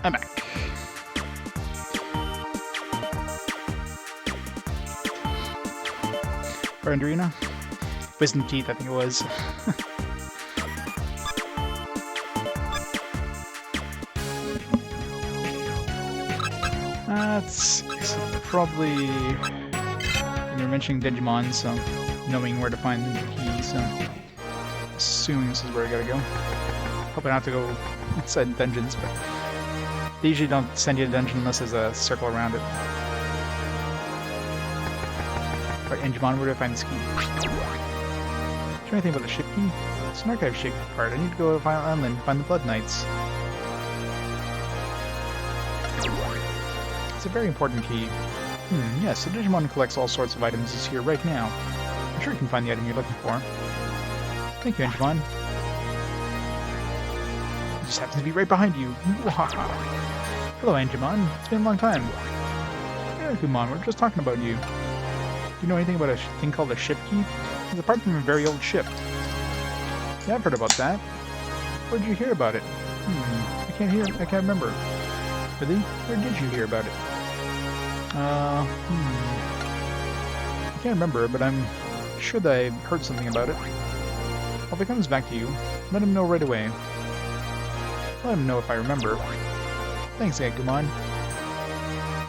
I'm back. Friend Arena? Wisdom Teeth, I think it was. It's probably... You're mentioning Digimon, so knowing where to find the key, so... Assuming this is where I gotta go. Hope I don't have to go inside dungeons, but... They usually don't send you to a dungeon unless there's a circle around it. Right, Digimon, where do I find this key? Do you know anything about the ship key? It's an archive ship part. I need to go to Violet Island and find the Blood Knights. It's a very important key. Yes, the Digimon collects all sorts of items is here right now. I'm sure you can find the item you're looking for. Thank you, Digimon. It just happens to be right behind you. Hello, Digimon. It's been a long time. Yeah, Kumon, we're just talking about you. Do you know anything about a thing called a ship key? It's a part from a very old ship. Yeah, I've heard about that. Where did you hear about it? I can't remember. Really? Where did you hear about it? I can't remember, but I'm sure that I heard something about it. Well, if it comes back to you, let him know right away. Let him know if I remember. Thanks, Agumon.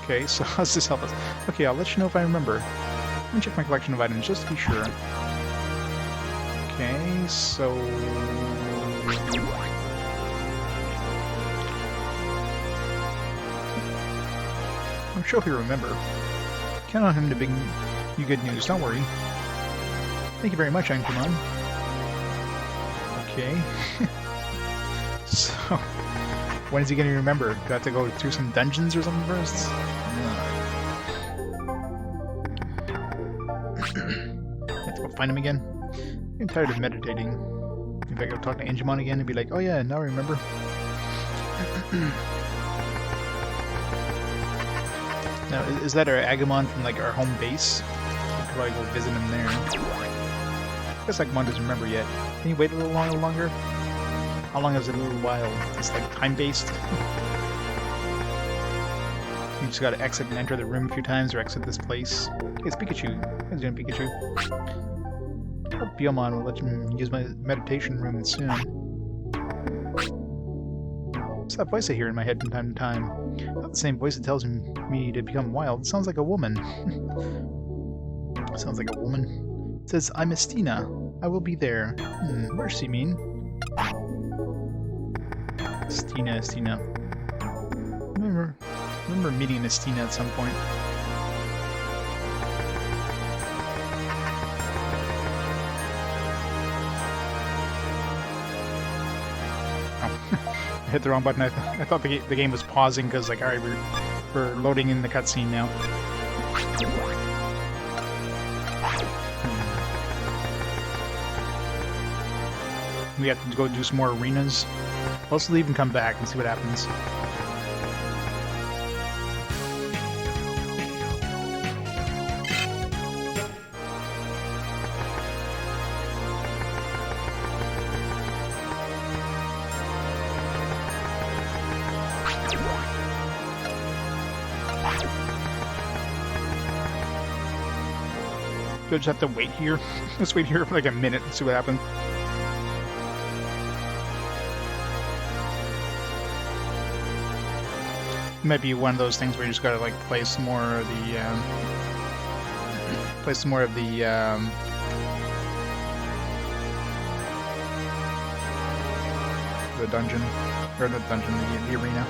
Okay, so how's this help us? Okay, I'll let you know if I remember. Let me check my collection of items just to be sure. Okay, so... I'm sure he'll remember. Count on him to bring you good news, don't worry. Thank you very much, Agumon. Okay. So, when is he going to remember? Do I have to go through some dungeons or something first? Have to go find him again? I'm tired of meditating. If I go talk to Digimon again and be like, oh yeah, now I remember. Now, is that our Agumon from like our home base? I could probably go visit him there. I guess Agumon doesn't remember yet. Can you wait a little longer? How long is it a little while? It's like time-based. You just gotta exit and enter the room a few times or exit this place. Hey, it's Pikachu. How's it going, Pikachu? Hope Biomon will let him use my meditation room soon. What's that voice I hear in my head from time to time? Not the same voice that tells me to become wild. It sounds like a woman. Sounds like a woman. It says, I'm Estina. I will be there. What does she mean? Estina. I remember meeting Estina at some point. I hit the wrong button. I thought the game was pausing because, like, alright, we're loading in the cutscene now. We have to go do some more arenas. Let's leave and come back and see what happens. Do I just have to wait here? Let's wait here for like a minute and see what happens. It might be one of those things where you just gotta like play some more of the dungeon, or the dungeon, the arena.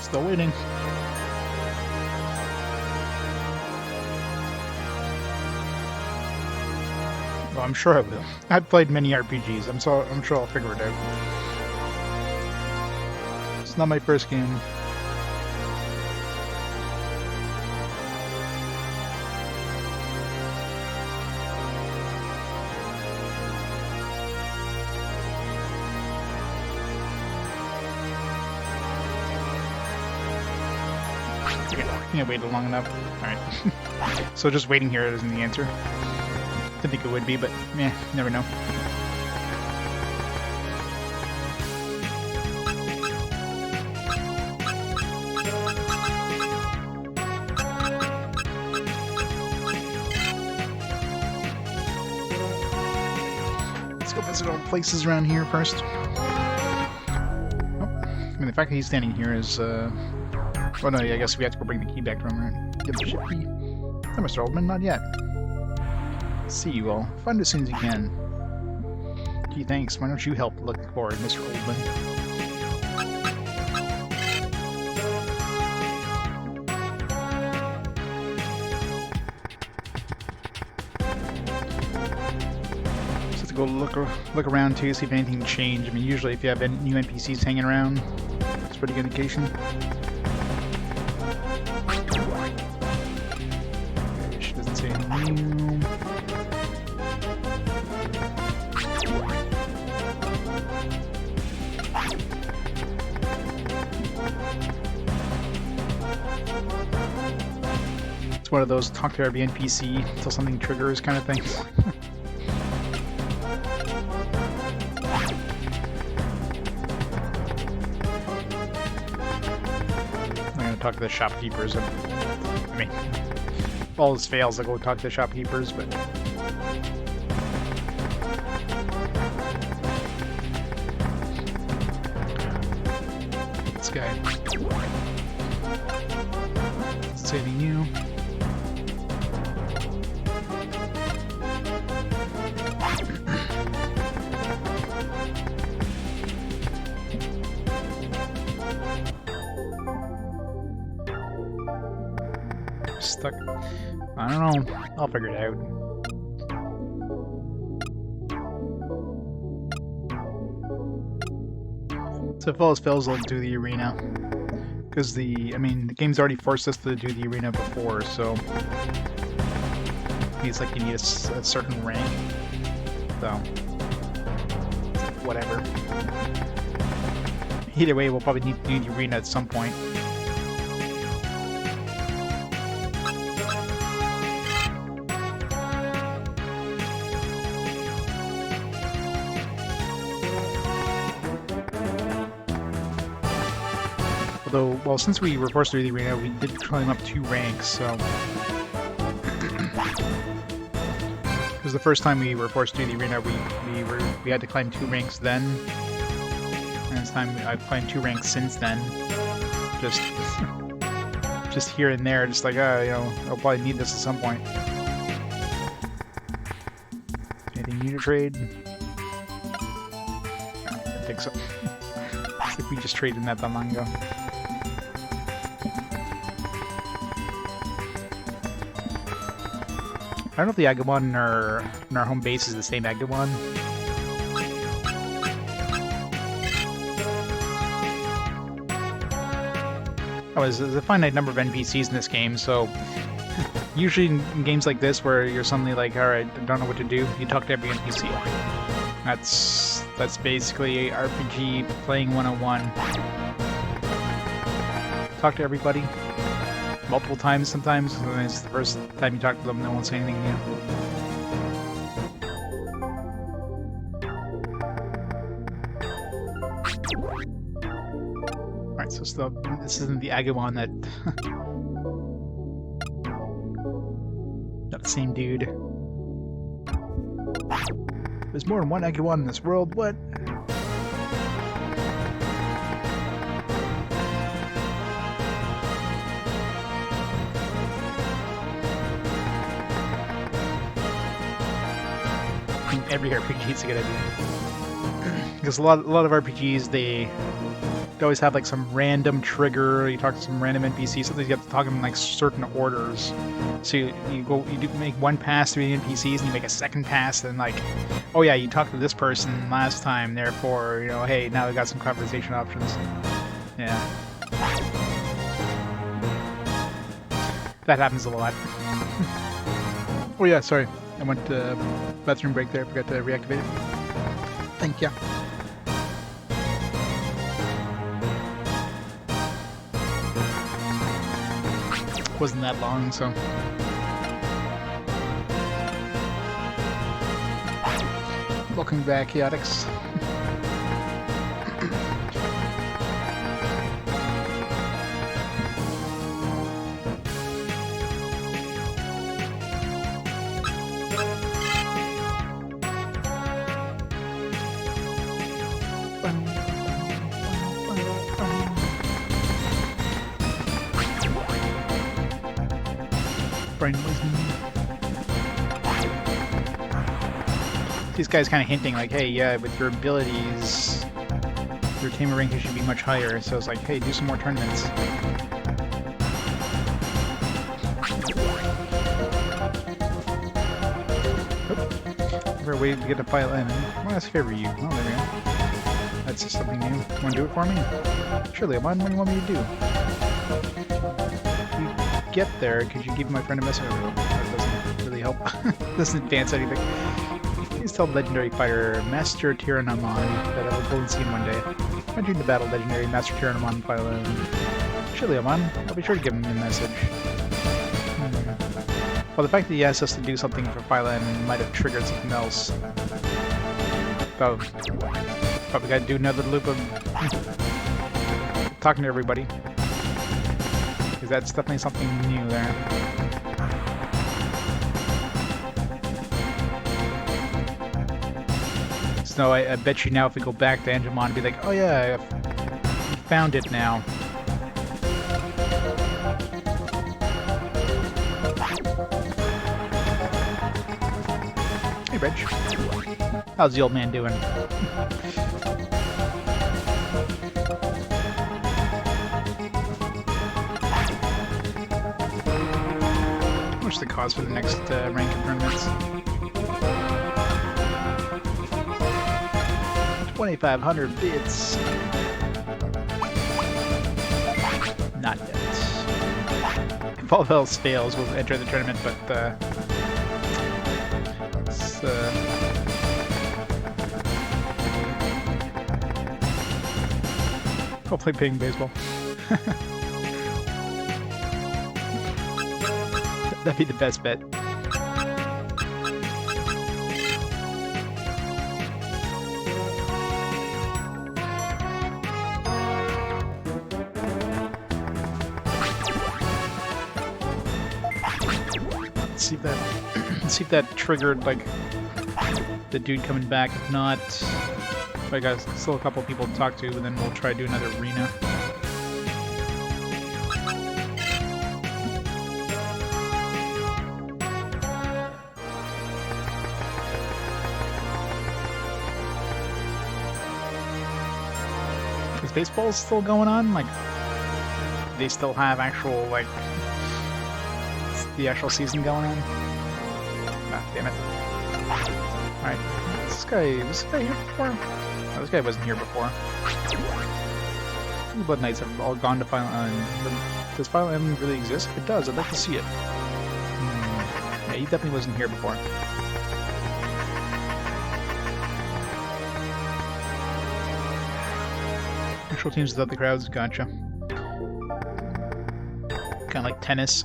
Still waiting. Well, I'm sure I will. I've played many RPGs. I'm sure I'll figure it out. It's not my first game. think I waited long enough. Alright. So just waiting here isn't the answer. Didn't think it would be, but meh, never know. Let's go visit all the places around here first. I mean, the fact that he's standing here is, oh no, yeah, I guess we have to go bring the key back to him, right? Get the ship key. No, Mr. Oldman, not yet. See you all. Find as soon as you can. Gee, thanks. Why don't you help look for it, Mr. Oldman? Just have to go look around too, see if anything changed. I mean, usually if you have any new NPCs hanging around, it's a pretty good indication. She doesn't say anything new. It's one of those talk to every NPC until something triggers kind of things. I'm gonna talk to the shopkeepers. I mean, if all this fails, I'll go talk to the shopkeepers, but... This guy. Doesn't say anything new. Stuck. I don't know. I'll figure it out. So if all else fails, I'll do the arena. Because the game's already forced us to do the arena before, so... It's like you need a certain rank. So... Whatever. Either way, we'll probably need to do the arena at some point. Although, well, since we were forced to do the arena, we did climb up 2 ranks, so... Because the first time we were forced to do the arena, we had to climb 2 ranks then. And this time I've climbed 2 ranks since then. Just here and there, just like, you know, I'll probably need this at some point. Anything new to trade? I don't think so. Looks like we just traded that long ago. I don't know if the Agumon in our home base is the same Agumon. Oh, there's a finite number of NPCs in this game, so usually in games like this where you're suddenly like, alright, I don't know what to do, you talk to every NPC. That's basically RPG playing 101. Talk to everybody. Multiple times sometimes, and it's the first time you talk to them, no one say anything new. Alright, so still, this isn't the Agumon that... Not the same dude. There's more than one Agumon in this world, what? Every RPG is a good idea. Because a lot of RPGs, they always have like some random trigger. You talk to some random NPC. Sometimes you have to talk to them in like certain orders. So you make one pass to the NPCs, and you make a second pass, and like, oh yeah, you talked to this person last time, therefore, you know, hey, now we got some conversation options. Yeah, that happens a lot. Oh yeah, sorry. I went to bathroom break there. I forgot to reactivate it. Thank you. Wasn't that long, so. Welcome back, Chaotix. These guys kind of hinting like, hey, yeah, with your abilities, your tamer ranking should be much higher. So it's like, hey, do some more tournaments. Never waited to get a pilot in. Well, that's favor you. Oh, there we go. That's just something new. You want to do it for me? Surely, what do you want me to do? If you get there, could you give my friend a message? That doesn't really help. Doesn't advance anything. Please tell legendary fighter Master Tyrannomon that I will go and see him one day. Entering the battle, legendary Master Tyrannomon pilot. Surely, Amon. I'll be sure to give him a message. Well, the fact that he asked us to do something for Phyla might have triggered something else. Oh, probably gotta do another loop of talking to everybody. Because that's definitely something new there. So I bet you now if we go back to Angemon and be like, oh yeah, I found it now. Hey, Reg. How's the old man doing? What's the cost for the next rank improvements? 2,500 bits. Not yet. If all else fails, we'll enter the tournament, but hopefully playing baseball. That'd be the best bet. Let's see if that triggered like the dude coming back. If not, I got still a couple people to talk to, and then we'll try to do another arena. Is baseball still going on? Like, do they still have actual, like, the actual season going on? Ah, damn it. Alright, was this guy here before? No, this guy wasn't here before. The Blood Knights have all gone to Final Island. Does Final Island really exist? If it does, I'd like to see it. Yeah, he definitely wasn't here before. Actual teams without the crowds, gotcha. Kinda like tennis.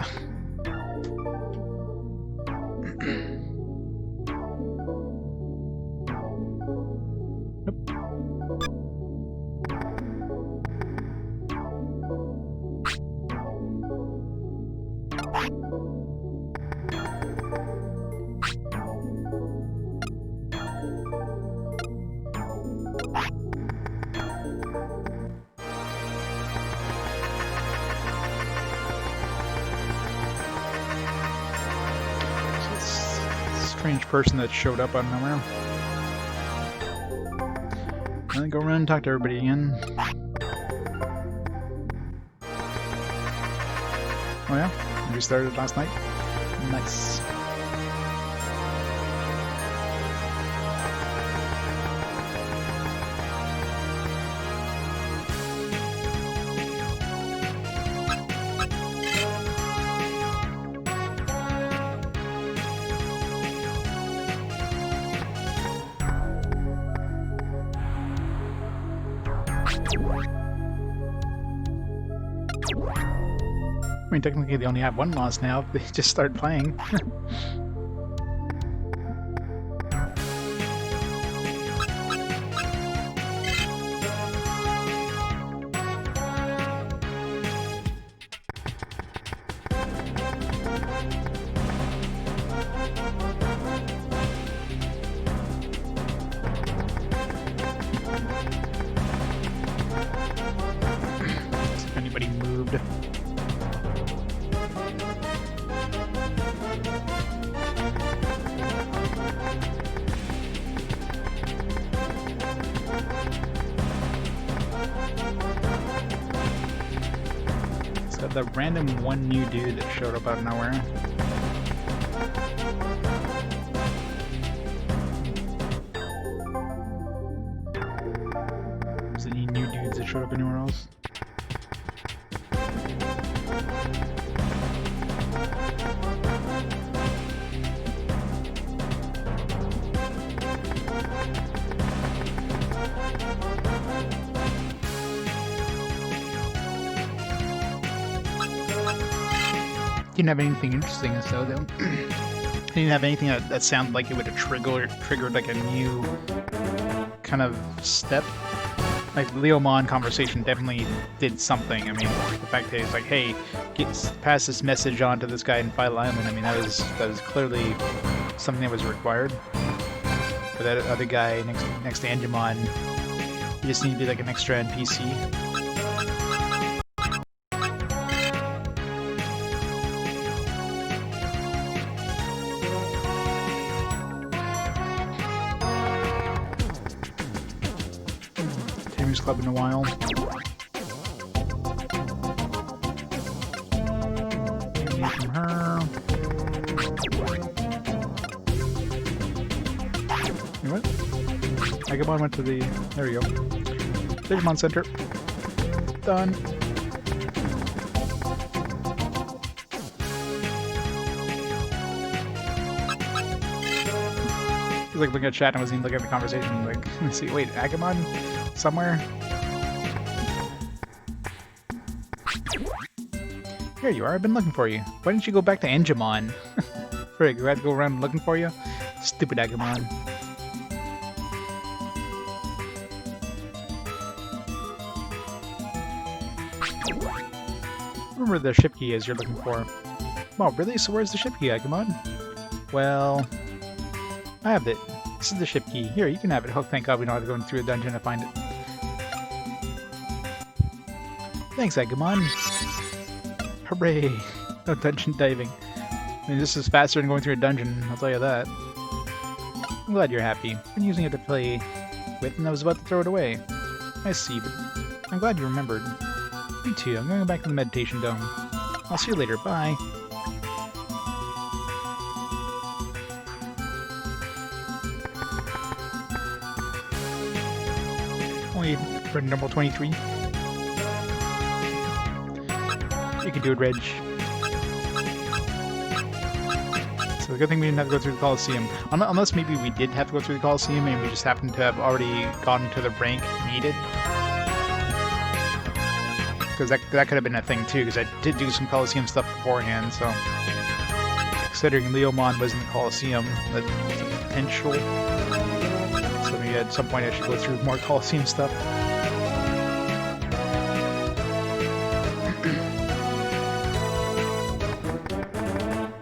Strange person that showed up out of nowhere. And then go around and talk to everybody again. Oh yeah? We started last night? Nice. I mean, technically they only have one loss now. They just started playing. If anybody moved. So the random one new dude that showed up out of nowhere. Is there any new dudes that showed up anywhere else? Didn't have anything interesting to show them. Didn't have anything that sounded like it would have triggered like a new kind of step. Like the Leomon conversation definitely did something. I mean, the fact that he's like, "Hey, pass this message on to this guy in File Island." I mean, that was clearly something that was required. But that other guy next to Angemon, he just needed to be like an extra NPC. Club in a while. Hear from her. You know what? Agabon went to the. There we go. Digimon Center. Done. He's like looking at chat and wasn't even looking at the conversation. Like, let's see. Wait, Agabon? Somewhere? Here you are, I've been looking for you. Why didn't you go back to Angemon? Frig, we had to go around looking for you? Stupid Agumon. Remember the ship key is you're looking for. Oh, really? So where's the ship key, Agumon? Well, I have it. This is the ship key. Here, you can have it. Oh, thank God we don't have to go through a dungeon to find it. Thanks, Agumon. Hooray! No dungeon diving. I mean, this is faster than going through a dungeon, I'll tell you that. I'm glad you're happy. I've been using it to play with, and I was about to throw it away. I see, but I'm glad you remembered. Me too. I'm going back to the meditation dome. I'll see you later. Bye. Only for number 23. You can do it, Reg. So the good thing we didn't have to go through the Coliseum. Unless maybe we did have to go through the Coliseum and we just happened to have already gotten to the rank needed. Because that could have been a thing too, because I did do some Coliseum stuff beforehand, so... Considering Leomon was in the Coliseum, that's potential. So maybe at some point I should go through more Coliseum stuff.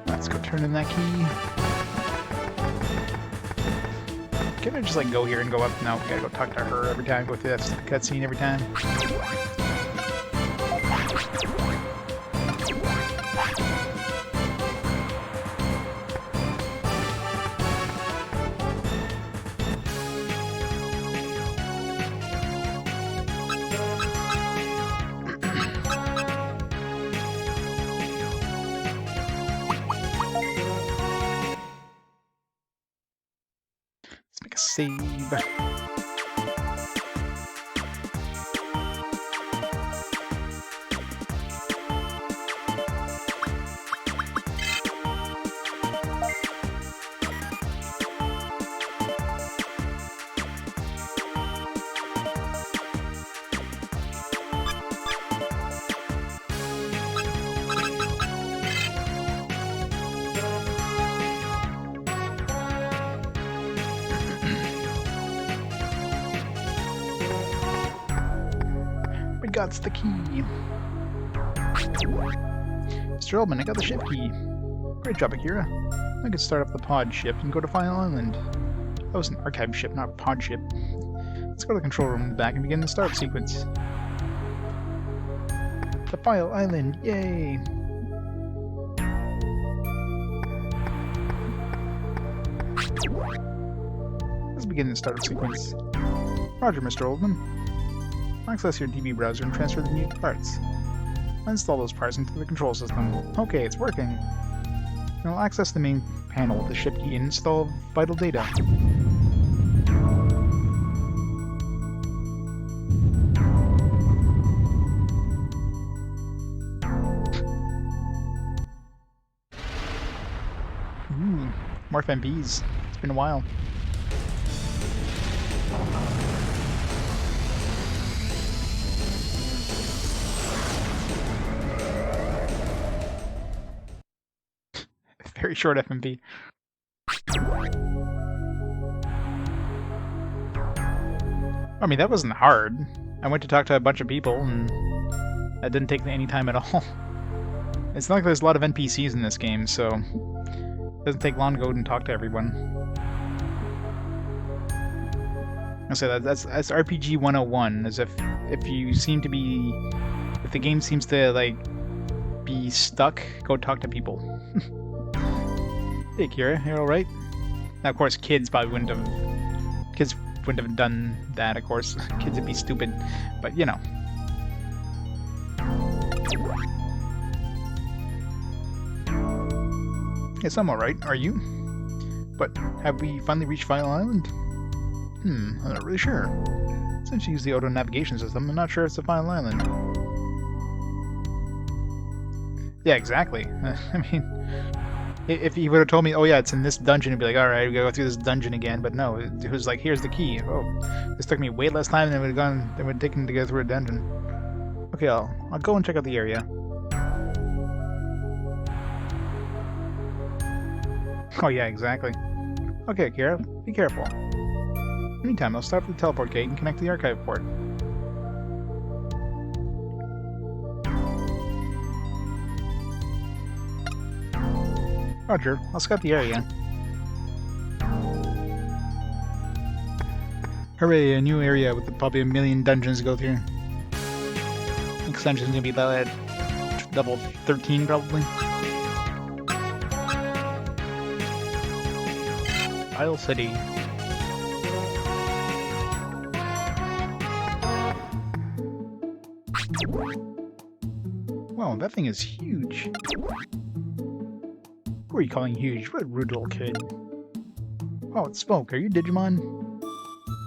Let's go turn in that key. Can I just like go here and go up? No, we gotta go talk to her every time, go through that cutscene every time. Let's make a save. I got the key. Mr. Oldman, I got the ship key. Great job, Akira. I could start up the pod ship and go to Final Island. That was an archive ship, not a pod ship. Let's go to the control room in the back and begin the startup sequence. The File Island, yay! Let's begin the startup sequence. Roger, Mr. Oldman. Access your DB browser and transfer the new parts. Install those parts into the control system. Okay, it's working. Now access the main panel with the ship key and install vital data. Ooh, more FMPs. It's been a while. Very short FMP. I mean, that wasn't hard. I went to talk to a bunch of people, and that didn't take any time at all. It's not like there's a lot of NPCs in this game, so it doesn't take long to go and talk to everyone. I say that's RPG 101, as if you seem to be... If the game seems to, like, be stuck, go talk to people. Hey, Kira, you alright? Now, of course, kids probably wouldn't have done that, of course. Kids would be stupid, but, you know. Yes, I'm alright. Are you? But have we finally reached Final Island? I'm not really sure. Since you use the auto navigation system, I'm not sure it's the Final Island. Yeah, exactly. I mean... If he would have told me, oh yeah, it's in this dungeon, I'd be like, alright, we gotta go through this dungeon again. But no, it was like, here's the key. Oh, this took me way less time than it would have taken to go through a dungeon. Okay, I'll go and check out the area. Oh yeah, exactly. Okay, Kira, be careful. Meantime, I'll start with the teleport gate and connect to the archive port. Roger, I'll scout the area. Hooray, a new area with probably a million dungeons to go through. Next dungeon's gonna be about level 13, probably. Isle City. Wow, that thing is huge. Who are you calling huge? What a rude little kid. Oh, it's Smoke. Are you Digimon?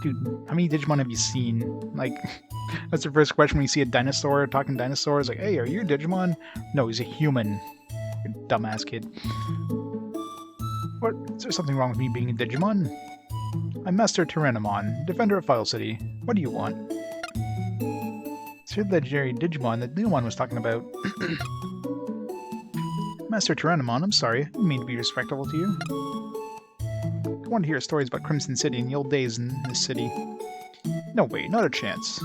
Dude, how many Digimon have you seen? Like, that's the first question when you see a dinosaur, talking dinosaurs. Like, hey, are you a Digimon? No, he's a human. You dumbass kid. What? Is there something wrong with me being a Digimon? I'm Master Tyrannomon, defender of File City. What do you want? It's your legendary Digimon that Leomon was talking about. Master Tyrannomon, I'm sorry. I didn't mean to be disrespectful to you. I want to hear stories about Crimson City and the old days in this city. No way, not a chance.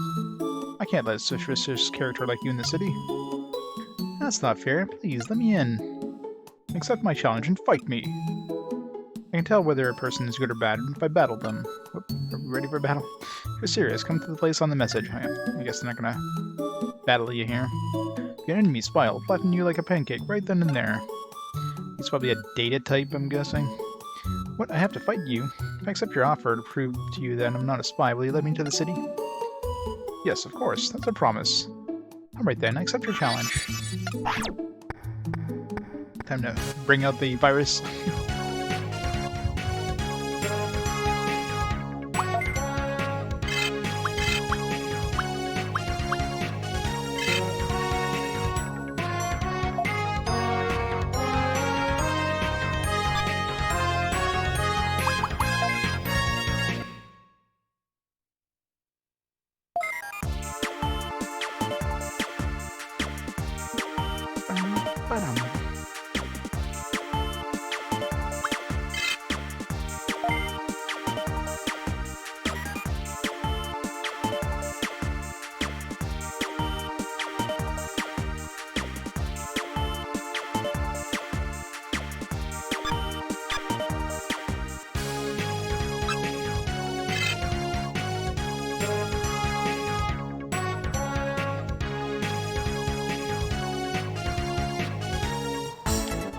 I can't let a suspicious character like you in the city. That's not fair. Please, let me in. Accept my challenge and fight me. I can tell whether a person is good or bad if I battle them. Whoop, are we ready for battle? If you're serious, come to the place on the message. I guess they're not gonna battle you here. If an enemy spy will flatten you like a pancake right then and there. He's probably a data type, I'm guessing. What? I have to fight you? If I accept your offer to prove to you that I'm not a spy, will you let me into the city? Yes, of course. That's a promise. Alright then, I accept your challenge. Time to bring out the virus.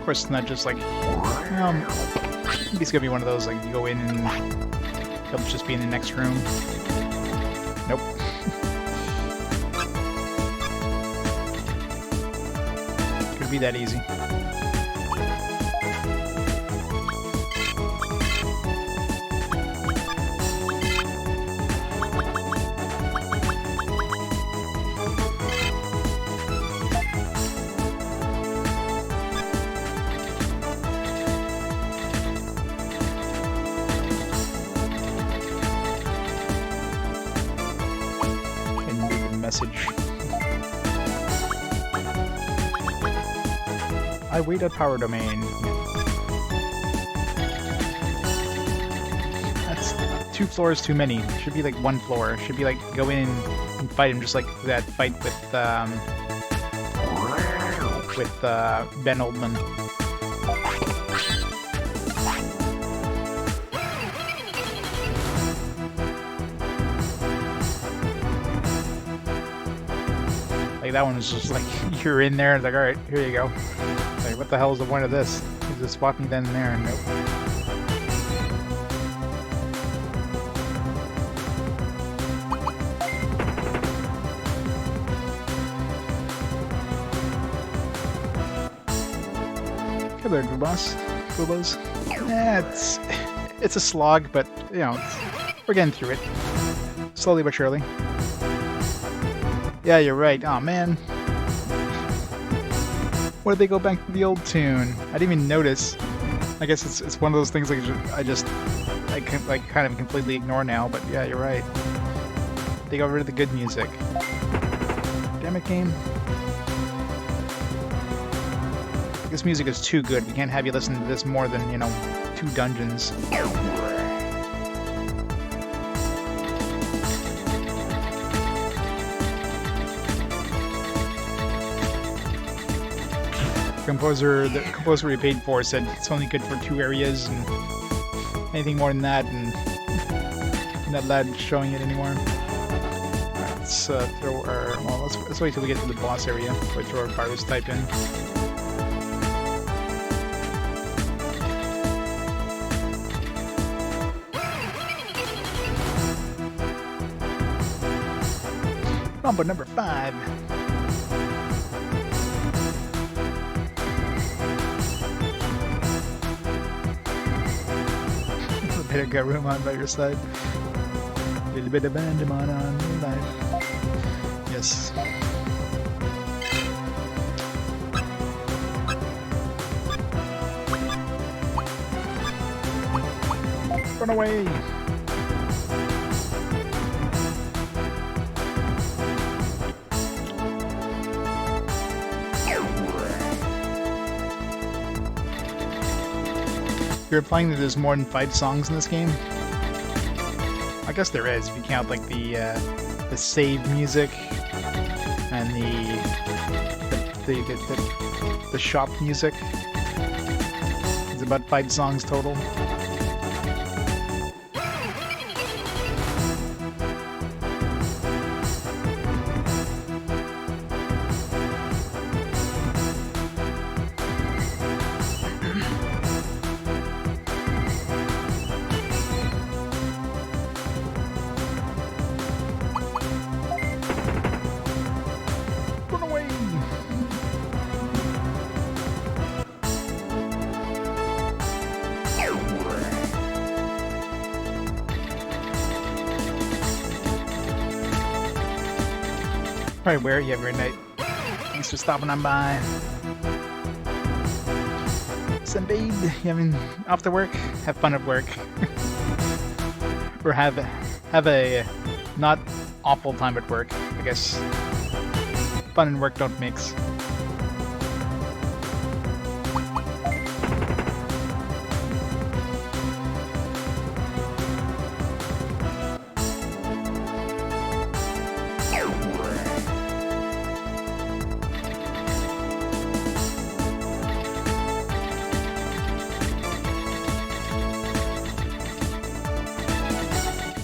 course, it's not just like, maybe it's gonna be one of those, like, you go in and he'll just be in the next room. Nope. Could be that easy. Message. I wait at power domain. That's 2 floors too many. Should be like 1 floor. Should be like go in and fight him just like that fight with Ben Oldman. Like that one was just like you're in there and it's like, alright, here you go. Like what the hell is the point of this? You just swap me then and there and nope. Hey there, Boobos. Yeah, it's a slog, but you know, we're getting through it. Slowly but surely. Yeah, you're right. Aw, man. What did they go back to the old tune? I didn't even notice. I guess it's one of those things like I can like kind of completely ignore now. But yeah, you're right. They got rid of the good music. Damn it, game. This music is too good. We can't have you listen to this more than, you know, 2 dungeons. The composer we paid for said it's only good for 2 areas, and anything more than that, and I'm not allowed showing it anymore. Alright, let's throw our... Well, let's wait till we get to the boss area before we throw our virus type in. Number 5. A bit of Garurumon by your side. A little bit of Digimon on your life. Yes. Run away! You're implying that there's more than 5 songs in this game? I guess there is, if you count like the save music and the shop music. It's about 5 songs total. Probably where you have your night. Thanks for stopping on by. Sunbathe, you having off to work? Have fun at work. Or have a not awful time at work. I guess fun and work don't mix.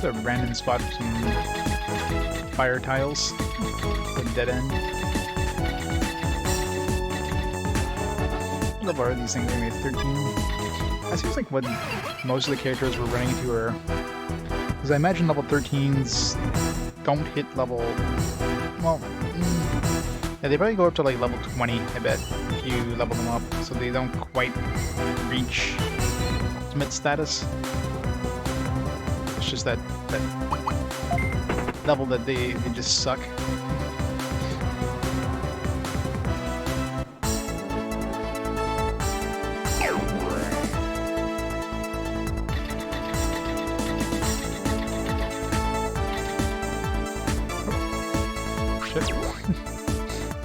A random spot with some fire tiles, a dead end. What level are these things? Maybe 13? That seems like what most of the characters we're running into are. Because I imagine level 13s don't hit level. Well, yeah, they probably go up to like level 20, I bet, if you level them up. So they don't quite reach ultimate status. It's just that level that they just suck.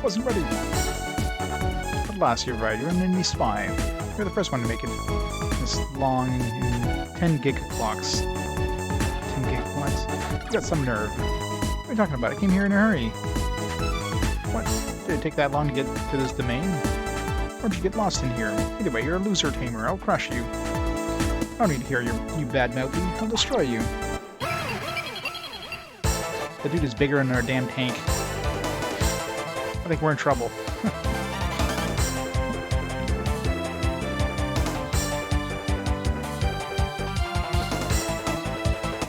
Wasn't ready. At last, you're right. You're an indie spy. You're the first one to make it this long in 10 gig clocks. 10 gig clocks? You got some nerve. What are you talking about? I came here in a hurry. What? Did it take that long to get to this domain? Or did you get lost in here? Either way, you're a loser tamer. I'll crush you. I don't need to hear you bad-mouthy. I'll destroy you. The dude is bigger than our damn tank. I think we're in trouble.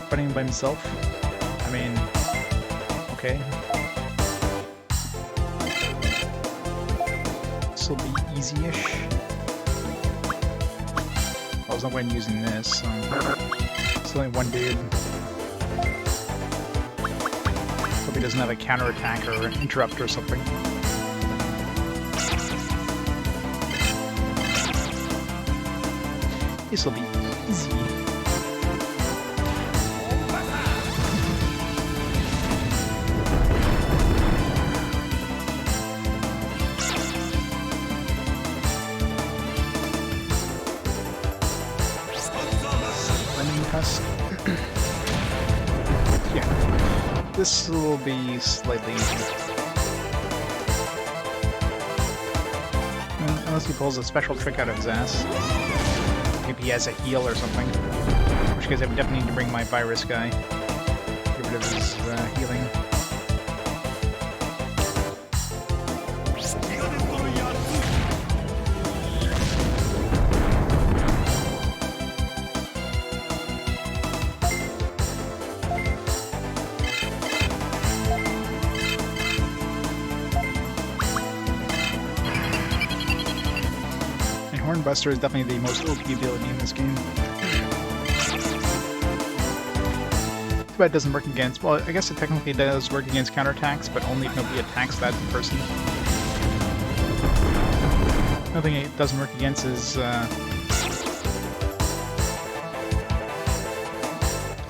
Fighting by himself? I mean, okay. This will be easy-ish. I was not when using this. It's only one dude. Hope he doesn't have a counterattack or an interrupt or something. This will be easy. Lemon Tusk. Yeah. This will be slightly easier. Unless he pulls a special trick out of his ass. Maybe he has a heal or something. In which case I would definitely need to bring my virus guy. Get rid of his healing. Hornbuster is definitely the most OP ability in this game. Too bad it doesn't work against... Well, I guess it technically does work against counterattacks, but only if nobody attacks that person. Another thing it doesn't work against is... I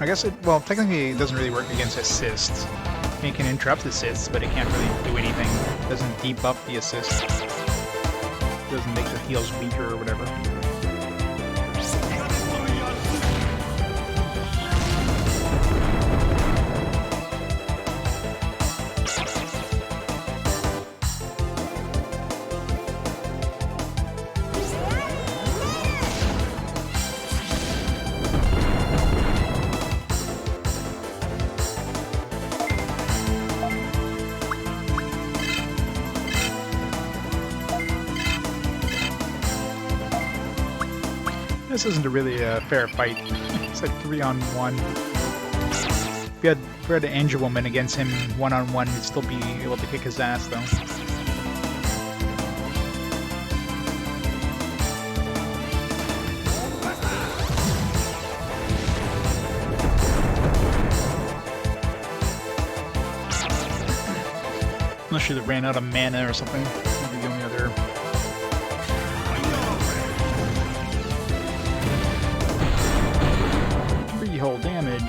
guess it... Well, technically it doesn't really work against assists. It can interrupt assists, but it can't really do anything. It doesn't debuff the assist. Doesn't make the heals weaker or whatever. This isn't really a fair fight. It's like 3-on-1. If we had an Angel Woman against him 1-on-1, we'd still be able to kick his ass, though. Unless you ran out of mana or something. Maybe the only other... Whole damage.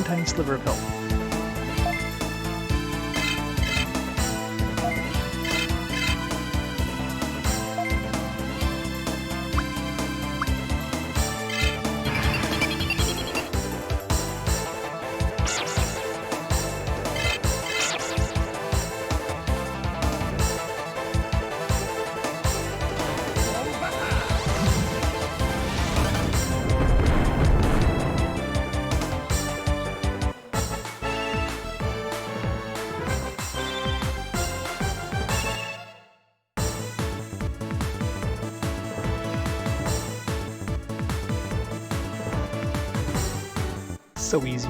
Tiny sliver of health. So easy.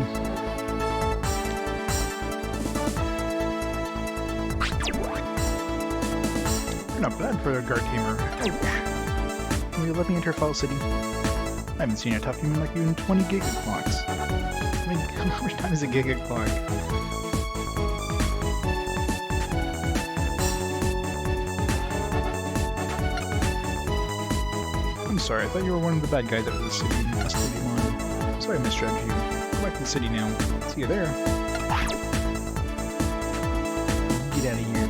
Not bad for a guard tamer. Ouch. Will you let me enter Fall City? I haven't seen a tough human like you in 20 gigaclocks. I mean, how much time is a gigaclock? I'm sorry, I thought you were one of the bad guys out of the city in Digimon. Sorry I misjudged you. Go back to the city now. See you there. Get out of here.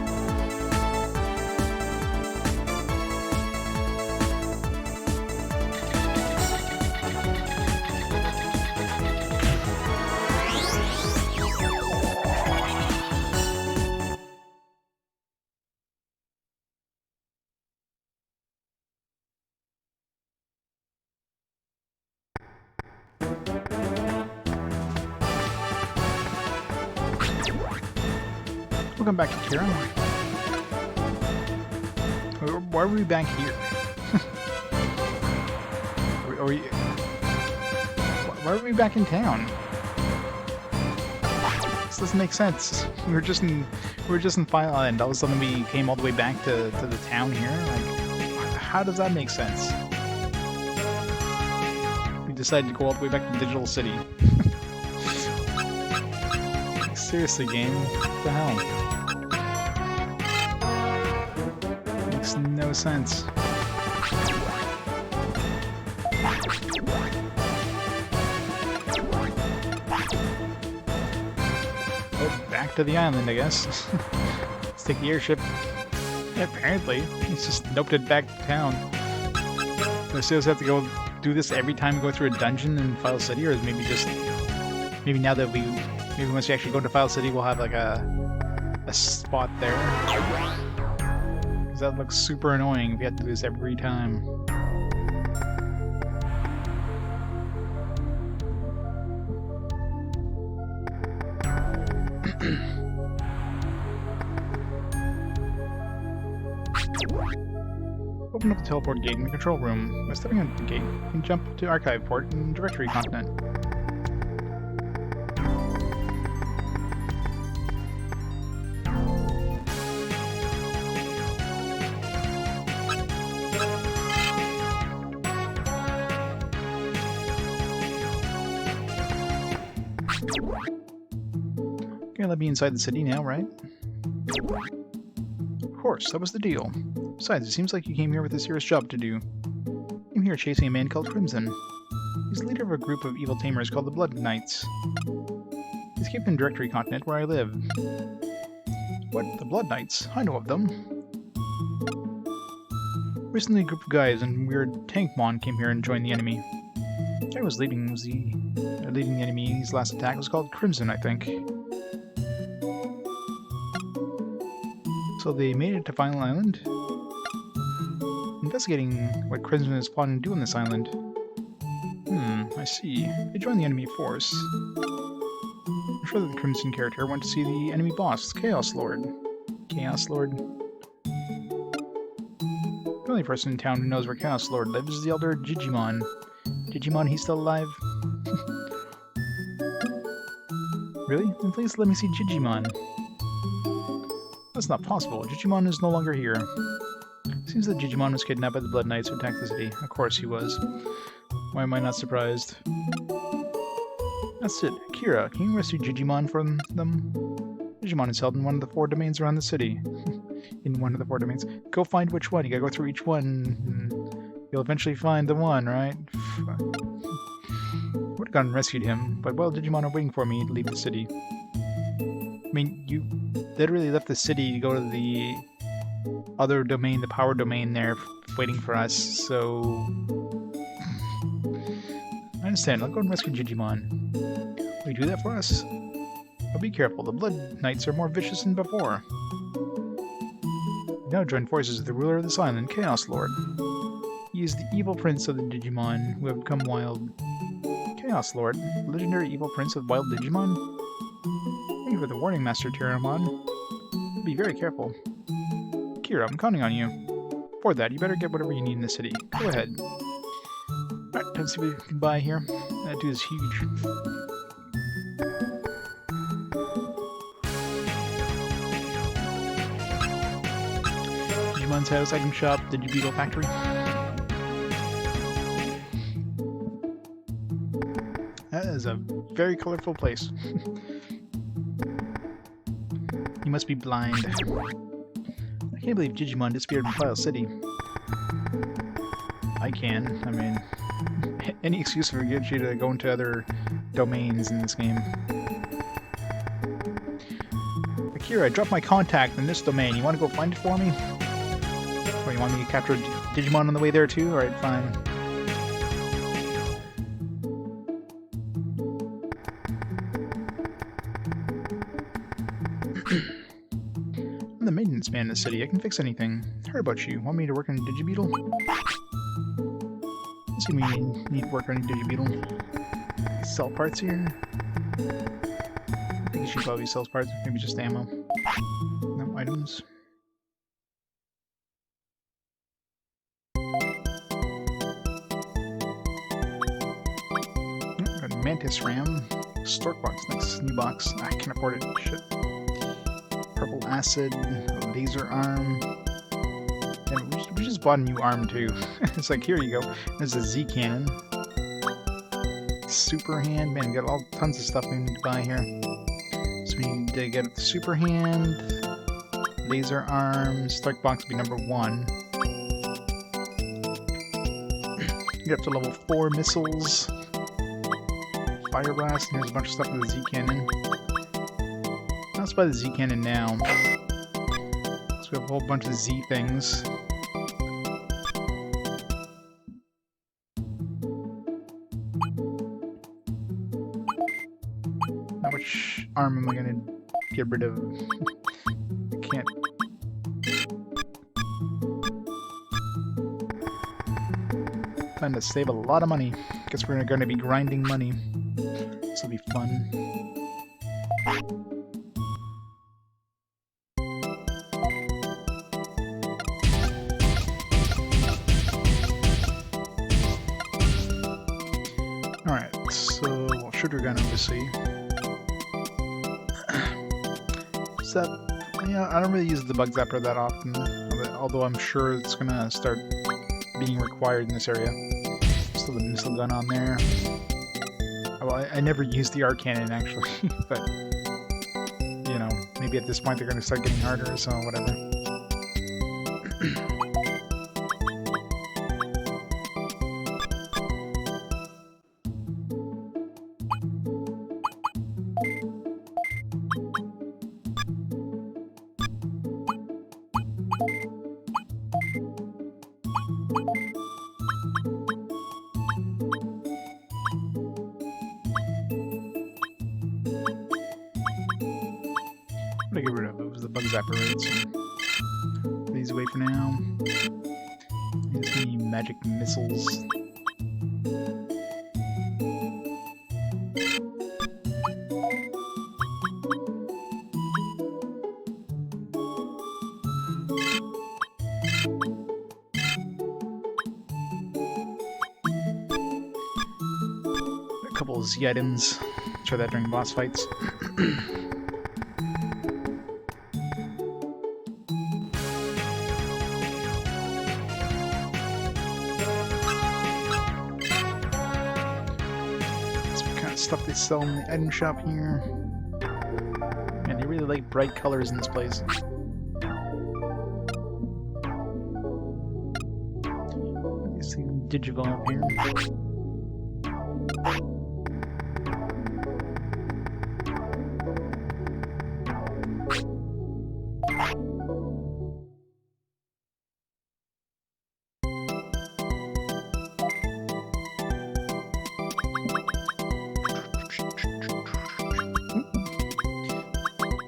Welcome back to Kira. Why are we back here? Why are we back in town? This doesn't make sense. We were just in File Island. All of a sudden we came all the way back to the town here. Like, how does that make sense? We decided to go all the way back to the Digital City. Seriously, game. What the hell? Makes no sense. Oh, back to the island, I guess. Let's take the airship. Yeah, apparently. It's just noped it back to town. Do I still have to go do this every time we go through a dungeon in File City, or is maybe just... Maybe now that maybe once we actually go to File City, we'll have like a spot there. Because that looks super annoying if we have to do this every time. Open up the teleport gate in the control room. By stepping on the gate, you can jump to Archive Port and Directory Continent. You're gonna let me inside the city now, right? Of course, that was the deal. Besides, it seems like you came here with a serious job to do. I'm here chasing a man called Crimson. He's the leader of a group of evil tamers called the Blood Knights. He's escaped in Directory Continent where I live. What? The Blood Knights? I know of them. Recently, a group of guys and weird tankmon came here and joined the enemy. The guy was leading the enemy. His last attack was called Crimson, I think. So they made it to Final Island? Investigating what Crimson is plotting to do on this island. I see. They joined the enemy force. I'm sure that the Crimson character went to see the enemy boss, Chaos Lord. Chaos Lord? The only person in town who knows where Chaos Lord lives is the elder Digimon. Digimon, he's still alive? Really? Then please let me see Digimon. That's not possible. Digimon is no longer here. Seems that Digimon was kidnapped by the Blood Knights who attacked the city. Of course he was. Why am I not surprised? That's it. Kira, can you rescue Digimon from them? Digimon is held in one of the 4 domains around the city. In one of the 4 domains. Go find which one. You gotta go through each one. You'll eventually find the one, right? Would have gone and rescued him, but well, Digimon are waiting for me to leave the city. I mean, you literally left the city to go to the other domain, the power domain there, waiting for us, so... I understand, I'll go and rescue Digimon. Will you do that for us? But be careful, the Blood Knights are more vicious than before. You now join forces with the ruler of this island, Chaos Lord. He is the evil prince of the Digimon who have become wild. Chaos Lord, the legendary evil prince of wild Digimon? Thank you for the warning, Master Tyramon. Be very careful. Kira, I'm counting on you. For that, you better get whatever you need in the city. Go ahead. Alright, time to see what we can buy here. That dude is huge. Digimon's house, item shop, Digibeetle factory. That is a very colorful place. You must be blind. I can't believe Digimon disappeared from File City. I can. I mean, any excuse will get you to go into other domains in this game. Akira, I dropped my contact in this domain. You want to go find it for me? Or you want me to capture Digimon on the way there too? Alright, fine. I'm the maintenance man in the city. I can fix anything. Heard about you. Want me to work on Digibeetle? Let's see, we need work on Digibeetle. Sell parts here? I think she probably sells parts, maybe just ammo. No items. Got a Mantis Ram. Stork box, next new box. I can't afford it. Shit. Purple acid, laser arm. And we just bought a new arm too. It's like, here you go. There's a Z cannon. Super hand. Man, we got all tons of stuff we need to buy here. So we need to get the super hand, laser arm, Stark box will be number 1. Get up to level 4 missiles. Fire blast, and there's a bunch of stuff with the Z cannon. Let's buy the Z cannon now. So we have a whole bunch of Z things. Now which arm am I gonna get rid of? I can't. Time to save a lot of money. Guess we're gonna be grinding money. This will be fun. Alright, so sugar gun obviously. Zap, yeah, I don't really use the bug zapper that often, although I'm sure it's gonna start being required in this area. Still the missile gun on there. Well, I never used the arc cannon actually, but you know, maybe at this point they're gonna start getting harder, so whatever. What did I get rid of? It was the bug zapper, right? So these away for now. These the magic missiles. A couple of Z items. Try that during boss fights. Stuff they sell in the item shop here. Man, they really like bright colors in this place. You see Digivolve here.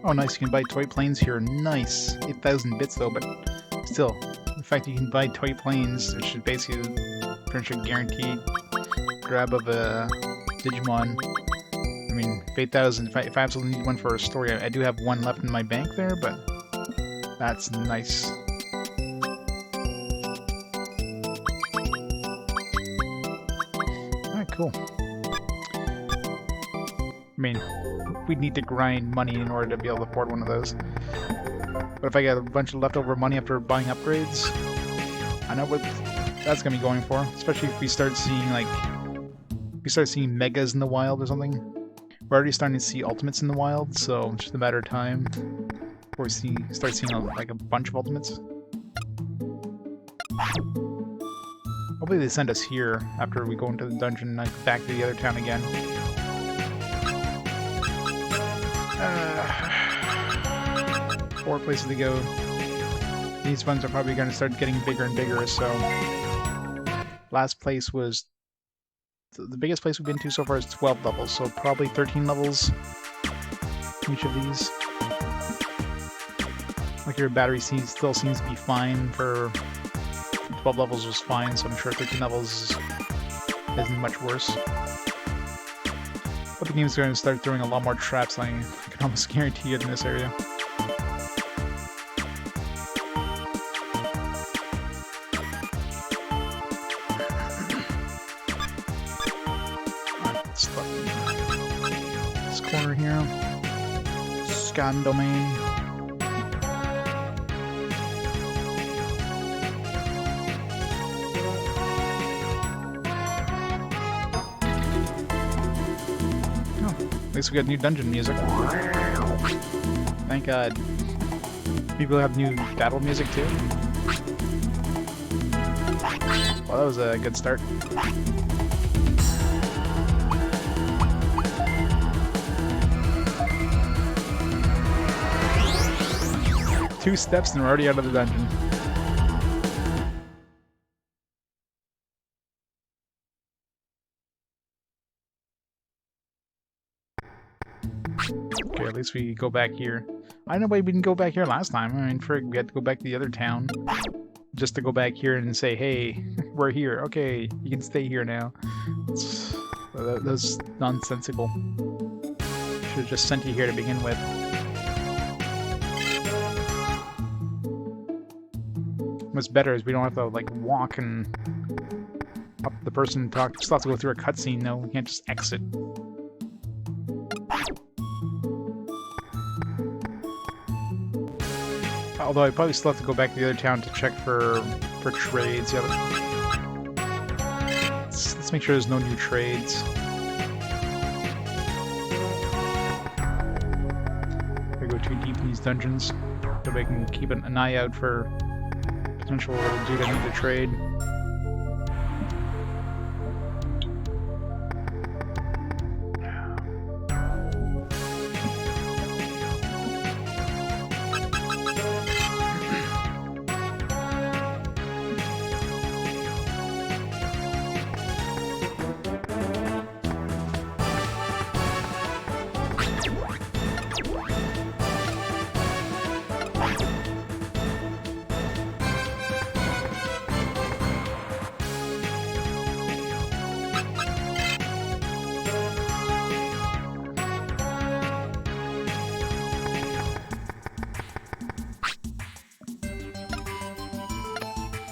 Oh nice, you can buy toy planes here. Nice. 8,000 bits though, but still, the fact that you can buy toy planes, which is basically pretty much a guaranteed grab of a Digimon. I mean, 8,000, if I absolutely need one for a story, I do have one left in my bank there, but that's nice. Alright, cool. I mean, we'd need to grind money in order to be able to afford one of those. But if I get a bunch of leftover money after buying upgrades, I know what that's gonna be going for. Especially if we start seeing megas in the wild or something. We're already starting to see ultimates in the wild, so it's just a matter of time before we start seeing like a bunch of ultimates. Hopefully they send us here after we go into the dungeon and back to the other town again. 4 places to go. These funds are probably going to start getting bigger and bigger, so... Last place was... The biggest place we've been to so far is 12 levels, so probably 13 levels each of these. Like your battery still seems to be fine for... 12 levels was fine, so I'm sure 13 levels isn't much worse. But the game's going to start throwing a lot more traps than I can almost guarantee it in this area. This corner here. Scan domain. At least we got new dungeon music. Thank God. People have new battle music too. Well, that was a good start. Two steps and we're already out of the dungeon. Okay, at least we go back here. I don't know why we didn't go back here last time. I mean, we had to go back to the other town. Just to go back here and say, hey, we're here. Okay, you can stay here now. That's nonsensical. Should have just sent you here to begin with. What's better is we don't have to, like, walk and up the person and talk. Still have to go through a cutscene, though. We can't just exit. Although I probably still have to go back to the other town to check for trades. Yeah, let's make sure there's no new trades. If I go too deep in these dungeons, so I can keep an eye out for potential dude I need to trade.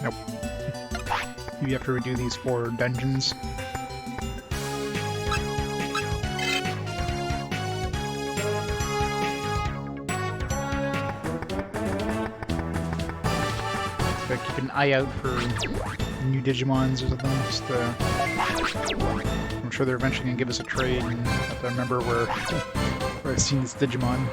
Nope. Maybe have to redo these 4 dungeons. Gotta keep an eye out for new Digimons or something. I'm sure they're eventually gonna give us a trade, and I have to remember where I've seen this Digimon.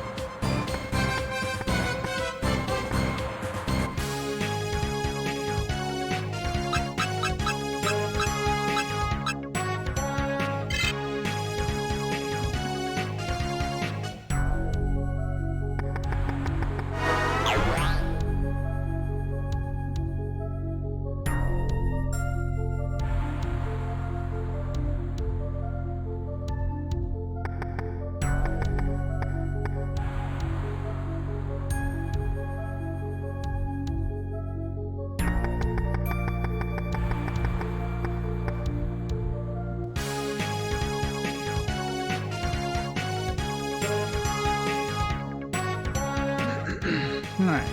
Alright.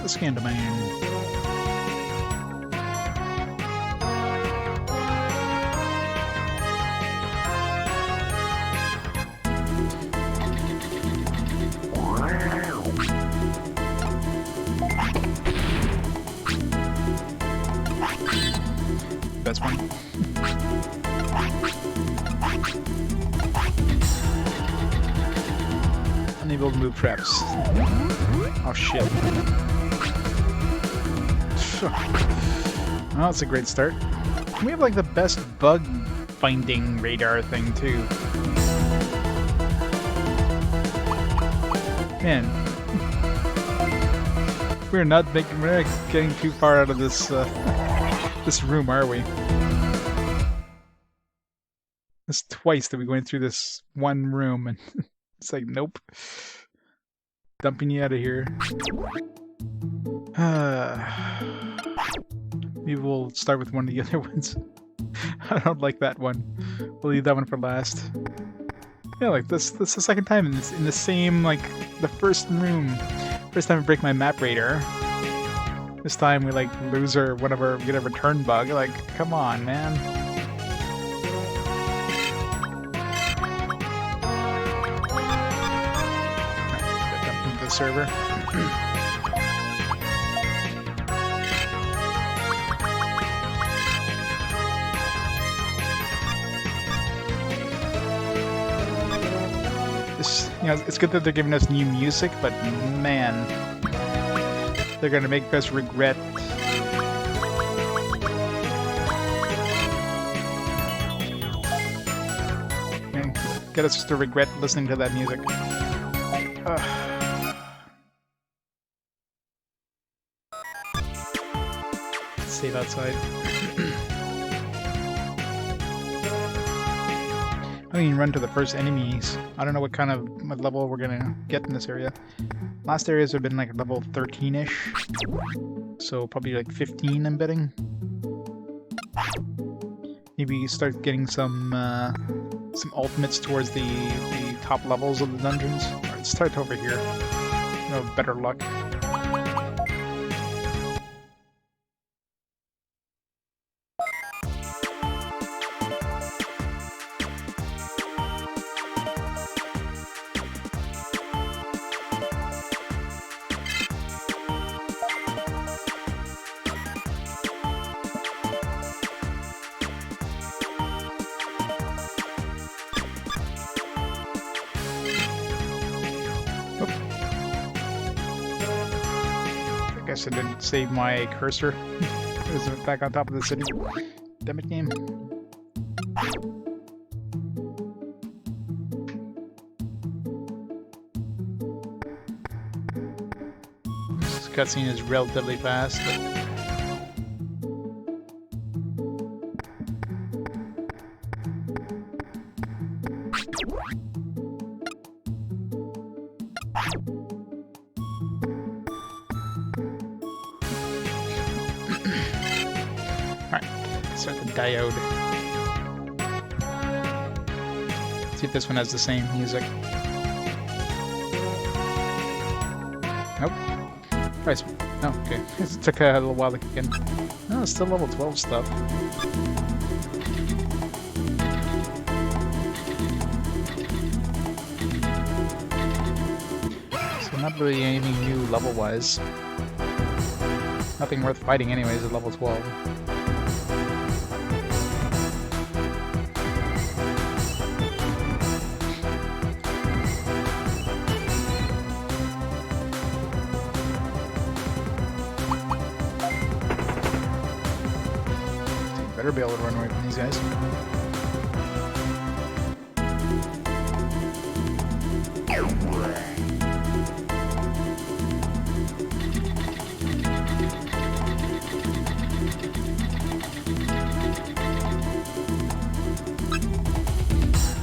The scan domain. best one. Unable to move traps. Oh shit. Well, that's a great start. We have like the best bug finding radar thing too. Man, we're not getting too far out of this this room, are we? It's twice that we went through this one room, and it's like, nope, dumping you out of here. Maybe we'll start with one of the other ones. I don't like that one. We'll leave that one for last. Yeah, like this is the second time in the same, like, the first room. First time I break my map radar. This time we like lose our we get a return bug. Like, come on, man. Get dumped into the server. You know, it's good that they're giving us new music, but man, they're gonna make us regret. And get us to regret listening to that music. Save outside. I mean, run to the first enemies. I don't know what kind of level we're gonna get in this area. Last areas have been like level 13-ish, so probably like 15, I'm betting. Maybe start getting some ultimates towards the top levels of the dungeons. Alright, let's start over here. We'll have better luck. I guess I didn't save my cursor. It was back on top of the city. Damn it, game. This cutscene is relatively fast, but... Start the diode. See if this one has the same music. Nope. Price. Oh, okay. It took a little while to kick in. No, it's still level 12 stuff. So not really anything new level-wise. Nothing worth fighting anyways at level 12. Better be able to run away from these guys.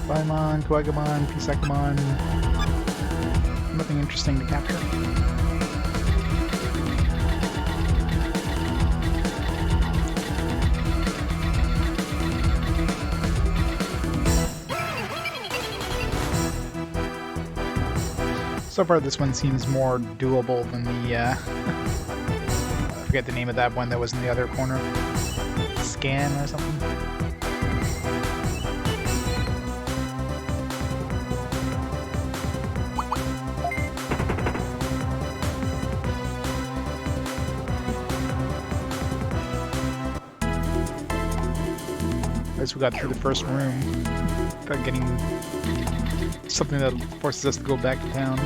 Paimon, Kuwagamon, Pisakamon. Nothing interesting to capture. So far, this one seems more doable than the, I forget the name of that one that was in the other corner. Scan or something? As we got through the first room, without getting something that forces us to go back to town.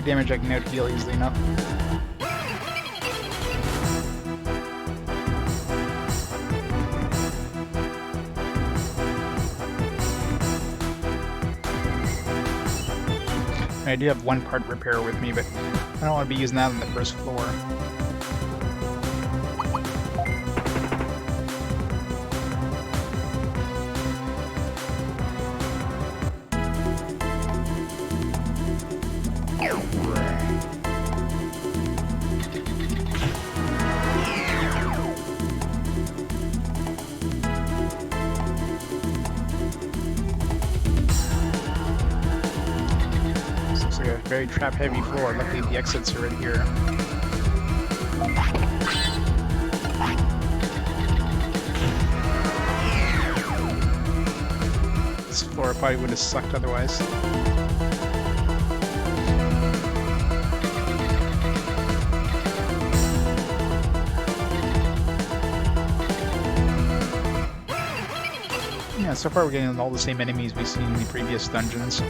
Damage I can out heal easily enough. I do have one part repair with me, but I don't want to be using that on the first floor. Very trap-heavy floor. Luckily, the exits are right here. This floor probably would have sucked otherwise. Yeah, so far we're getting all the same enemies we've seen in the previous dungeons.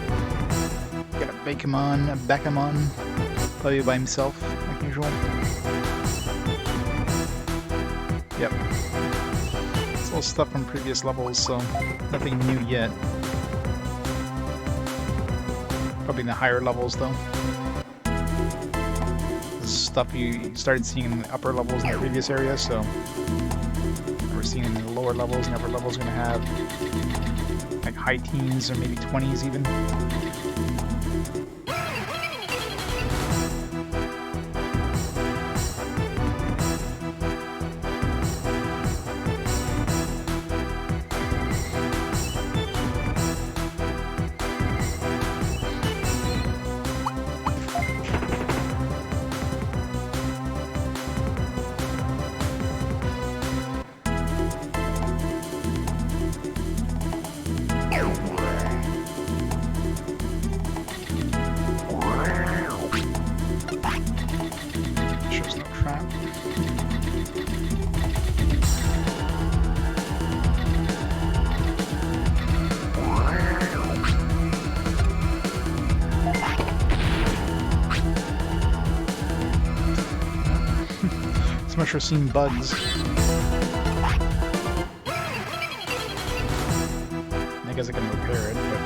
Got a Bakamon, probably by himself, like usual. Yep. It's all stuff from previous levels, so nothing new yet. Probably in the higher levels, though. This stuff you started seeing in the upper levels in the previous area, so we're seeing in the lower levels, and upper levels going to have like high teens or maybe 20s even. So much for seeing bugs. I guess I can repair it, but...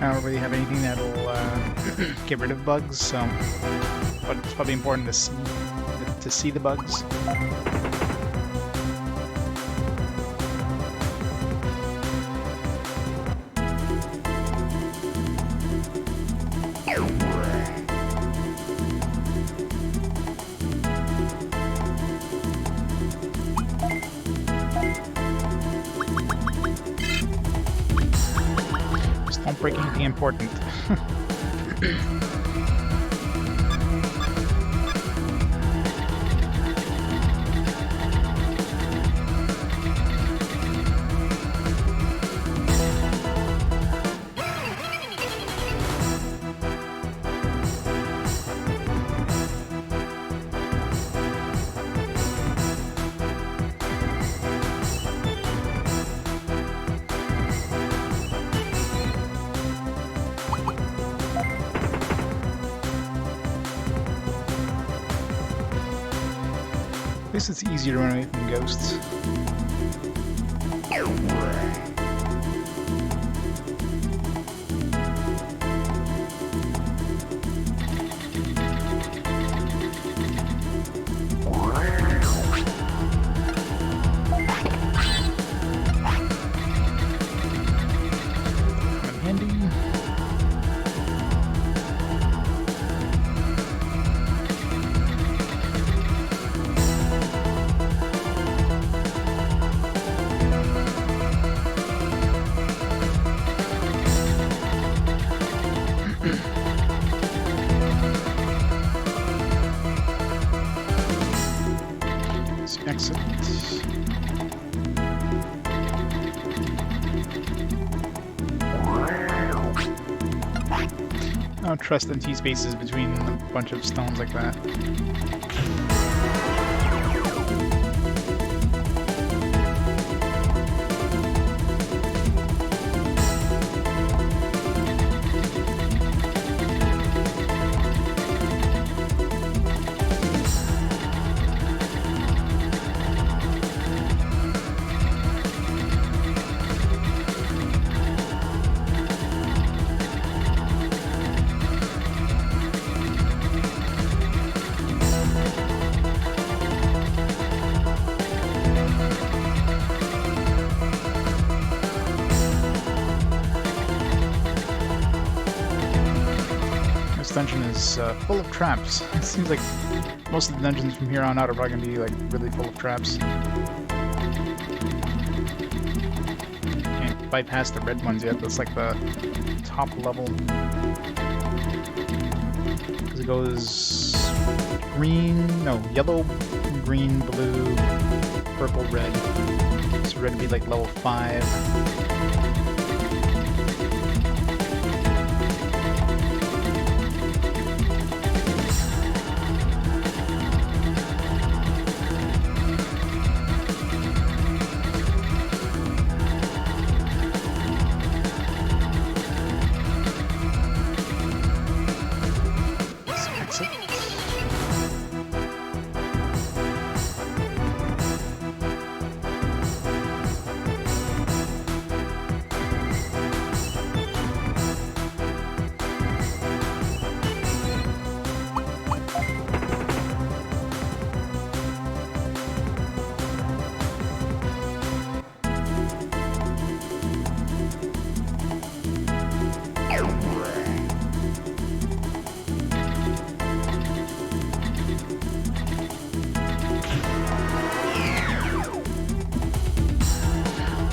I don't really have anything that'll get rid of bugs, so... But it's probably important to see the bugs. Don't break anything important. At least it's easier to run away from ghosts. exit. I don't trust empty spaces between a bunch of stones like that. Dungeon is full of traps. It seems like most of the dungeons from here on out are probably going to be like really full of traps. Can't bypass the red ones yet. That's like the top level. Because it goes green, no, yellow, green, blue, purple, red. So red would be like level 5.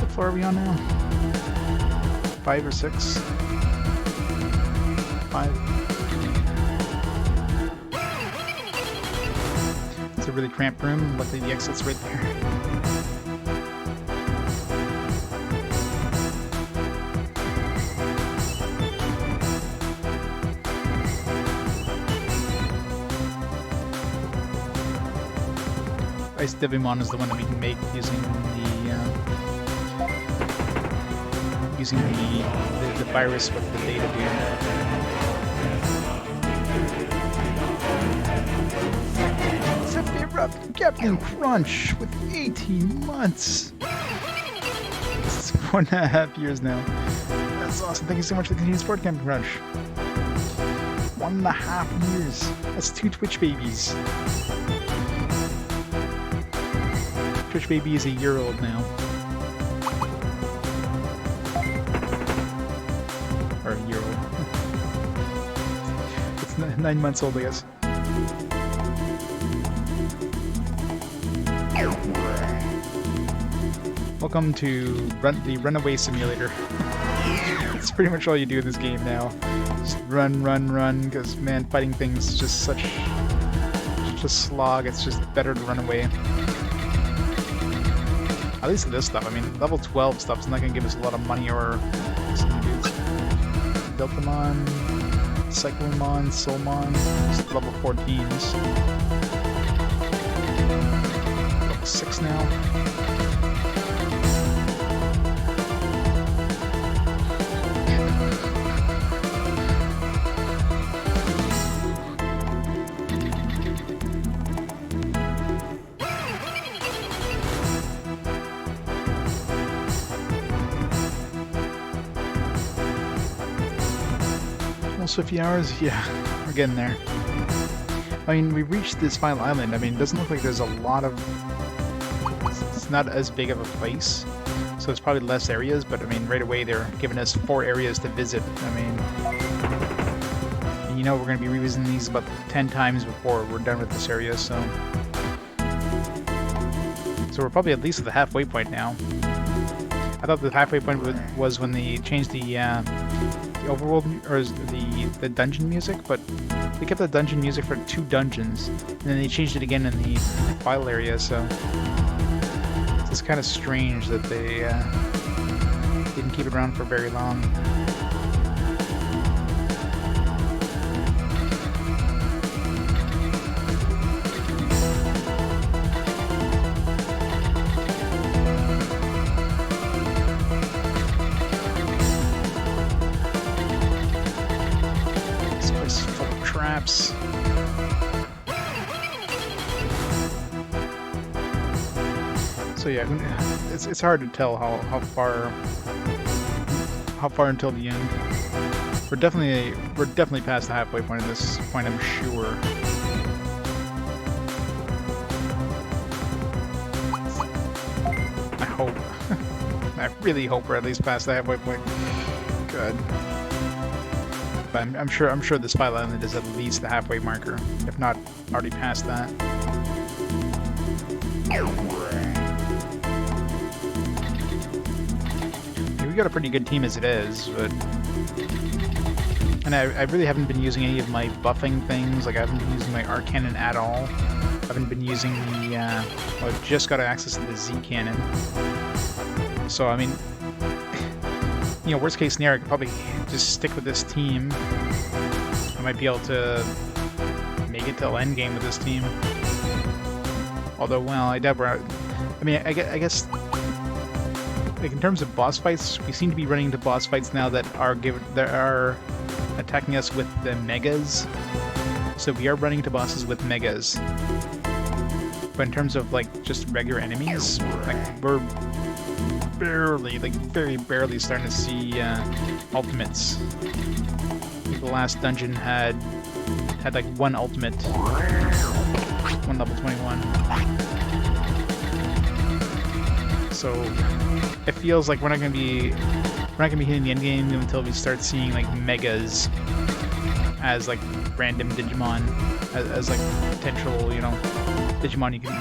What floor are we on now? 5 or 6? 5. It's a really cramped room. Luckily the exit's right there. Ice Digimon is the one that we can make using the virus with the data beam. Sephiroth Captain Crunch with 18 months. It's 1.5 years now. That's awesome. Thank you so much for the continued support, Captain Crunch. 1.5 years. That's 2 Twitch babies. Twitch baby is a year old now. Or a year old. It's 9 months old, I guess. Welcome to the Runaway Simulator. That's pretty much all you do in this game now. Just run, because man, fighting things is just such a slog. It's just better to run away. At least in this stuff. I mean, level 12 stuff's not going to give us a lot of money or... Deltamon, Cyclomon, Soulmon, just level 14s. Level 6 now. Almost 50 hours? Yeah, we're getting there. I mean, we reached this final island. I mean, it doesn't look like there's a lot of... It's not as big of a place, so it's probably less areas, but I mean, right away they're giving us 4 areas to visit. I mean, you know we're going to be revisiting these about 10 times before we're done with this area, so... So we're probably at least at the halfway point now. I thought the halfway point was when they changed the overworld, or is the dungeon music, but they kept the dungeon music for 2 dungeons, and then they changed it again in the file area, so it's kind of strange that they didn't keep it around for very long. This place is full of traps. So yeah, it's hard to tell how far until the end. We're definitely past the halfway point at this point, I'm sure. I hope. I really hope we're at least past the halfway point. Good. But I'm sure this file island is at least the halfway marker, if not already past that. We got a pretty good team as it is, but... And I really haven't been using any of my buffing things, like I haven't been using my arc cannon at all. I haven't been using the, well, I just got access to the Z cannon. So, I mean, you know, worst case scenario, I could probably just stick with this team. I might be able to make it till endgame with this team. Although, well, I doubt we're out. I mean, I guess like in terms of boss fights, we seem to be running into boss fights now that are attacking us with the megas. So we are running into bosses with megas. But in terms of like just regular enemies, like we're barely, like very barely starting to see ultimates. Like the last dungeon had like 1 ultimate, 1 level 21. So it feels like we're not gonna be hitting the end game until we start seeing like megas as like random Digimon, as like potential, you know, Digimon you can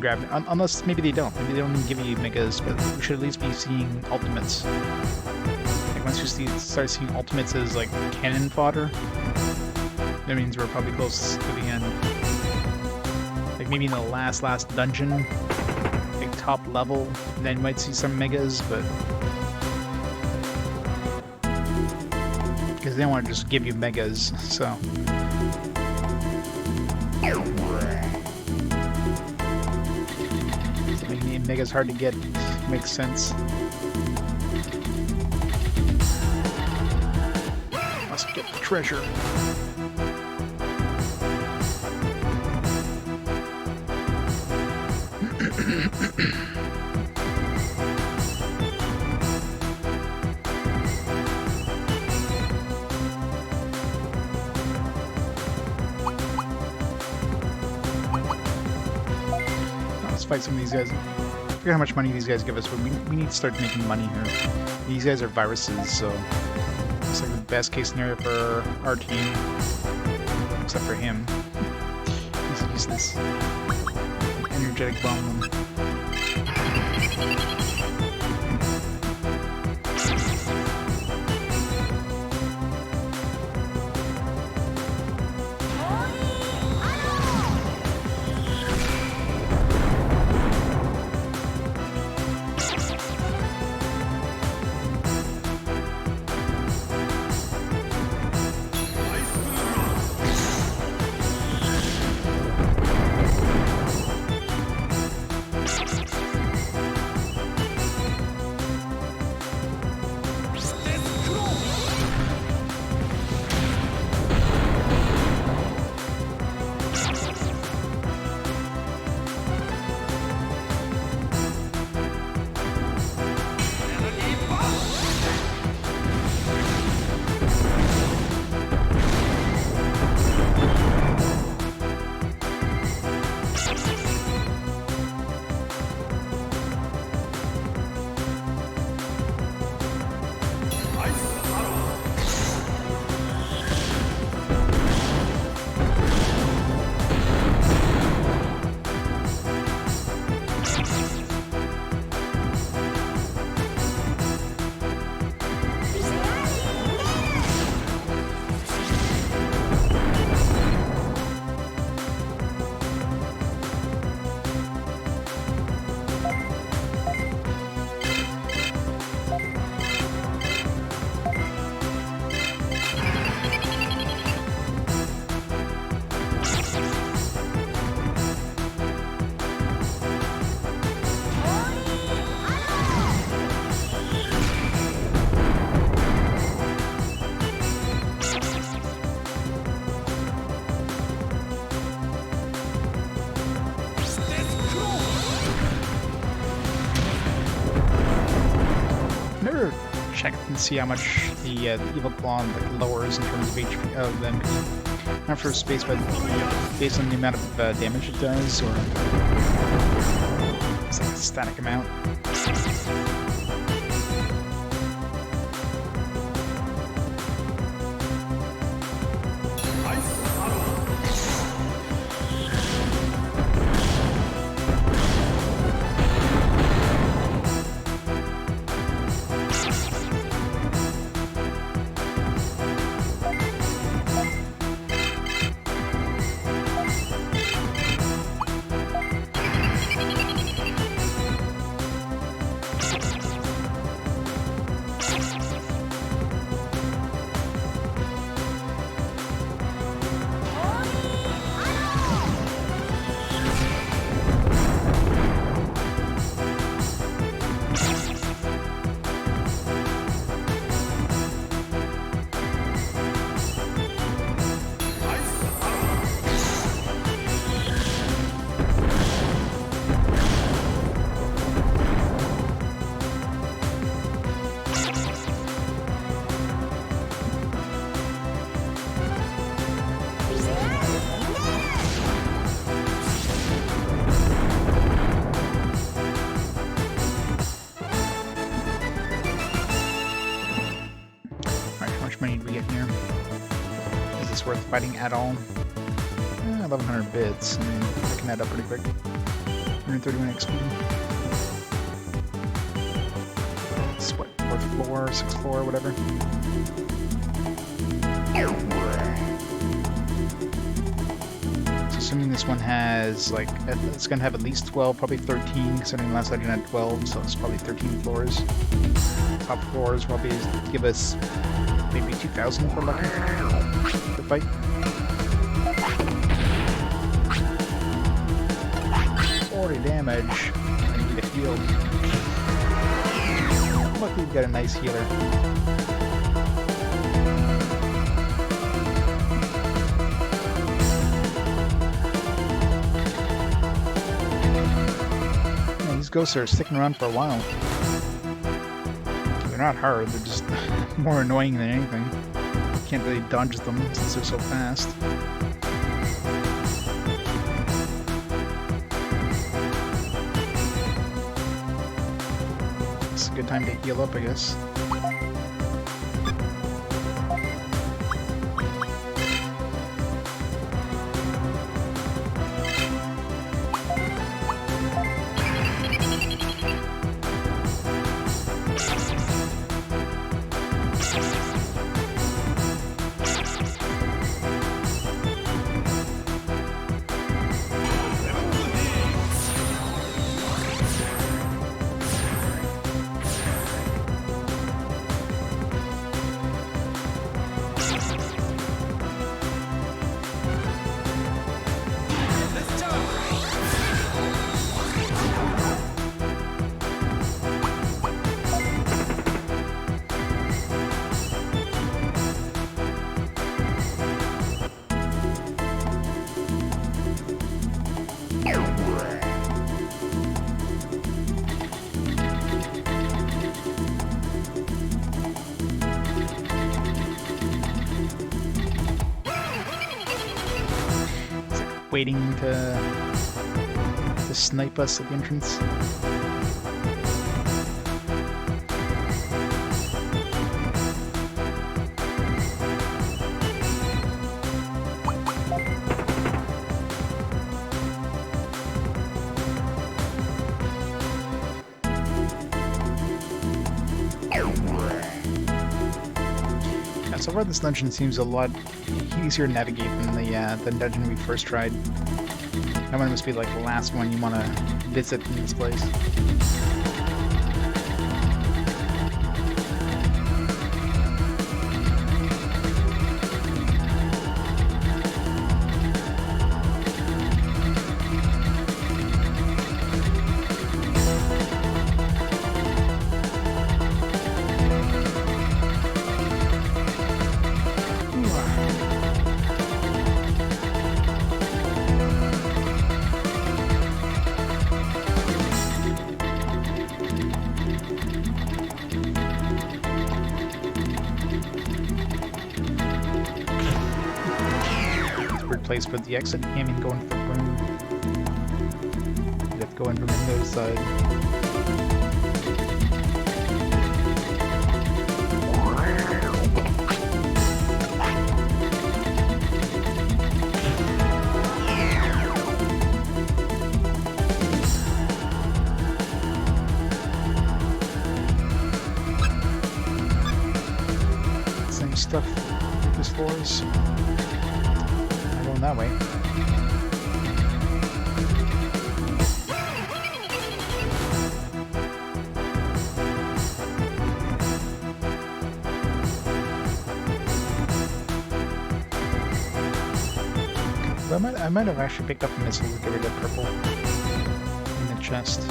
grab. Unless maybe they don't. Maybe they don't even give you megas, but we should at least be seeing ultimates. Like once we start seeing ultimates as like cannon fodder, that means we're probably close to the end. Like maybe in the last dungeon, like top level, and then you might see some megas, but because they don't want to just give you megas, so. Making megas hard to get makes sense. Must get the treasure. Let's fight some of these guys. I forget how much money these guys give us, but we need to start making money here. These guys are viruses, so it's like the best case scenario for our team, except for him. He's useless. Energetic bomb them. check and see how much the evil claw like, lowers in terms of HP of the MP. Not for space, but based on the amount of damage it does, or it's like a static amount. Worth fighting at all. 1100 bits. I mean, I can add up pretty quick. 131 XP. It's what, 4th floor, 6th floor, whatever. So assuming this one has, like, it's gonna have at least 12, probably 13, considering last I didn't have 12, so it's probably 13 floors. Top floors probably give us maybe 2,000 for lucky. The fight. 40 damage. I need a heal. Luckily we've got a nice healer. Man, these ghosts are sticking around for a while. They're not hard, they're just more annoying than anything. Can't really dodge them since they're so fast. It's a good time to heal up, I guess. Waiting to snipe us at the entrance. Yeah, so far this dungeon seems a lot easier to navigate than the dungeon we first tried. That one must be like the last one you want to visit in this place. awkward place for the exit. You can't even go in for room. You have to go in from the other side. Same stuff with these floors. I'm going that way. I might have actually picked up a missile to get rid of purple in the chest.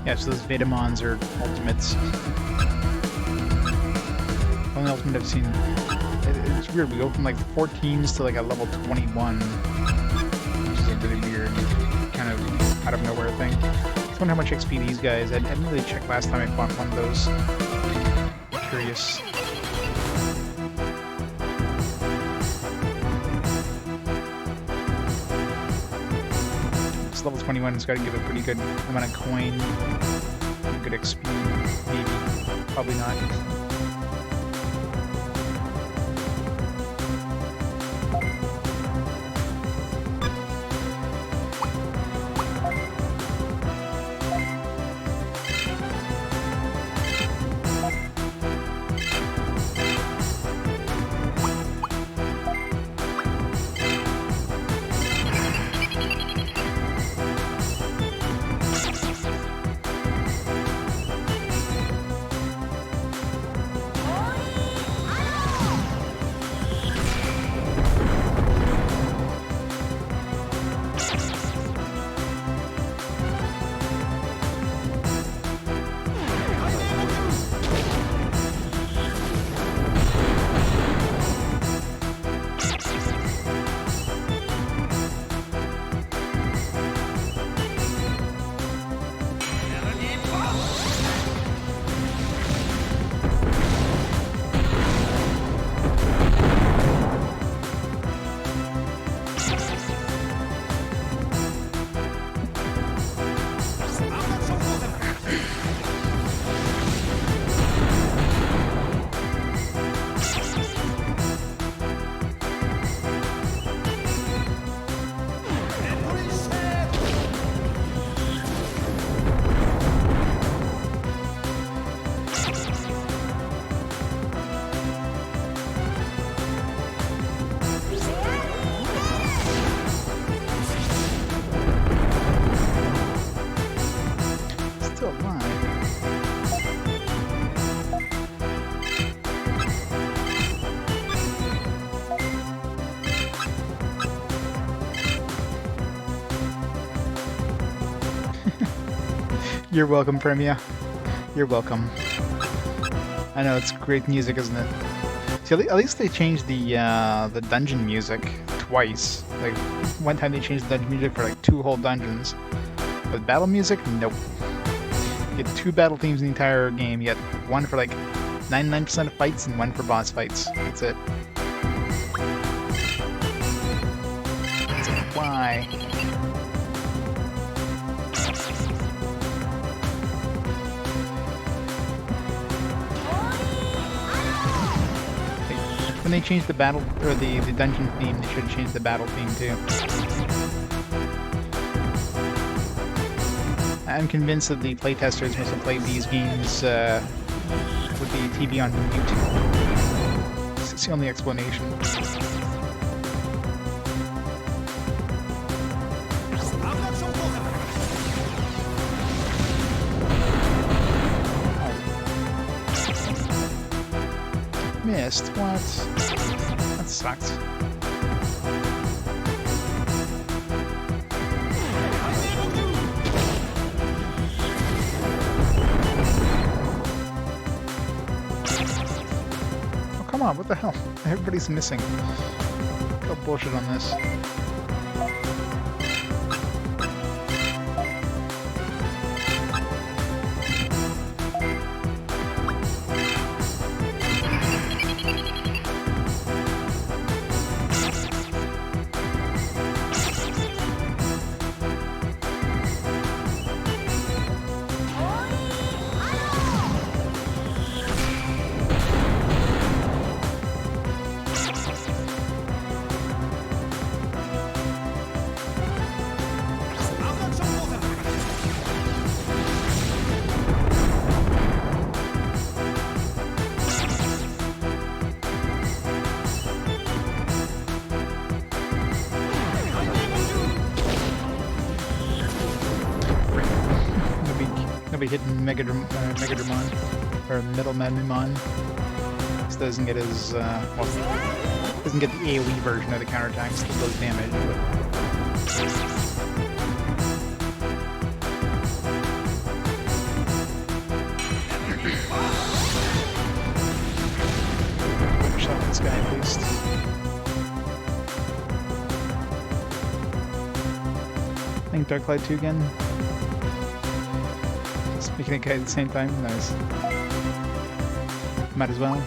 Yeah, so those Digimons are ultimates. Only ultimate I've seen. It's weird, we go from like 14s to like a level 21. Which is a really weird, kind of out of nowhere thing. I wonder how much XP these guys. I didn't really check last time I fought one of those. I'm curious. Level 21 has got to give a pretty good amount of coin, good XP, maybe, probably not. You're welcome, Premia. You're welcome. I know, it's great music, isn't it? See, at least they changed the dungeon music twice. Like, one time they changed the dungeon music for like 2 whole dungeons. But battle music, nope. You get 2 battle themes in the entire game. You get one for like 99% of fights and one for boss fights. That's it. It's like, why? When they changed the battle, or the dungeon theme, they should have changed the battle theme too. I'm convinced that the playtesters must have played these games with the TV on mute. It's the only explanation. Missed? What? That sucked. on, what the hell? Everybody's missing. Go bullshit on this. Nobody hitting Megadramon or Middlememon. This doesn't get his well, doesn't get the AoE version of the counterattack, still does damage. Shot this guy at least. I think Darklight 2 again. Making a guy at the same time, nice. Might as well.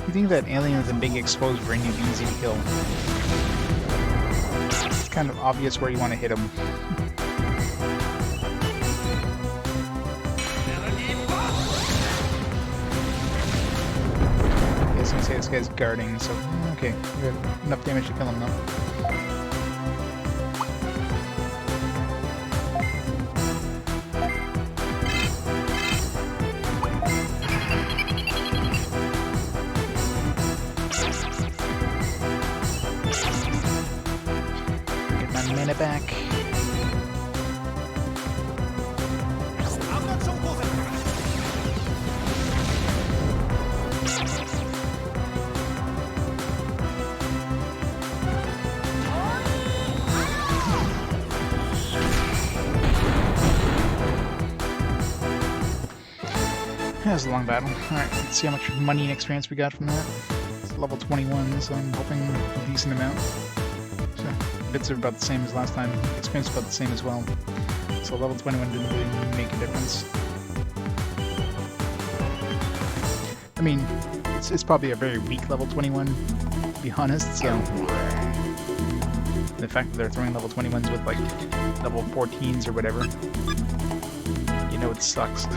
I think that alien with a big exposed ring would be easy to kill. It's kind of obvious where you want to hit him. I was gonna say this guy's guarding, so okay, we have enough damage to kill him though. Back. That was a long battle. Alright, let's see how much money and experience we got from that. It's level 21, so I'm hoping a decent amount. Bits are about the same as last time. Experience about the same as well. So level 21 didn't really make a difference. I mean, it's probably a very weak level 21, to be honest, so... The fact that they're throwing level 21s with, like, level 14s or whatever, you know it sucks.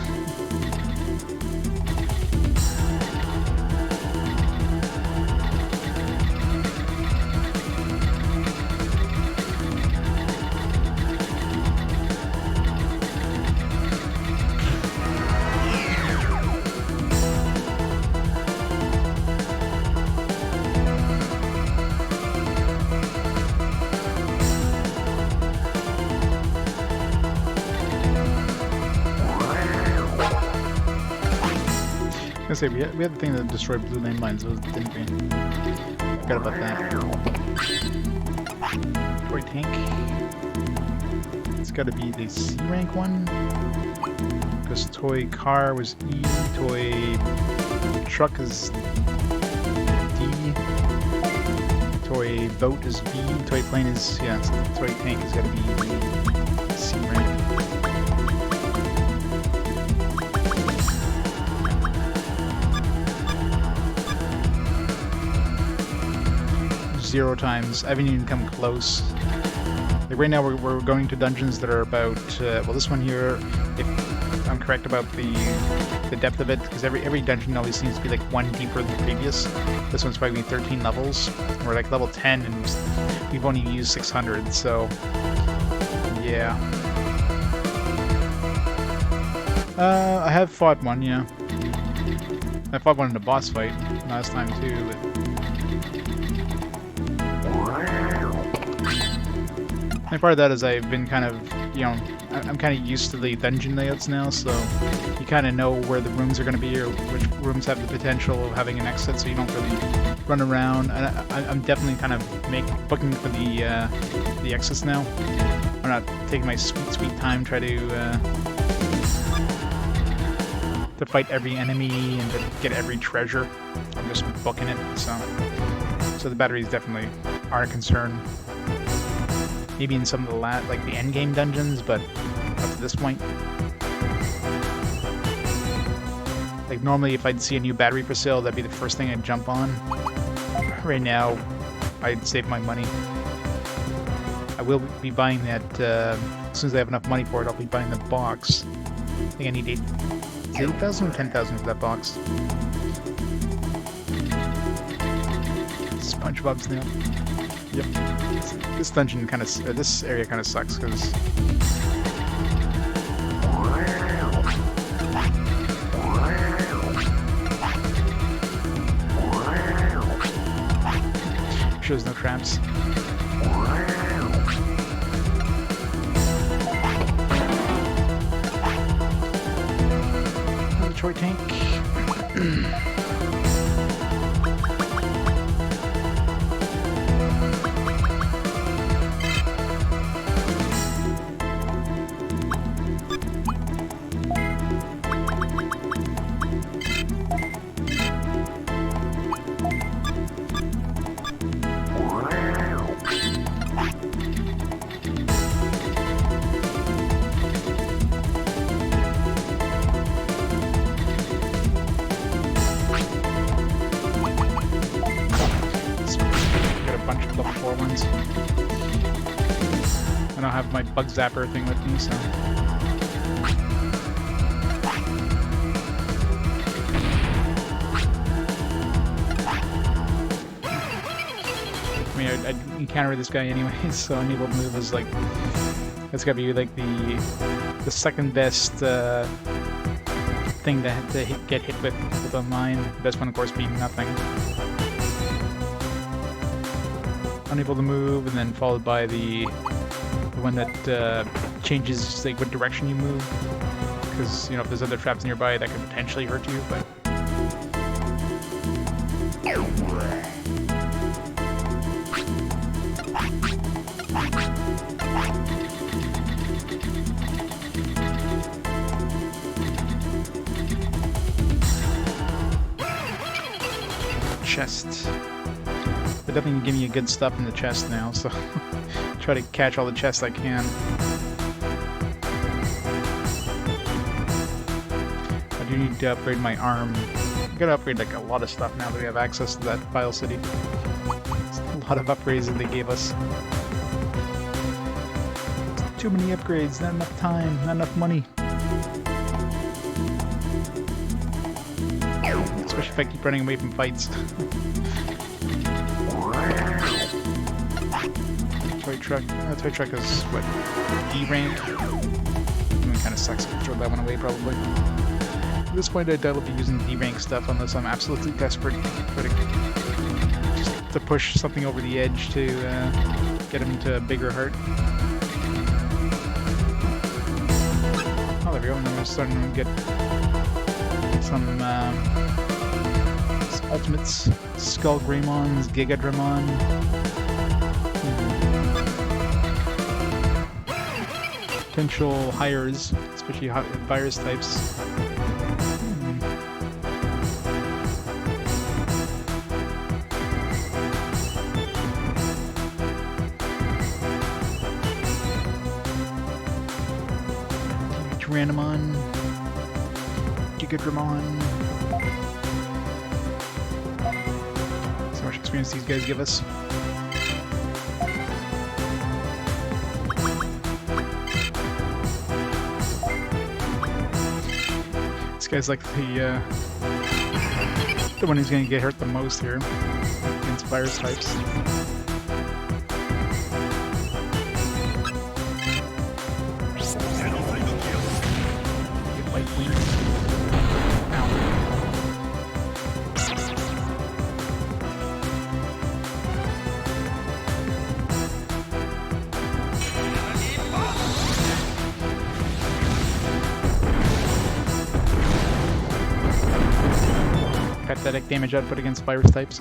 I was gonna say, we had the thing that destroyed blue lane lines, didn't we? Forgot about that. Toy tank. It's gotta be the C rank one. Because toy car was E, toy truck is D, toy boat is B, toy plane is, yeah, so toy tank has gotta be C rank. 0 times. I haven't even come close. Like right now we're going to dungeons that are about, well this one here, if I'm correct about the depth of it, because every dungeon always seems to be like 1 deeper than the previous. This one's probably 13 levels. We're like level 10 and we've only used 600, so yeah. I have fought one, yeah. I fought one in a boss fight last time too, but and part of that is I've been kind of, you know, I'm kind of used to the dungeon layouts now, so you kind of know where the rooms are going to be or which rooms have the potential of having an exit, so you don't really run around. And I'm definitely kind of booking for the exits now. I'm not taking my sweet time try to fight every enemy and to get every treasure. I'm just booking it, so the batteries definitely are a concern. Maybe in some of the like the end game dungeons, but up to this point, like normally if I'd see a new battery for sale, that'd be the first thing I'd jump on. Right now, I'd save my money. I will be buying that as soon as I have enough money for it. I'll be buying the box. I think I need 8,000 or 10,000 for that box. SpongeBob's now. Yep. This dungeon kind of, this area kind of sucks because shows no traps. Detroit tank. I don't have my bug zapper thing with me, so. I mean, I'd encounter this guy anyways, so unable to move is like, that's gotta be like the second best thing to get hit with online. The best one, of course, being nothing. Unable to move, and then followed by the one that changes like what direction you move, because you know if there's other traps nearby that could potentially hurt you. But chest. They definitely give me good stuff in the chest now, so try to catch all the chests I can. I do need to upgrade my arm. I gotta upgrade like a lot of stuff now that we have access to that File City. It's a lot of upgrades that they gave us. Too many upgrades, not enough time, not enough money. Especially if I keep running away from fights. Toy truck is what, D rank? It kind of sucks to throw that one away probably. At this point I doubt I'll be using D rank stuff unless I'm absolutely desperate just to push something over the edge to get him to a bigger heart. Oh, there we go. Now we're starting to get some ultimates. Skull Greymons, Giga Dramon. Potential hires, especially virus types. Tyrannomon, Gigadramon. So much experience these guys give us. This guy's like the one who's going to get hurt the most here against virus types. pathetic damage output against virus types.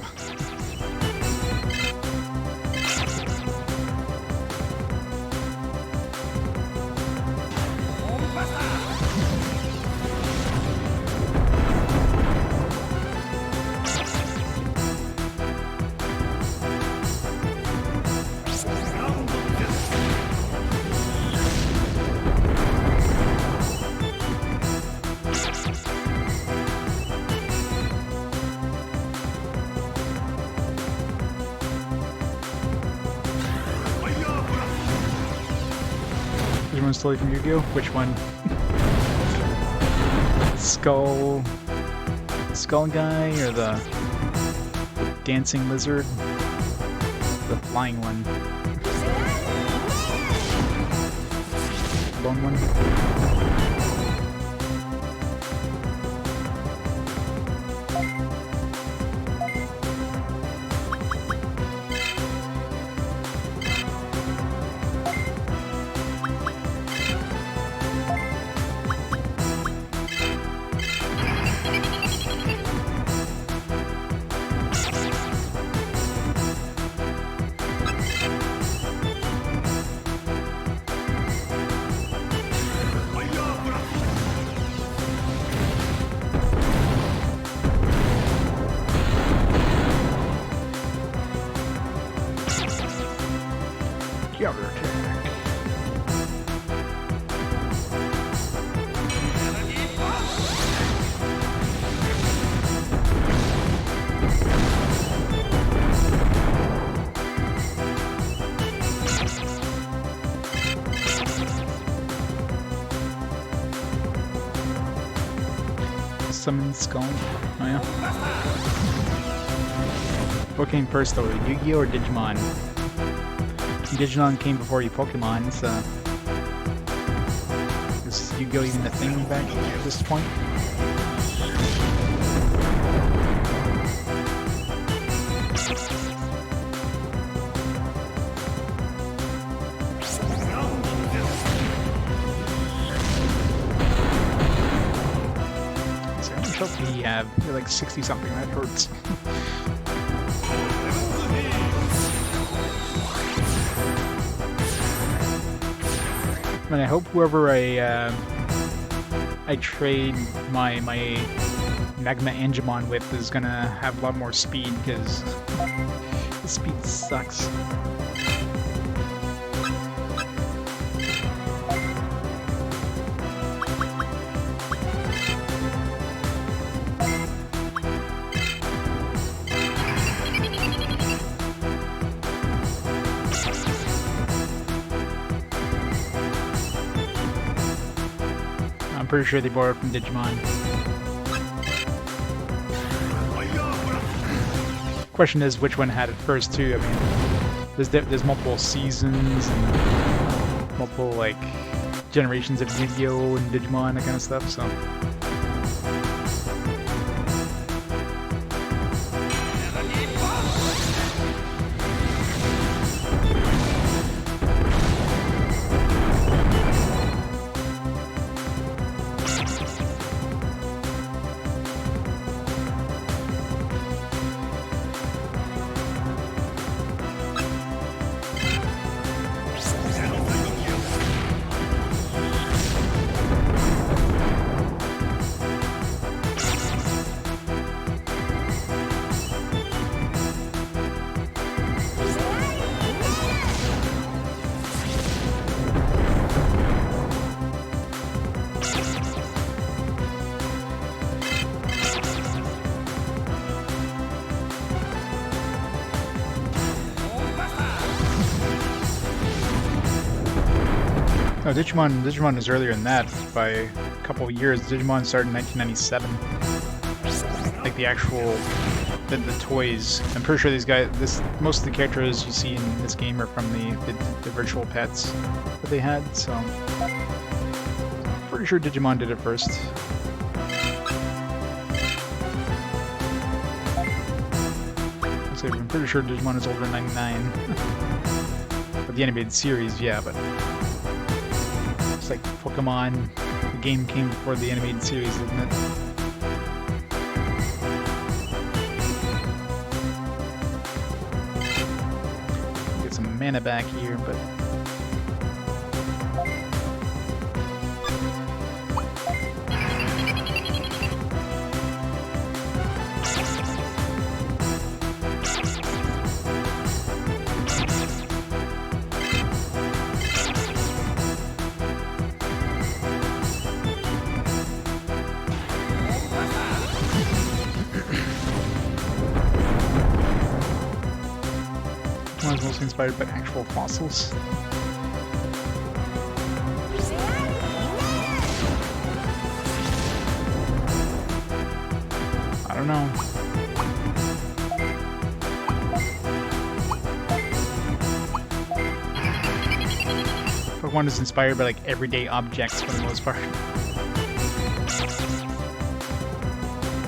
Digimon's totally from Yu-Gi-Oh! Which one? Skull guy or the dancing lizard? The flying one. Lone one. Counter attack. Summon Skull. Oh yeah. What came first though, Yu-Gi-Oh! Or Digimon? Digimon came before you Pokemon, so... Is Yu-Gi-Oh! Even a thing back at this point? So how much health do you have? You're like 60 something, that hurts. And I hope whoever I trade my Magma Angemon with is gonna have a lot more speed, because the speed sucks. I'm pretty sure they borrowed from Digimon. Question is, which one had it first, too? I mean, there's multiple seasons and multiple, like, generations of Yu-Gi-Oh! And Digimon, that kind of stuff, so... No, Digimon was earlier than that by a couple of years. Digimon started in 1997. Like the actual, the toys. I'm pretty sure these guys, most of the characters you see in this game are from the virtual pets that they had. So, pretty sure Digimon did it first. I'm pretty sure Digimon is older than 99. But the animated series, yeah, but... It's like Pokemon, the game came before the animated series, didn't it? mana back here, but... One is mostly inspired by actual fossils. I don't know. But one is inspired by like everyday objects for the most part.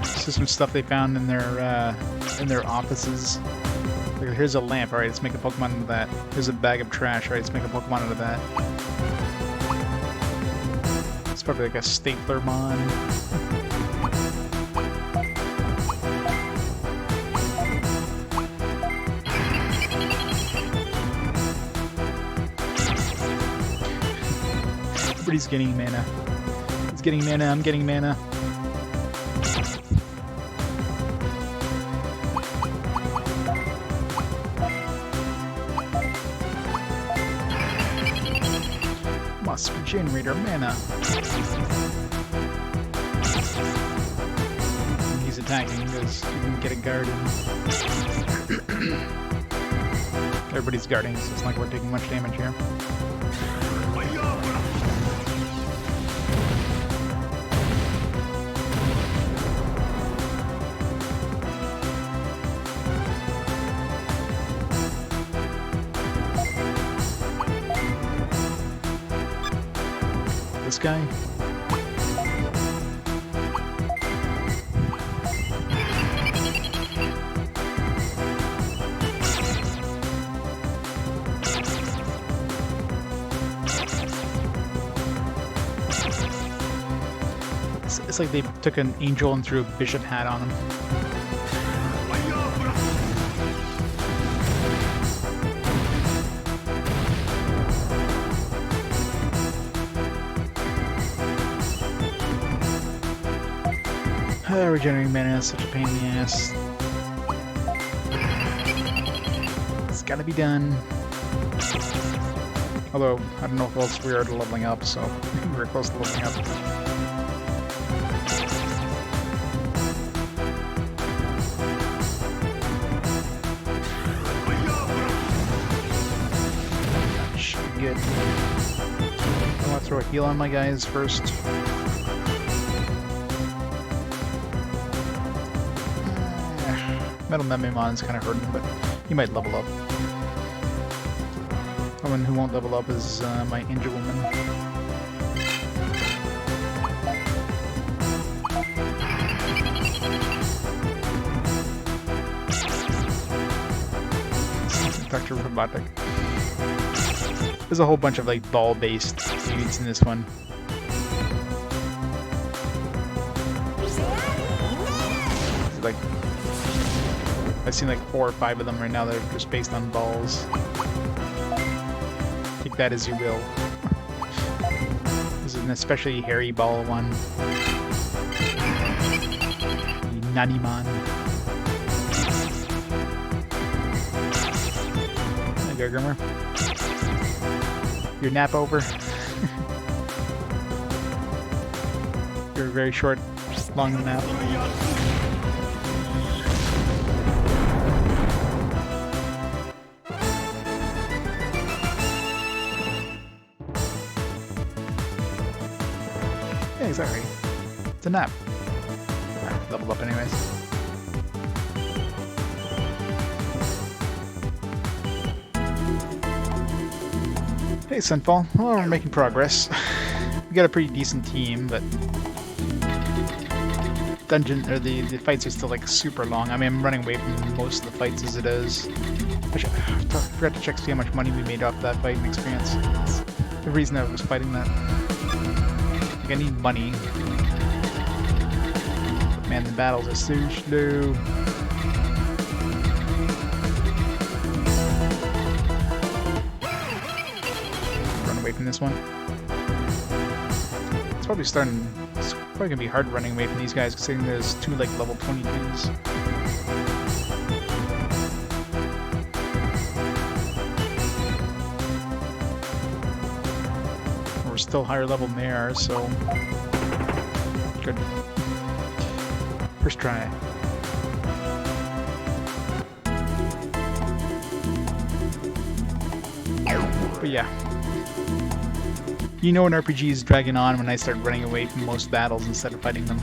This is some stuff they found in their offices. Like, here's a lamp, alright, let's make a Pokemon out of that. Here's a bag of trash, alright, let's make a Pokemon out of that. It's probably like a stapler mon. Everybody's getting mana. He's getting mana, I'm getting mana. Must regenerate our mana. And he's attacking because he didn't get a guard in. Everybody's guarding, so it's not like we're taking much damage here. This guy. It's like they took an angel and threw a bishop hat on him. Regenerating mana is such a pain in the ass. It's gotta be done. Although, I don't know if else we are leveling up, so we're close to leveling up. Should be good. I want to throw a heal on my guys first. Metal Mememon's kind of hurting, but he might level up. The one who won't level up is my Angel Woman. Dr. Robotic. There's a whole bunch of like ball-based dudes in this one. Like, I've seen like 4 or 5 of them right now that are just based on balls. Take that as you will. This is an especially hairy ball one. The Nanimon. There you go, Grimmer. Your nap over. You're very short, long nap. Yeah, exactly. It's a nap. Alright, leveled up anyways. Hey, Sunfall. Well, we're making progress. We got a pretty decent team, but the fights are still like super long. I mean, I'm running away from most of the fights as it is. I forgot to check to see how much money we made off that fight and experience. It's the reason I was fighting that. Like, I need money. But man, the battles are so slow. away from this one. It's probably gonna be hard running away from these guys, considering there's 2 like level 22s. We're still higher level than they are, so good. First try. But yeah. You know an RPG is dragging on when I start running away from most battles instead of fighting them.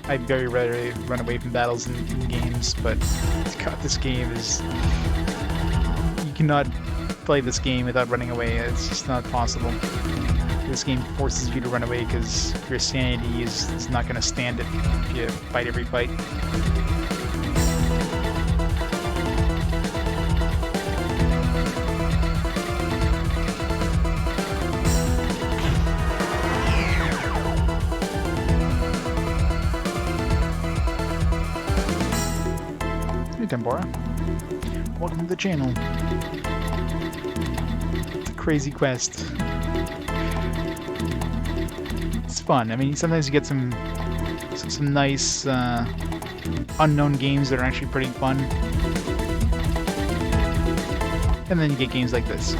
I very rarely run away from battles in games, but God, this game is... You cannot play this game without running away. It's just not possible. This game forces you to run away because your sanity is not going to stand it if you fight every fight. Tempora. Welcome to the channel. It's a crazy quest. It's fun. I mean, sometimes you get some nice unknown games that are actually pretty fun, and then you get games like this.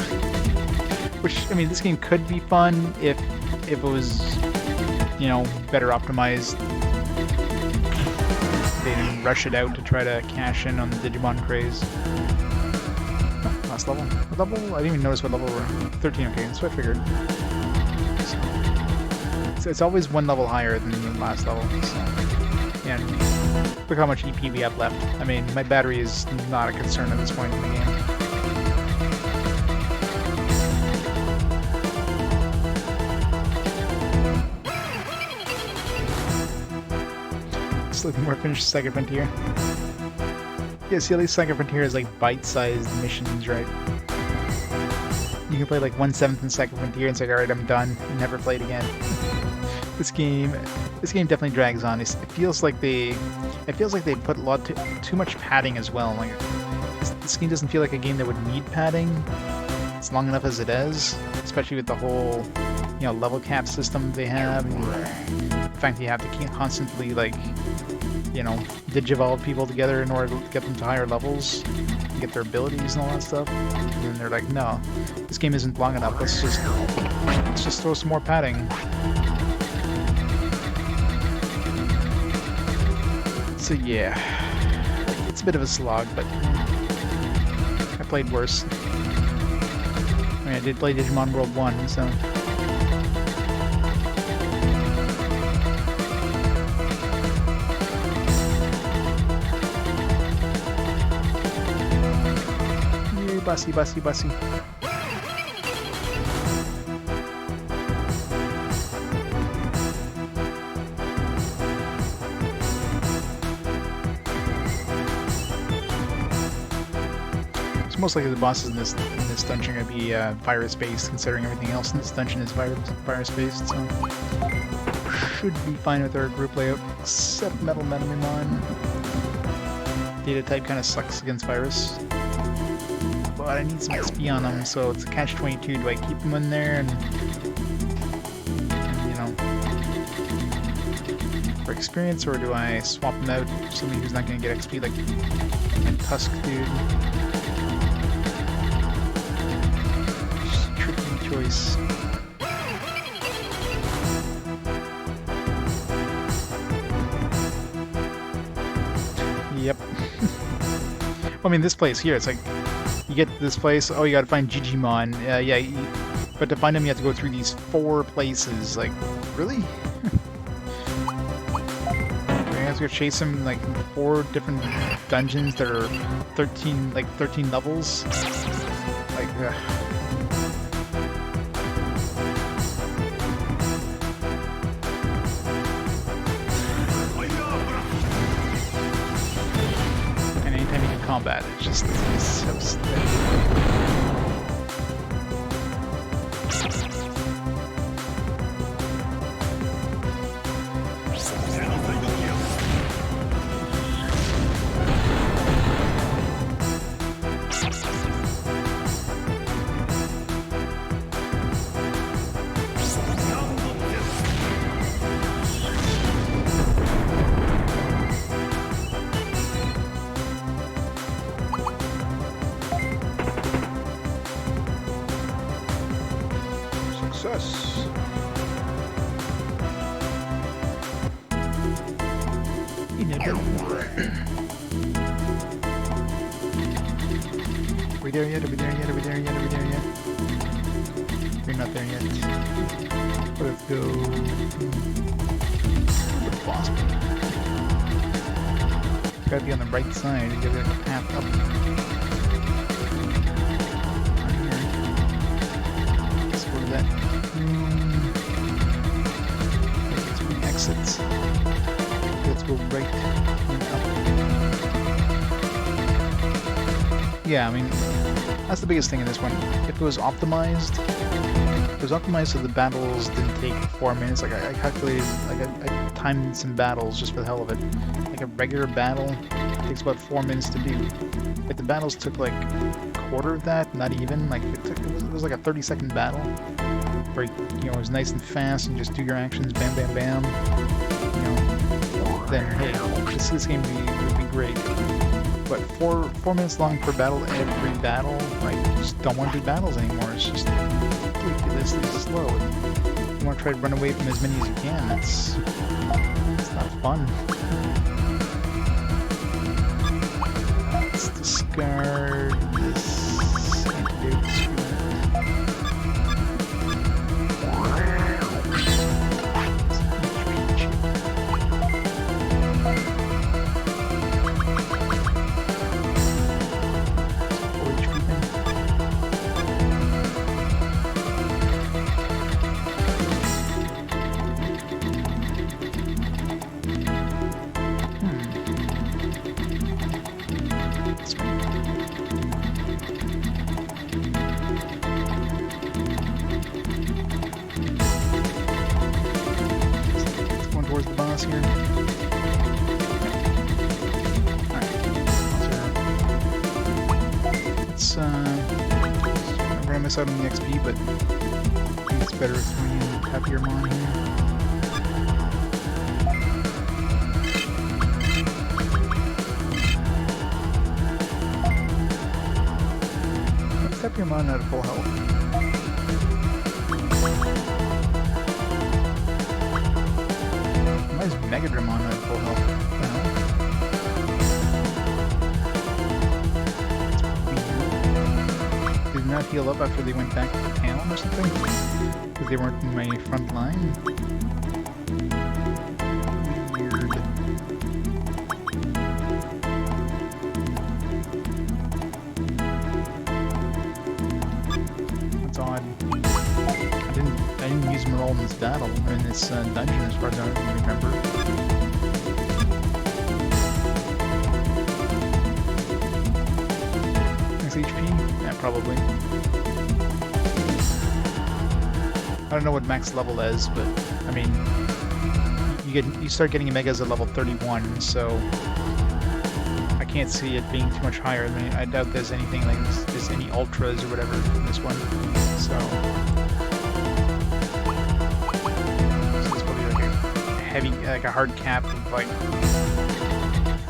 Which, I mean, this game could be fun if it was, you know, better optimized. They didn't rush it out to try to cash in on the Digimon craze. Oh, last level. What level? I didn't even notice what level we're in. 13, okay, that's what I figured. So it's always 1 level higher than the last level. So, yeah, look how much EP we have left. I mean, my battery is not a concern at this point in the game. Looking more finished Second Frontier. Yeah, see, at least Second Frontier is like bite-sized missions, right? You can play like 1/7 in Second Frontier and say, alright, I'm done, and never play it again. This game definitely drags on. It feels like they put a lot too much padding as well. Like, this game doesn't feel like a game that would need padding. It's long enough as it is, especially with the whole, you know, level cap system they have. And the fact that you have to keep constantly, like, you know, digivolve people together in order to get them to higher levels, to get their abilities and all that stuff. And then they're like, no, this game isn't long enough. Let's just throw some more padding. So yeah, it's a bit of a slog, but I played worse. I mean, I did play Digimon World 1, so... Bussy, bussy, bussy. So most likely the bosses in this dungeon are going to be virus-based, considering everything else in this dungeon is virus-based, so should be fine with our group layout, except Metal Metamimon. Data type kind of sucks against virus. But I need some XP on them, so it's a catch-22. Do I keep them in there and you know, for experience, or do I swap them out for somebody who's not going to get XP, like Tusk dude? Tricky choice. Yep. Well, I mean, this place here, it's like, you get to this place, oh, you gotta find Digimon. Yeah, but to find them you have to go through these 4 places. Like, really? You have to go chase them like in 4 different dungeons that are 13 levels. Like, and anytime you can combat, it's just so stupid. Success. You never. Are we there yet? Are we there yet? Are we there yet? Are we there yet? We're not there yet. Let's go. The boss. Gotta be on the right side. You gotta path up. Let's go to that. Let's go exits. Let's go right and up. Yeah, I mean, that's the biggest thing in this one. If it was optimized, so the battles didn't take 4 minutes. Like I calculated, like I timed some battles just for the hell of it. Like a regular battle takes about 4 minutes to do. If the battles took like a quarter of that, not even. Like it was like a 30-second battle, where it was nice and fast and just do your actions, bam, bam, bam. Then hey, this game would be great. But 4 minutes long per battle, every battle, like, you just don't want to do battles anymore. It's just ridiculously slow. You want to try to run away from as many as you can. It's not fun. Let's discard this. Out on the XP, but I think it's better if we have your Mon here. Let's have your Mon at full health. Why is Mega Dramon at full health? Did not heal up after they went back to the town or something? Because they weren't in my front line? Weird. That's odd. I didn't use them at all in this battle, or in this dungeon as far as I remember. HP? Yeah, probably. I don't know what max level is, but I mean, you start getting megas at level 31, so I can't see it being too much higher. I mean, I doubt there's anything like there's any ultras or whatever in this one. So it's probably like a heavy, like a hard cap of like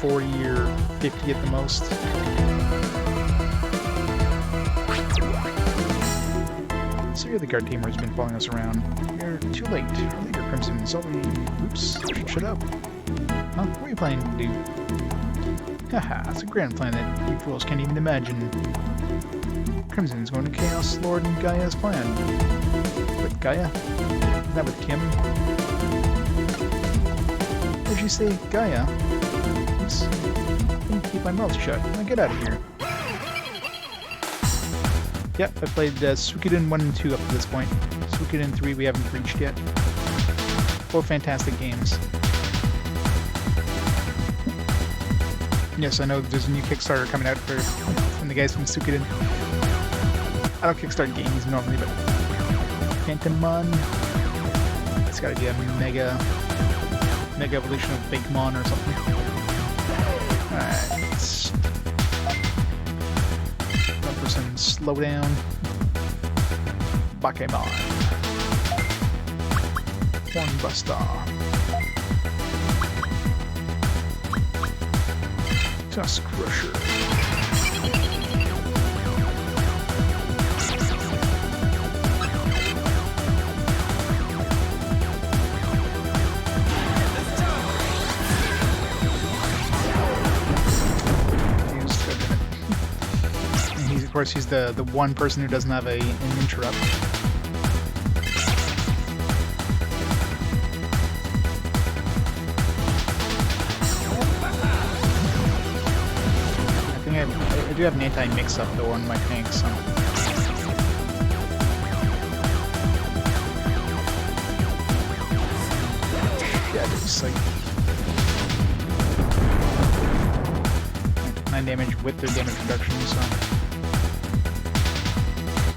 40 or 50 at the most. So you're the guard tamer who's been following us around. You're too late. Our leader, Crimson, is already... Oops, shut up. Huh? What are you planning to do? Haha, it's a grand plan that you fools can't even imagine. Crimson's going to Chaos Lord and Gaia's clan. With Gaia? Not with Kim? What did you say, Gaia? Oops. I need to keep my mouth shut. Now get out of here. Yep, I played Suikoden 1 and 2 up to this point. Suikoden 3 we haven't reached yet. Both fantastic games. Yes, I know there's a new Kickstarter coming out from the guys from Suikoden. I don't kickstart games normally, but Phantommon. It's gotta be a mega evolution of Big Mon or something. Alright. Some slowdown. Bakemon. Hornbuster. Tusk Crusher. course, he's the one person who doesn't have an interrupt. I do have an anti-mix-up though on my tanks. So. Yeah, it's like 9 damage with their damage reduction. So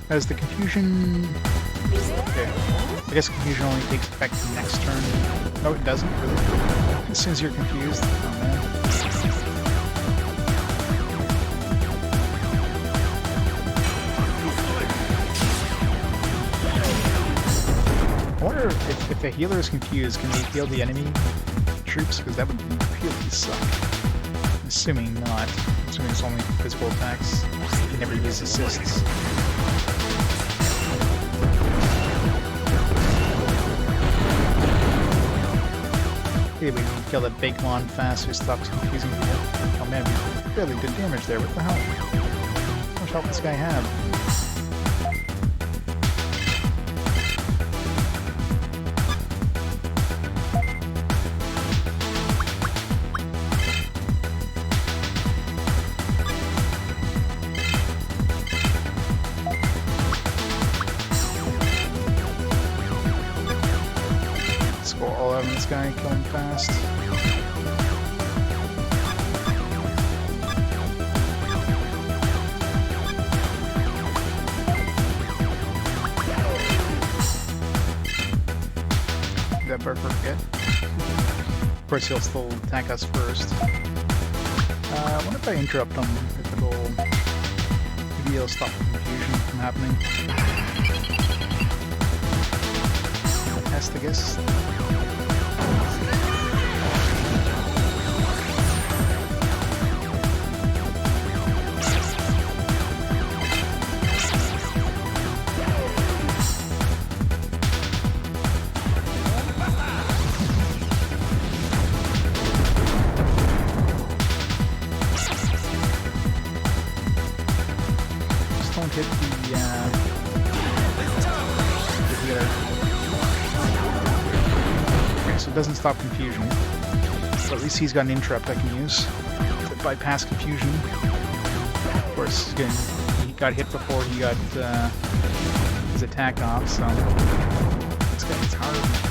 as the confusion. Okay, I guess confusion only takes effect next turn. No, it doesn't really. As soon as you're confused. Oh man. I wonder if the healer is confused, can they heal the enemy troops? Because that would really suck. I'm assuming not. I'm assuming it's only physical attacks. He never uses assists. Okay, we can kill that Digimon fast who stops confusing people. Oh man, we really did damage there. What the hell? How much health does this guy have? All out on this guy, kill him fast. Did that bird forget? Of course, he'll still attack us first. I wonder if I interrupt him, if it'll. Maybe it'll stop the confusion from happening. Test, I guess. Just don't hit the so it doesn't stop confusion. So at least he's got an interrupt I can use to bypass confusion. Of course, he got hit before he got his attack off, so it's hard.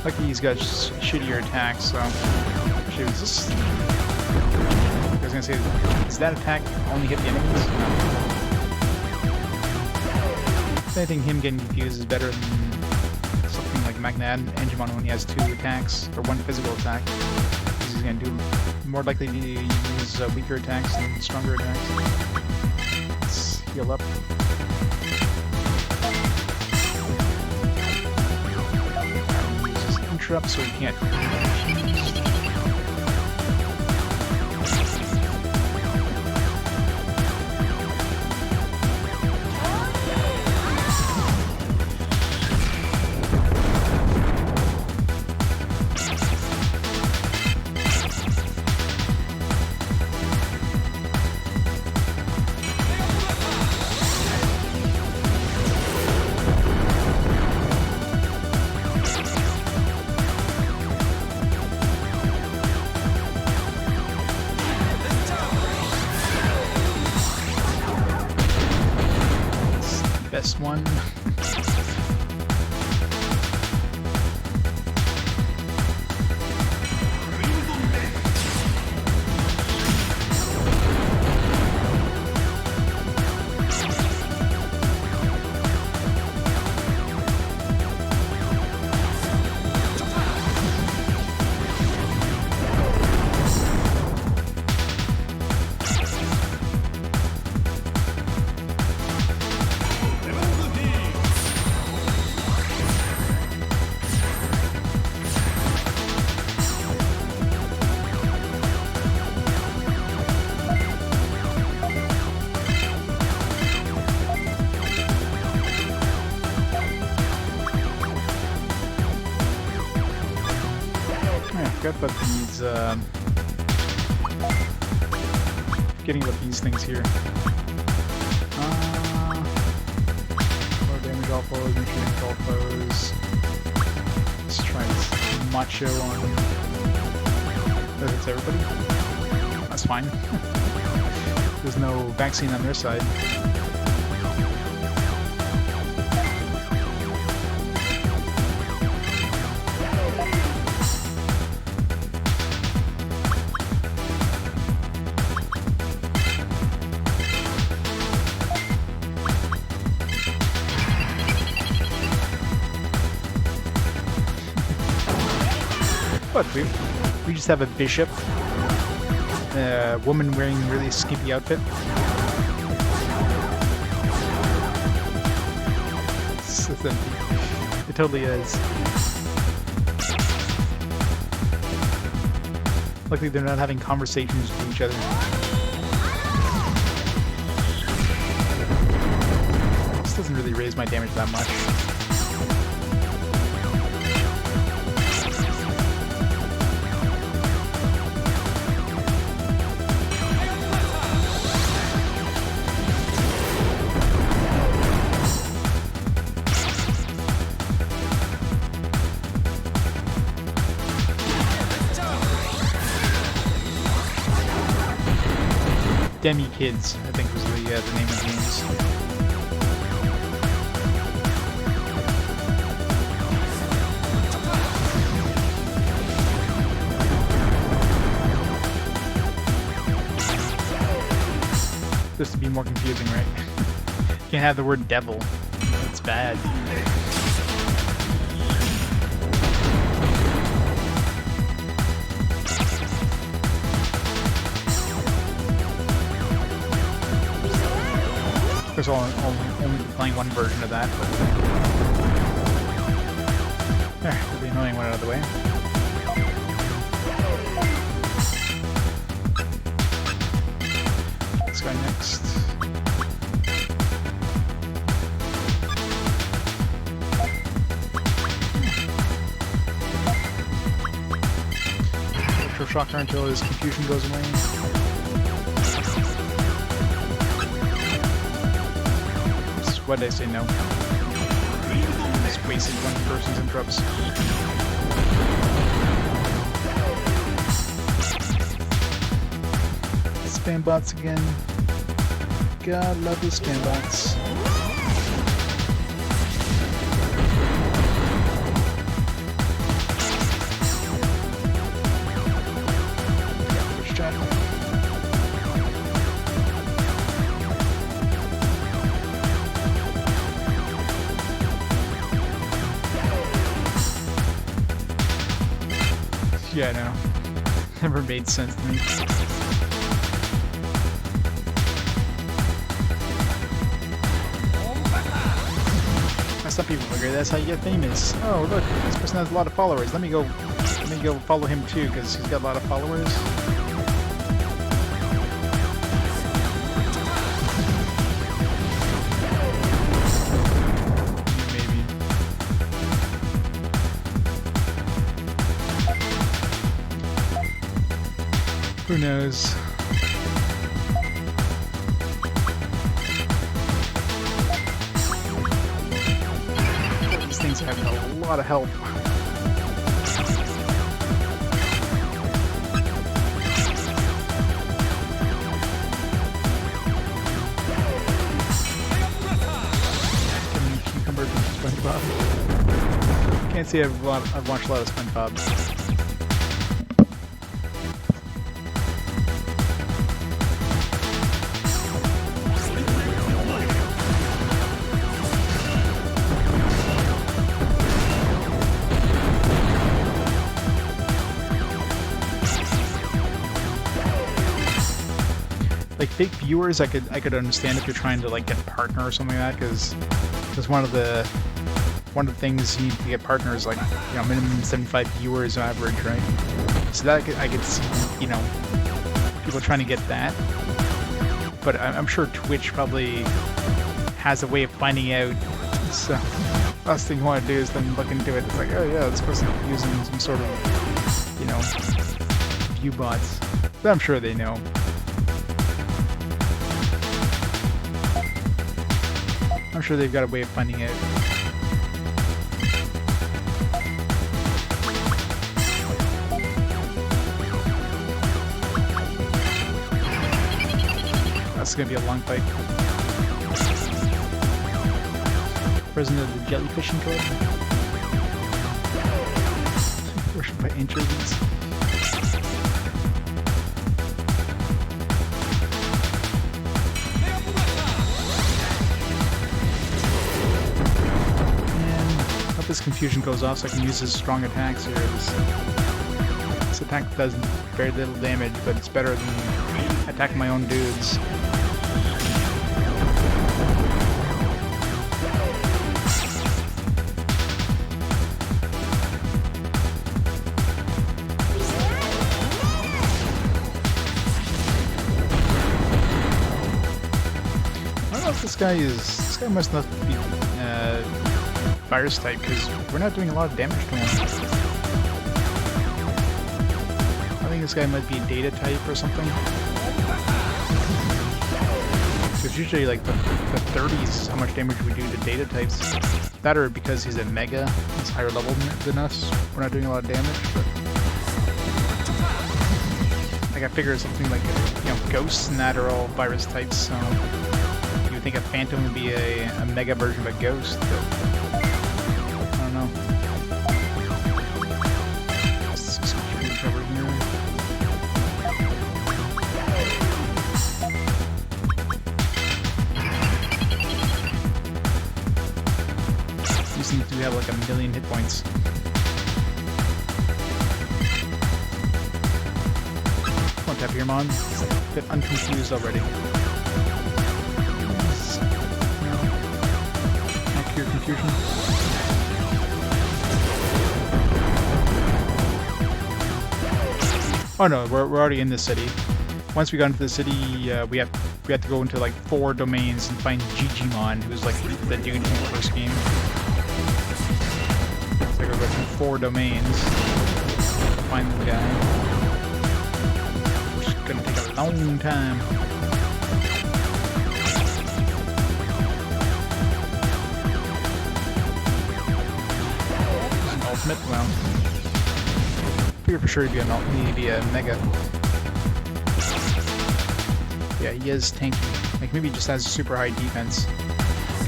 Lucky he's got shittier attacks, so actually was this. I was gonna say, does that attack only hit the enemies? No. If anything, him getting confused is better than something like Digimon when he has 2 attacks, or 1 physical attack. Because he's gonna do more likely to use weaker attacks than stronger attacks. Let's heal up. Interrupt so he can't. Best one. about these, forgetting about these things here. Low damage all foes, nutrient all foes. Let's try this macho on... That hits everybody. That's fine. There's no vaccine on their side. But we just have a bishop, a woman wearing a really skimpy outfit. It's empty. It totally is. Luckily they're not having conversations with each other. This doesn't really raise my damage that much. Demi Kids, I think was the name of the games. Just to be more confusing, right? Can't have the word devil. That's bad. Of course, I'll only be playing one version of that, but... There, the annoying one out of the way. This guy next. Electroshocker until his confusion goes away. Why did I say no? Just wasted one person's interrupts. Spam bots again. God love the spam bots. Which chat? Yeah, I know. Never made sense to me. Some people figure that's how you get famous. Oh, look, this person has a lot of followers. Let me go follow him too, because he's got a lot of followers. Who knows? These things are having a lot of help. Cucumber from SpongeBob. Can't say I've watched a lot of SpongeBob. Like fake viewers, I could understand if you're trying to like get a partner or something like that, because one of the things you need to get partners, like, you know, minimum 75 viewers average, right? So that I could see, you know, people trying to get that. But I'm sure Twitch probably has a way of finding out. So last thing you want to do is then look into it. It's like, oh yeah, this person's using some sort of, you know, view bots. But I'm sure they know. I'm sure they've got a way of finding out. That's gonna be a long fight. President of the Jellyfishing Club. Worshipped by anchovies. Hope this confusion goes off so I can use his strong attacks here. This attack does very little damage, but it's better than attacking my own dudes. I don't know if this guy must not be virus type, because we're not doing a lot of damage to him. I think this guy might be data type or something. Because usually like the 30s is how much damage we do to data types. That or because he's a mega, he's higher level than us. We're not doing a lot of damage, but like I figure something like, you know, ghosts and that are all virus types, so you would think a phantom would be a mega version of a ghost, but we have like 1,000,000 hit points. Come on, Tapirmon. A bit unconfused already. No. Not pure confusion. Oh no, we're already in the city. Once we got into the city, we have to go into like 4 domains and find Digimon, who's like the dude from the first game. 4 domains to find the guy. Which is gonna take a long time. An ultimate? Well, I figure for sure he'd be a mega. Yeah, he is tanky. Like maybe he just has super high defense.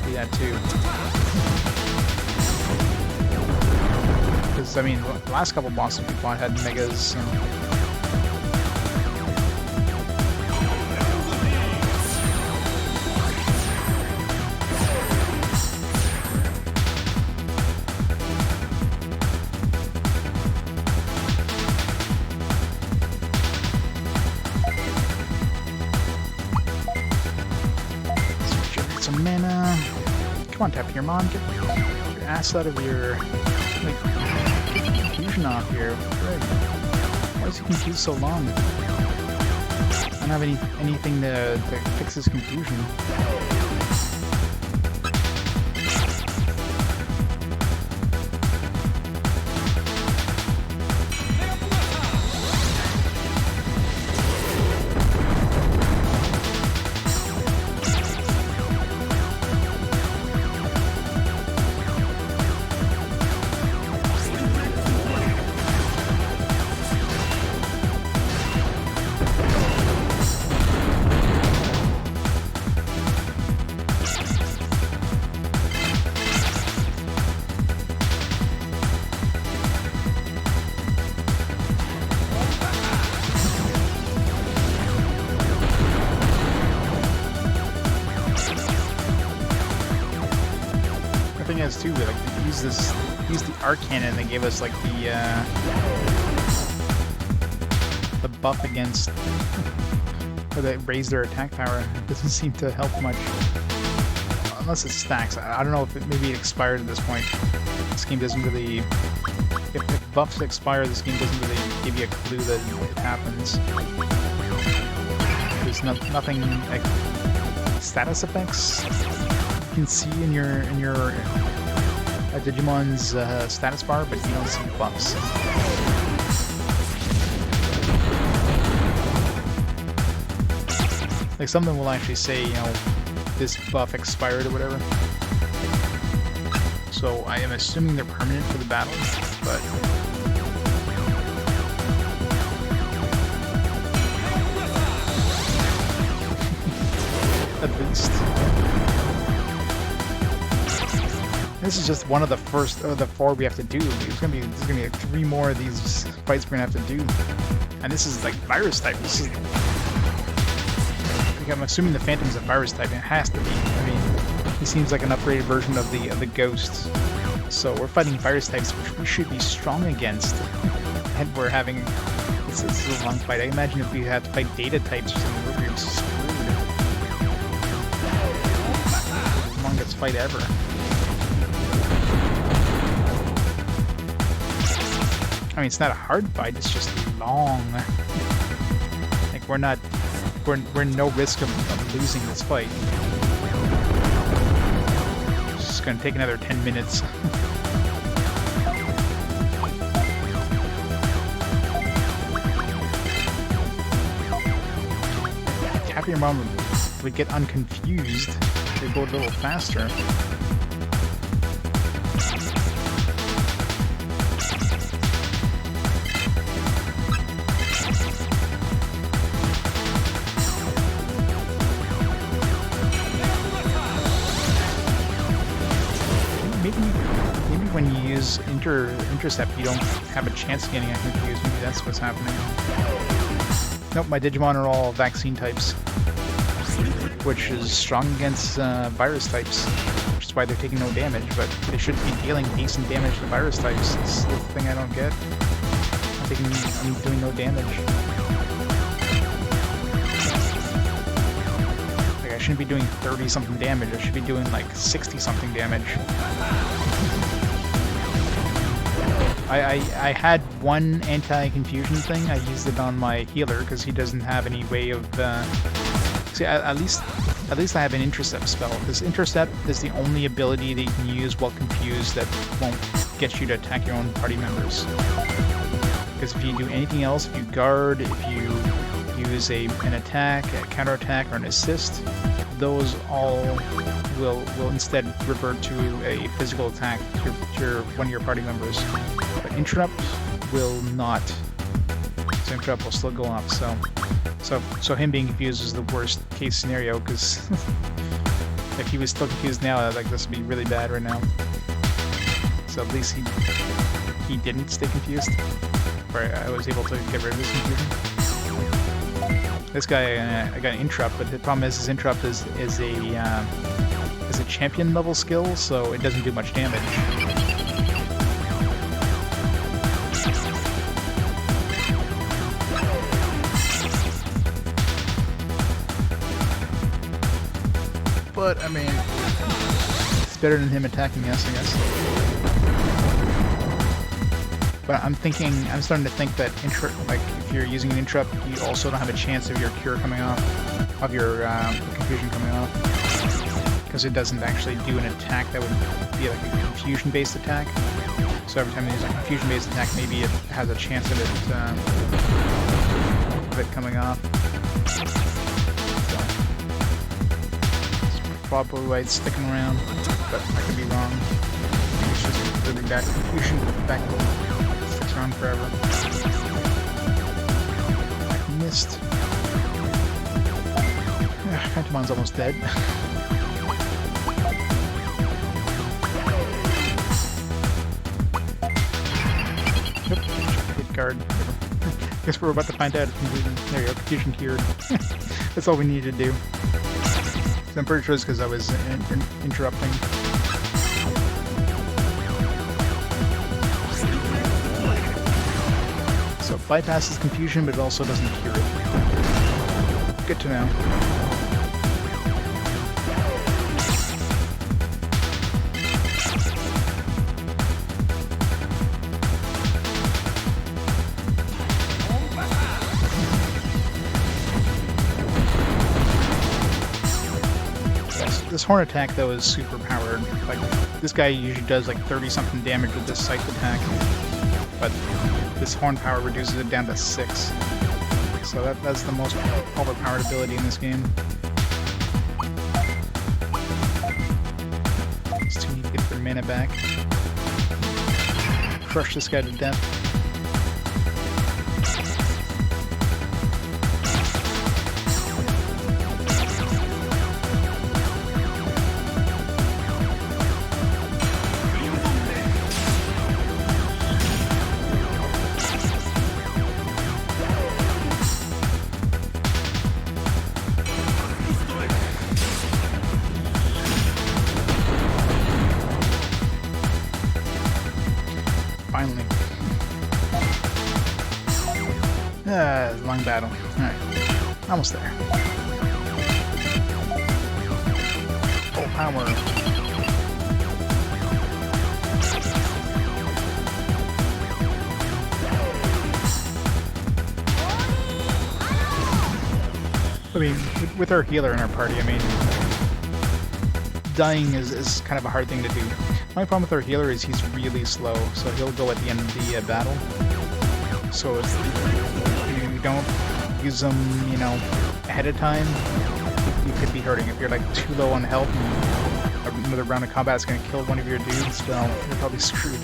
Do that too. I mean, the last couple bosses we fought had megas. Generate some mana. Come on, Tapirmon, get your ass out of your confusion off here. Frig. Why is he confused so long? I don't have anything to fix his confusion. Thing is too, like use the arc cannon that gave us like the buff against, or that raised their attack power. It doesn't seem to help much unless it stacks. I don't know if maybe it expired at this point. This game doesn't really. If buffs expire, this game doesn't really give you a clue that it happens. There's nothing like status effects you can see in your Digimon's status bar, but you don't see buffs. Like something will actually say, you know, this buff expired or whatever. So I am assuming they're permanent for the battle, but at least. This is just one of the first of the 4 we have to do. There's gonna be like 3 more of these fights we're gonna have to do, and this is like virus type. This is. I'm assuming the Phantom's a virus type. It has to be. I mean, he seems like an upgraded version of the Ghost. So we're fighting virus types, which we should be strong against. And we're having this is a long fight. I imagine if we had to fight data types or something, we'd be screwed. The longest fight ever. I mean, it's not a hard fight. It's just long. Like we're no risk of losing this fight. It's just gonna take another 10 minutes. Happy your mom would get unconfused. They go a little faster. Maybe when you use intercept, you don't have a chance of getting confused. Maybe that's what's happening. Nope, my Digimon are all vaccine types, which is strong against virus types, which is why they're taking no damage, but they should be dealing decent damage to virus types. That's the thing I don't get. I'm doing no damage. Like, I shouldn't be doing 30-something damage, I should be doing like 60-something damage. I had one anti-confusion thing. I used it on my healer because he doesn't have any way of. See, at least I have an intercept spell. Because intercept is the only ability that you can use while confused that won't get you to attack your own party members. Because if you do anything else, if you guard, if you use an attack, a counterattack, or an assist, those all will instead revert to a physical attack to one of your party members. But interrupt will not. So interrupt will still go off. So him being confused is the worst case scenario, because if he was still confused now, like this would be really bad right now. So at least he didn't stay confused. Or I was able to get rid of his confusion. This guy, I got an interrupt, but the problem is his interrupt is a champion level skill, so it doesn't do much damage. But I mean, it's better than him attacking us, I guess. But I'm starting to think that like if you're using an interrupt, you also don't have a chance of your cure coming off, of your confusion coming off, because it doesn't actually do an attack that would be like a confusion-based attack. So every time you use a confusion-based attack, maybe it has a chance of it coming off. So it's probably why it's sticking around, but I could be wrong. It's just really bad confusion back. Around forever. I missed. Phantomon's almost dead. Yep. Hit guard. Guess we're about to find out if confusion. There you go. Confusion cured. That's all we need to do. So I'm pretty sure it's because I was interrupting. So it bypasses confusion, but it also doesn't cure it. Good to know. This horn attack, though, is super powered. Like, this guy usually does like 30-something damage with this scythe attack, but this horn power reduces it down to 6. So that's the most overpowered ability in this game. These two need to get their mana back. Crush this guy to death. Finally. Long battle. Alright. Almost there. Full power. I mean, with our healer in our party, I mean, dying is kind of a hard thing to do. My problem with our healer is he's really slow, so he'll go at the end of the battle. So if you don't use him, you know, ahead of time, you could be hurting. If you're like too low on health and another round of combat is going to kill one of your dudes, well, you're probably screwed.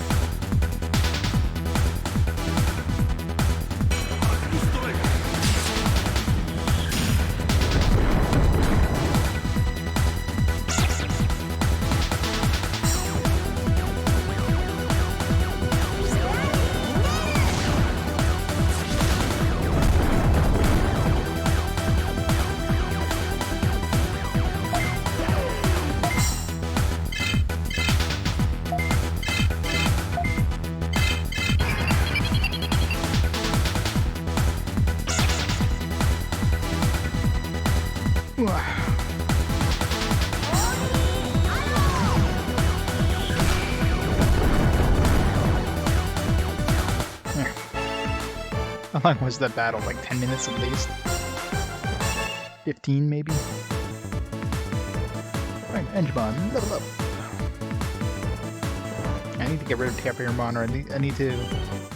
How long was that battle? Like 10 minutes at least? 15 maybe? Alright, Digimon, level up. I need to get rid of Tapirmon, or I need to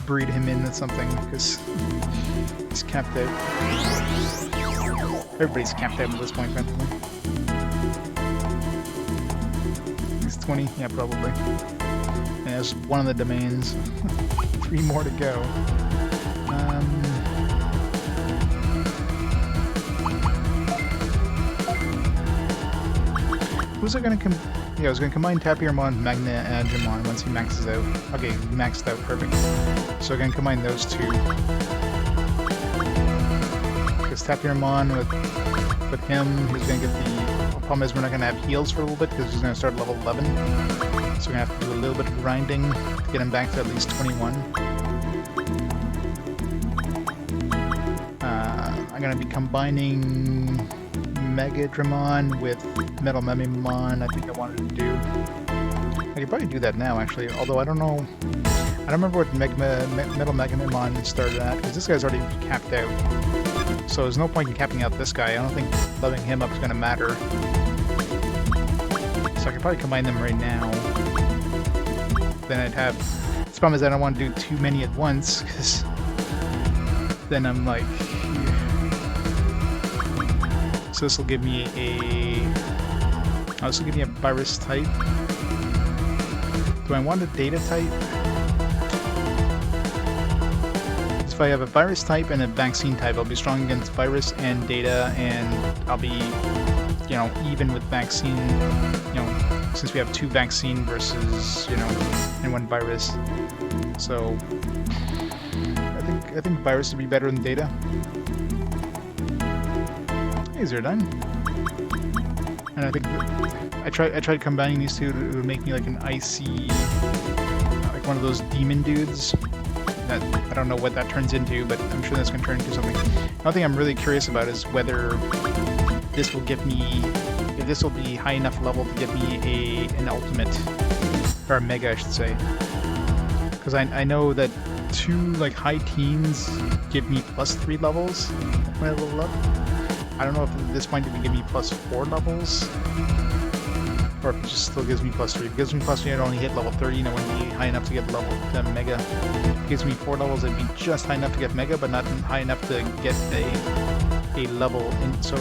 breed him in with something, because he's capped out. Everybody's capped out at this point, frankly. He's 20? Yeah, probably. And that's one of the domains. 3 more to go. Who's it gonna I was gonna combine Tapirmon and Magna-Agumon once he maxes out. Okay, he maxed out, perfect. So I'm gonna combine those two. Because Tapirmon with him, he's gonna get the problem is we're not gonna have heals for a little bit because he's gonna start at level 11. So we're gonna have to do a little bit of grinding to get him back to at least 21. I'm gonna be combining Megadramon with Metal Memimon. I think I wanted to do. I could probably do that now, actually. Although I don't know. I don't remember what Metal Megamon started at because this guy's already capped out. So there's no point in capping out this guy. I don't think leveling him up is going to matter. So I could probably combine them right now. Then I'd have. The problem is I don't want to do too many at once because then I'm like. So this will give me this will give me a virus type. Do I want a data type? If I have a virus type and a vaccine type, I'll be strong against virus and data, and I'll be, you know, even with vaccine. You know, since we have 2 vaccine versus, you know, and 1 virus. So I think virus would be better than data. These are done. And I think I tried combining these two. It would make me like an icy, like one of those demon dudes. That I don't know what that turns into, but I'm sure that's going to turn into something. Another thing I'm really curious about is whether this will give me, if this will be high enough level to give me an ultimate, or a mega, I should say. Because I know that 2 like high teens give me +3 levels when I level up. I don't know if at this point it would give me +4 levels. Or if it just still gives me +3. If it gives me +3, I'd only hit level 30, and I wouldn't be high enough to get level to Mega. If it gives me 4 levels, I'd be just high enough to get Mega, but not high enough to get a level. In, so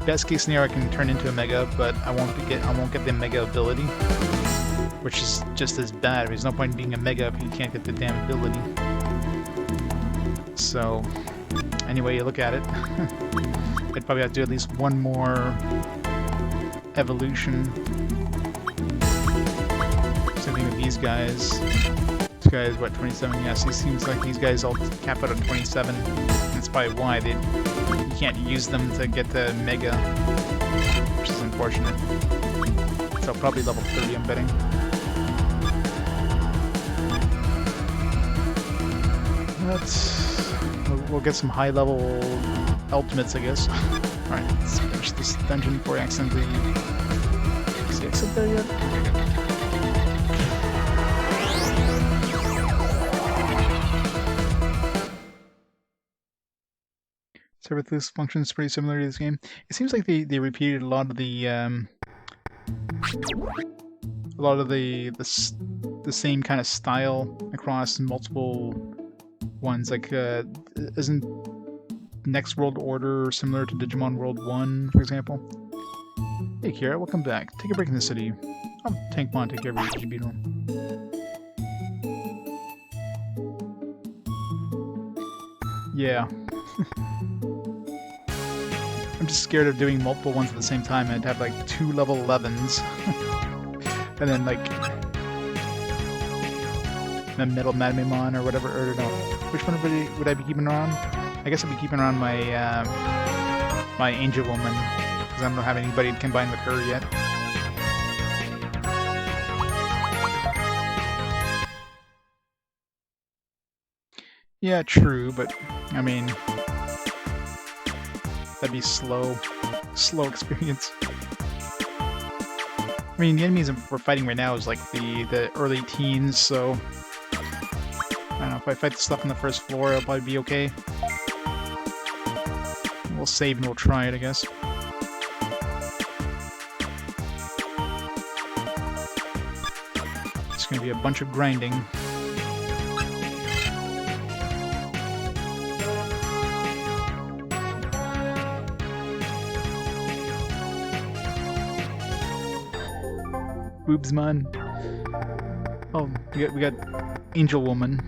best case scenario, I can turn into a Mega, but I won't get the Mega ability, which is just as bad. There's no point in being a Mega if you can't get the damn ability. So anyway you look at it, I'd probably have to do at least one more evolution. Same thing with these guys. This guy is what, 27? Yes, he seems like these guys all cap out at 27. That's probably why you can't use them to get the Mega, which is unfortunate. So probably level 30, I'm betting. We'll get some high level ultimates, I guess. Alright, let's finish this dungeon before I accidentally... Is the exit there yet? Service functions pretty similar to this game. It seems like they repeated a lot of the same kind of style across multiple ones. Like, isn't Next World Order similar to Digimon World 1, for example? Hey Kira, welcome back. Take a break in the city. I'll Tankmon take care of your Digimon. Yeah. I'm just scared of doing multiple ones at the same time. I'd have like 2 level 11s. And then like... the Metal Madmemon or whatever, or no. Which one would I be keeping around? I guess I'd be keeping around my my Angel Woman, because I don't have anybody to combine with her yet. Yeah, true, but I mean, that'd be slow experience. I mean, the enemies we're fighting right now is like the early teens, so I don't know, if I fight the stuff on the first floor, it'll probably be okay. We'll save and we'll try it, I guess. It's gonna be a bunch of grinding. Boobsmon. Oh, we got Angel Woman.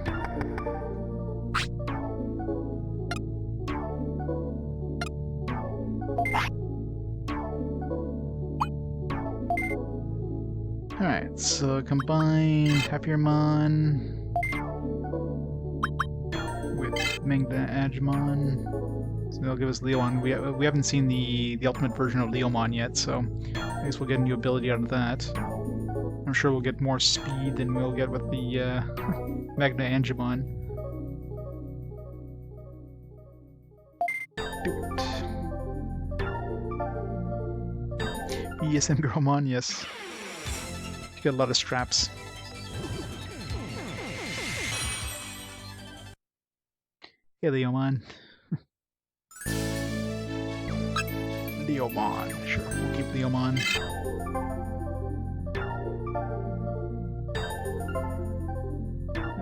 Alright, so combine Tapirmon with Mengda Agumon. So they'll give us Leomon. We haven't seen the ultimate version of Leomon yet, so I guess we'll get a new ability out of that. I'm sure we'll get more speed than we'll get with the Magna Angemon. Do it. ESM Girlmon, yes. You got a lot of straps. Hey, Leomon. Leomon, sure, we'll keep Leomon.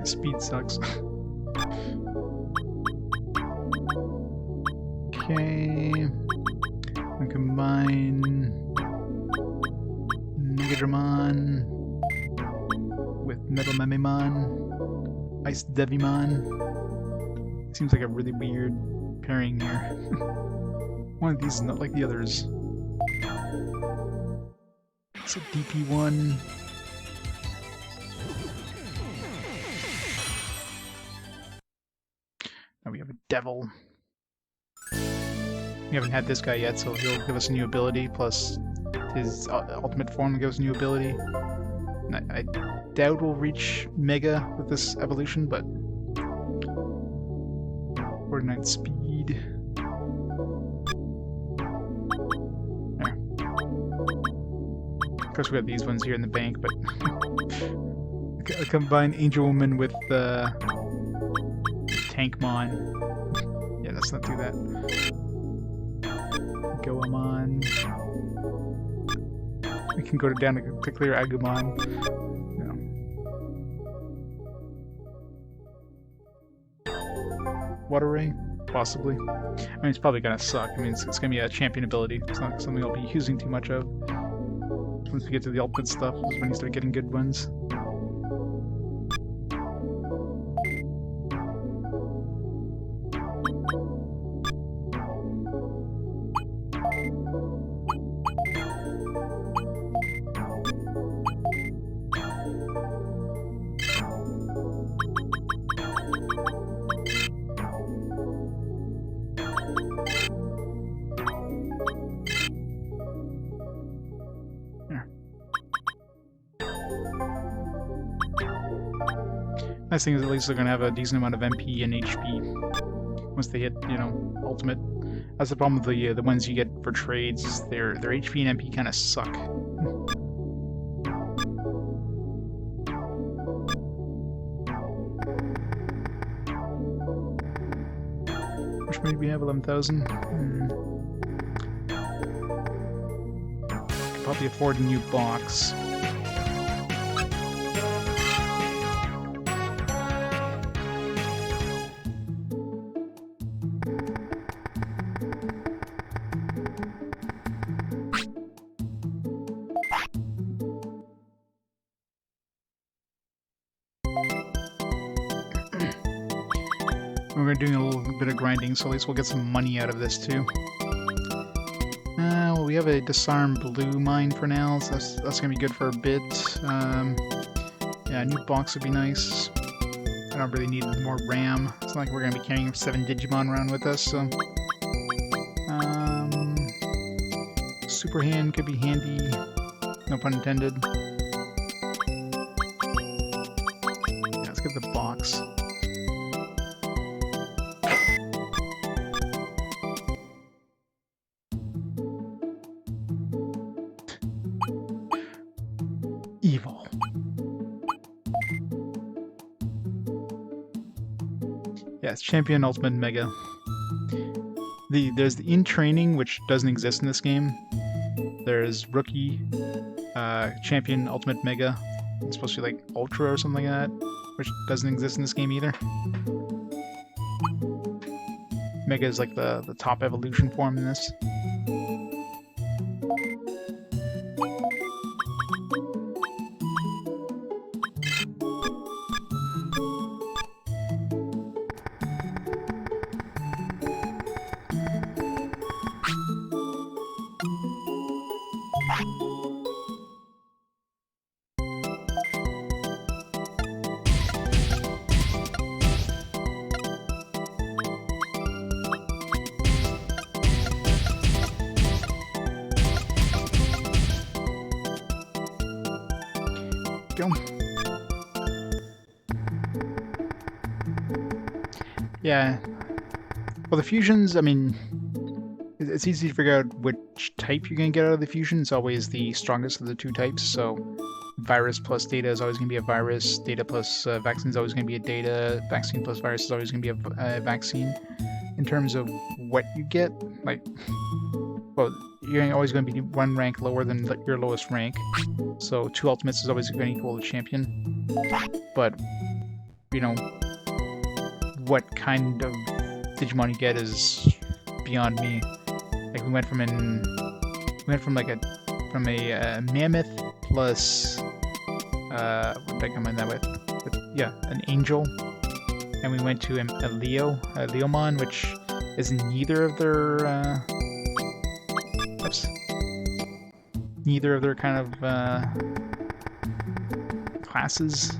Speed sucks. Okay. We combine Megadramon with Metal Mamemon, Ice Devimon. Seems like a really weird pairing here. One of these is not like the others. It's a DP1. Now we have a Devil. We haven't had this guy yet, so he'll give us a new ability, plus his ultimate form will give us a new ability. And I doubt we'll reach Mega with this evolution, but 49 speed. There. Of course we have these ones here in the bank, but I combine Angel Woman with Tankmon. Yeah, let's not do that. Goemon. We can go down to clear Agumon. Water Ray? Possibly. I mean, it's probably gonna suck. I mean, it's gonna be a champion ability. It's not something I'll be using too much of. Once we get to the ultimate stuff, is when you start getting good ones. Nice thing is at least they're going to have a decent amount of MP and HP once they hit, you know, ultimate. That's the problem with the ones you get for trades, is their HP and MP kind of suck. Which made we have 11,000? Could probably afford a new box. We're doing a little bit of grinding, so at least we'll get some money out of this too. Well, we have a disarm blue mine for now, so that's gonna be good for a bit. Yeah, a new box would be nice. I don't really need more RAM. It's not like we're gonna be carrying 7 Digimon around with us, so. Super hand could be handy. No pun intended. Yeah, let's get the box. Evil. Yeah, it's Champion Ultimate Mega. There's the in training, which doesn't exist in this game. There's Rookie, Champion Ultimate Mega. It's supposed to be like Ultra or something like that, which doesn't exist in this game either. Mega is like the top evolution form in this. Go. Yeah. Well, the fusions, I mean, it's easy to figure out which type you're going to get out of the fusion. It's always the strongest of the two types, so virus plus data is always going to be a virus, data plus vaccine is always going to be a data, vaccine plus virus is always going to be a vaccine. In terms of what you get, like, well, you're always going to be one rank lower than your lowest rank, so 2 ultimates is always going to equal the champion. But, you know, what kind of Digimon you get is beyond me. Like, we went from a mammoth plus what did I come in that with? Yeah, an angel, and we went to a Leomon, which is neither of their neither of their kind of classes.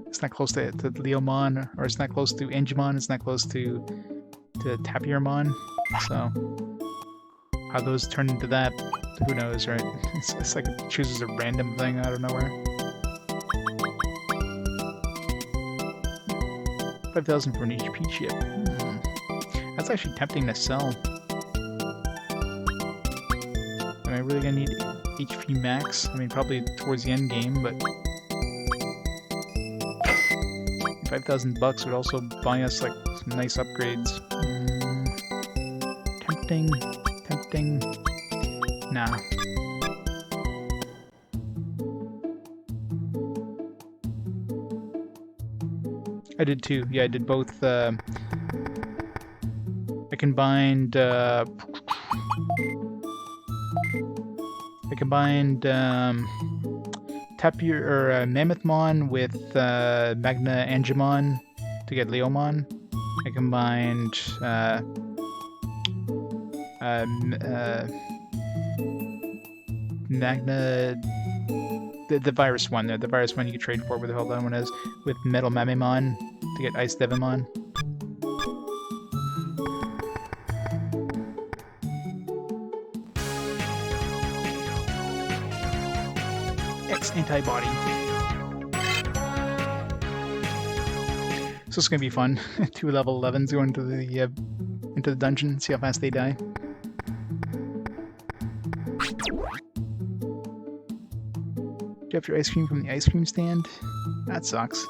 It's not close to Leomon, or it's not close to Angemon, it's not close to Tapirmon, so how those turn into that, who knows, right? It's like it chooses a random thing out of nowhere. 5,000 for an HP chip. That's actually tempting to sell. Am I really gonna need HP max? I mean, probably towards the end game, but 5,000 bucks would also buy us like some nice upgrades. Tempting. Nah. I did too. Yeah, I did both. I combined. Tapir or Mammothmon with Magna Angemon to get Leomon. I combined Magna, the virus one there, the virus one you can trade for, where the hell that one is, with Metal Mamemon to get Ice Devimon. X antibody. So it's gonna be fun. 2 level 11s going into the dungeon, see how fast they die. Do you have your ice cream from the ice cream stand? That sucks.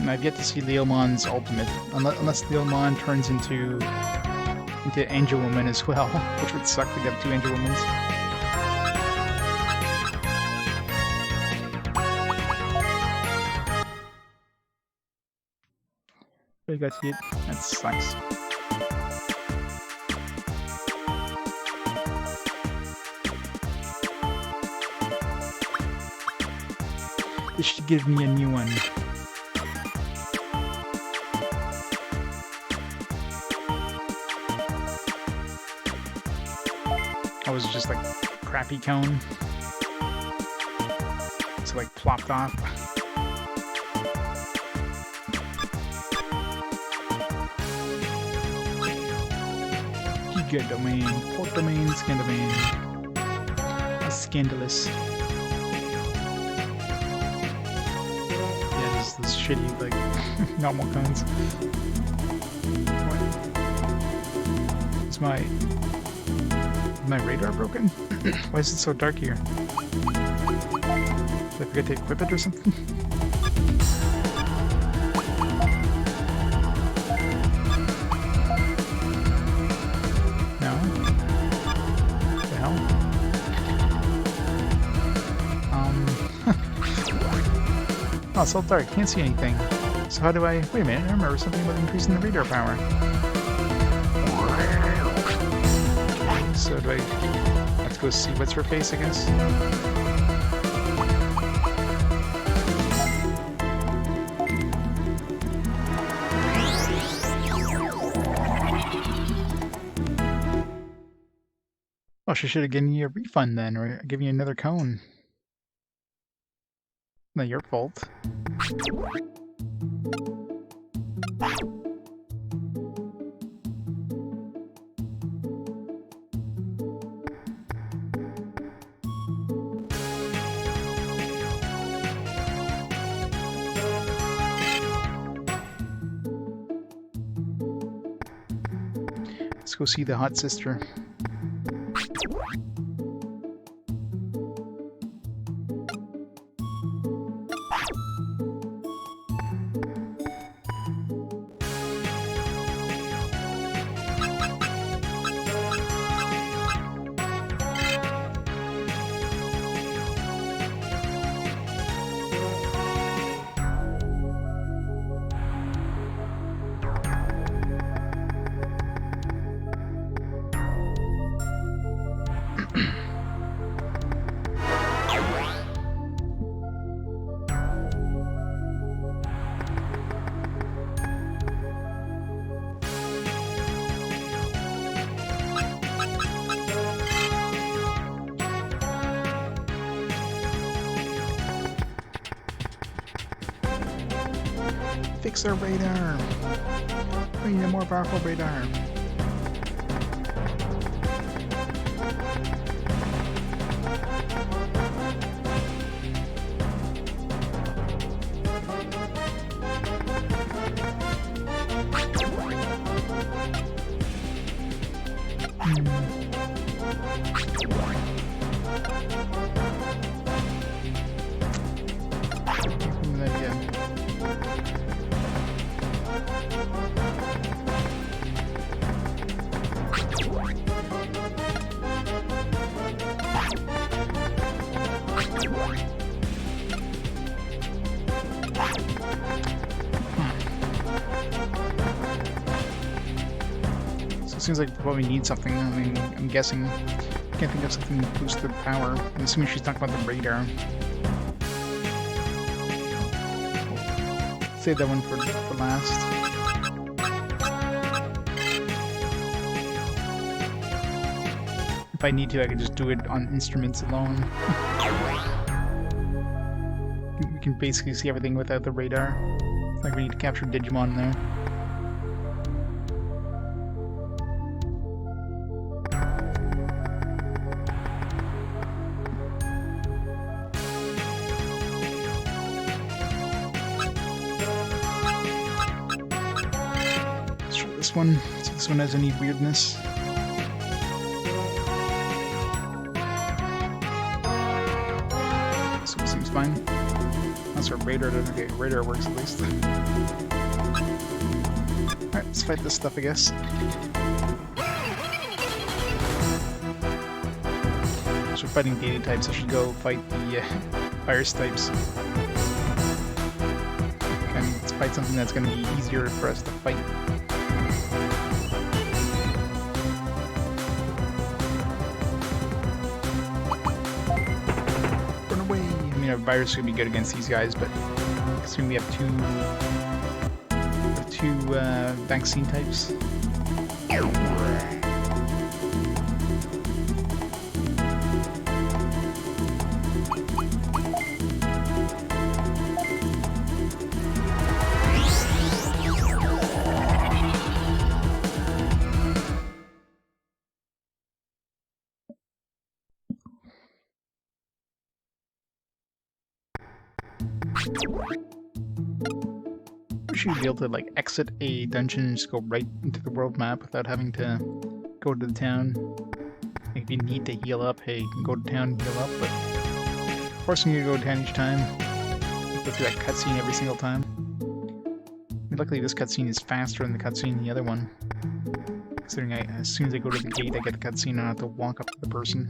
And I've yet to see Leomon's ultimate, unless Leomon turns into Angel Woman as well, which would suck to get 2 Angel Womans. You guys see it? That sucks. This should give me a new one. I was just like crappy cone. So like plopped off. Giga domain, port domain, scan domain. That's scandalous. Yeah, this shitty like normal cones. What? Is my radar broken? Why is it so dark here? Did I forget to equip it or something? No? What the hell? Oh, it's all dark. Can't see anything. So how do I... Wait a minute, I remember something about increasing the radar power. So do I have to go see what's her face, I guess? Oh, she should have given you a refund then, or given you another cone. Not your fault. Let's go see the hot sister. Fix our radar! We need a more powerful radar. seems like they probably need something. I mean, I'm guessing. I can't think of something to boost their power. I'm assuming she's talking about the radar. Save that one for last. If I need to, I can just do it on instruments alone. We can basically see everything without the radar. It's like we need to capture Digimon there. Let's try this one. See if this one has any weirdness. Seems fine. That's our radar. Okay, radar works at least. Alright, let's fight this stuff, I guess. So we're fighting data types. I should go fight the virus types. And let's fight something that's going to be easier for us to fight. Our virus would be good against these guys, but assuming we have two vaccine types. We should be able to like exit a dungeon and just go right into the world map without having to go to the town. Like if you need to heal up, hey, you can go to town and heal up, but forcing you to go to town each time, go through that cutscene every single time. Luckily this cutscene is faster than the cutscene in the other one. Considering as soon as I go to the gate I get the cutscene and I have to walk up to the person.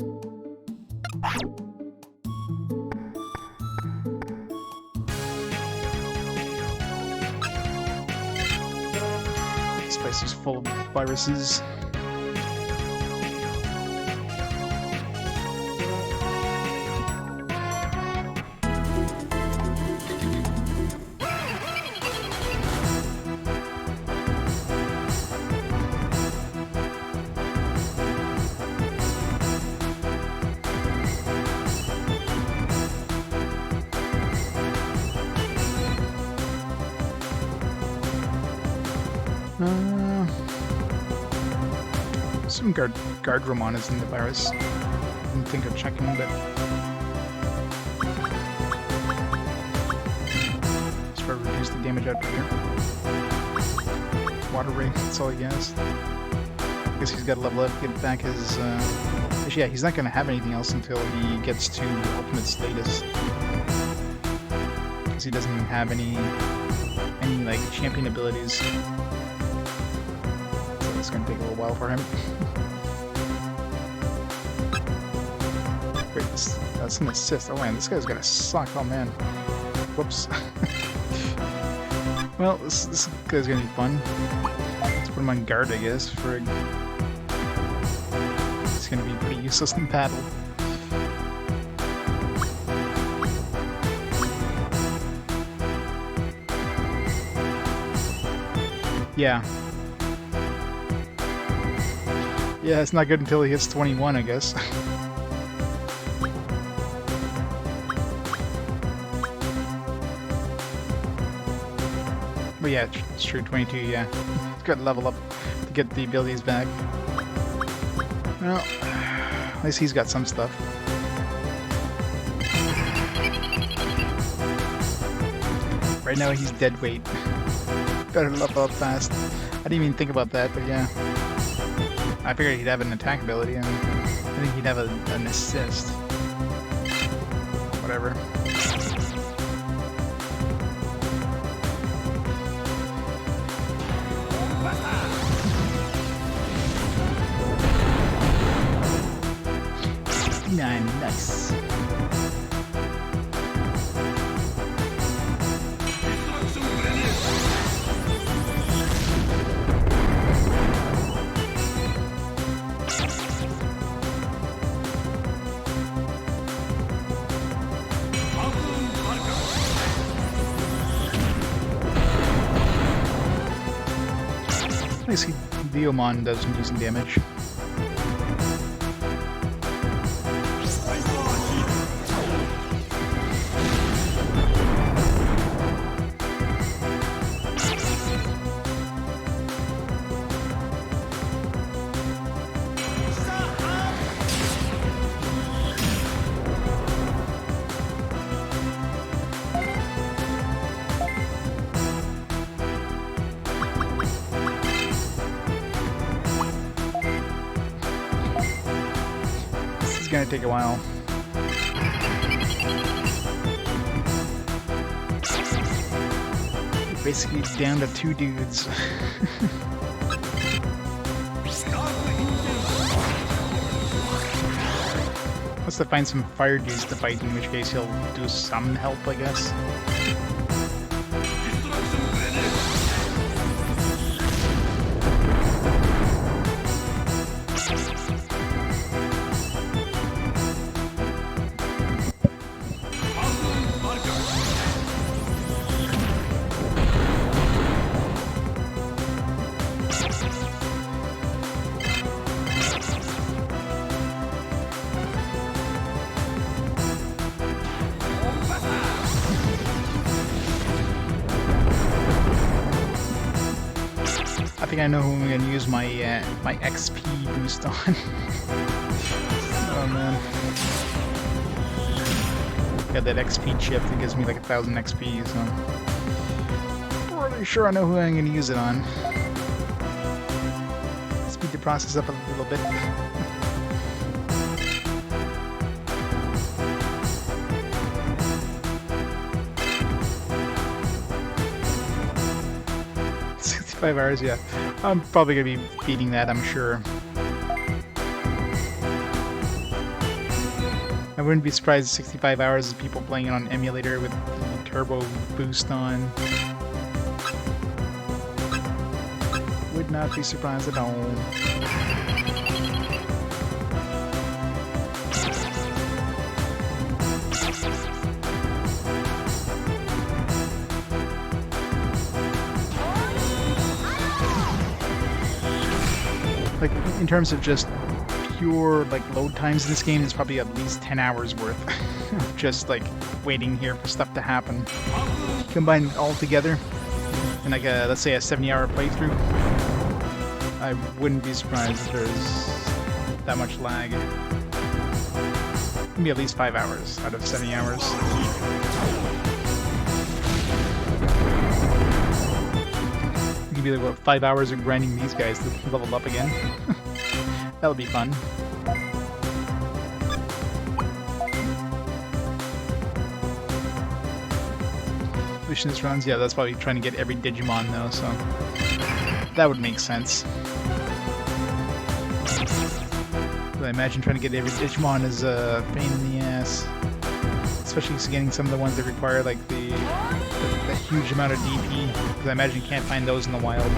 This place is full of viruses. Some Guardromon is in the virus. I didn't think of checking, but let's try to reduce the damage out here. Water ray, that's all he has. I guess he's got to level up, get back his. Actually, yeah, he's not going to have anything else until he gets to ultimate status, because he doesn't have any like champion abilities. So it's going to take a little while for him. Wait, that's an assist. Oh man, this guy's gonna suck. Oh man. Whoops. Well, this guy's gonna be fun. Let's put him on guard, I guess. He's gonna be pretty useless in battle. Yeah. Yeah, it's not good until he hits 21, I guess. But yeah, it's true, 22, yeah. It's got to level up to get the abilities back. Well, at least he's got some stuff. Right now he's dead weight. Better level up fast. I didn't even think about that, but yeah. I figured he'd have an attack ability, and I think he'd have an assist. Whatever. Nice. I see Digimon does some decent damage. Gonna take a while. Basically down to 2 dudes. Unless I find some fire dudes to fight, in which case he'll do some help, I guess. I think I know who I'm going to use my my XP boost on. Oh man. Got that XP chip that gives me like 1,000 XP, so I'm pretty sure I know who I'm going to use it on. Speed the process up a little bit. $5, yeah. I'm probably going to be beating that, I'm sure. I wouldn't be surprised if 65 hours of people playing it on emulator with the turbo boost on. Would not be surprised at all. Like, in terms of just pure, like, load times in this game, it's probably at least 10 hours worth of just, like, waiting here for stuff to happen. Combine it all together in, like, a, let's say, a 70-hour playthrough, I wouldn't be surprised if there's that much lag. Maybe at least 5 hours out of 70 hours. Be like, what, 5 hours of grinding these guys to level up again. That'll be fun. This runs, yeah, that's probably trying to get every Digimon though, so that would make sense. But I imagine trying to get every Digimon is a pain in the ass. Especially getting some of the ones that require like the huge amount of DP, because I imagine you can't find those in the wild.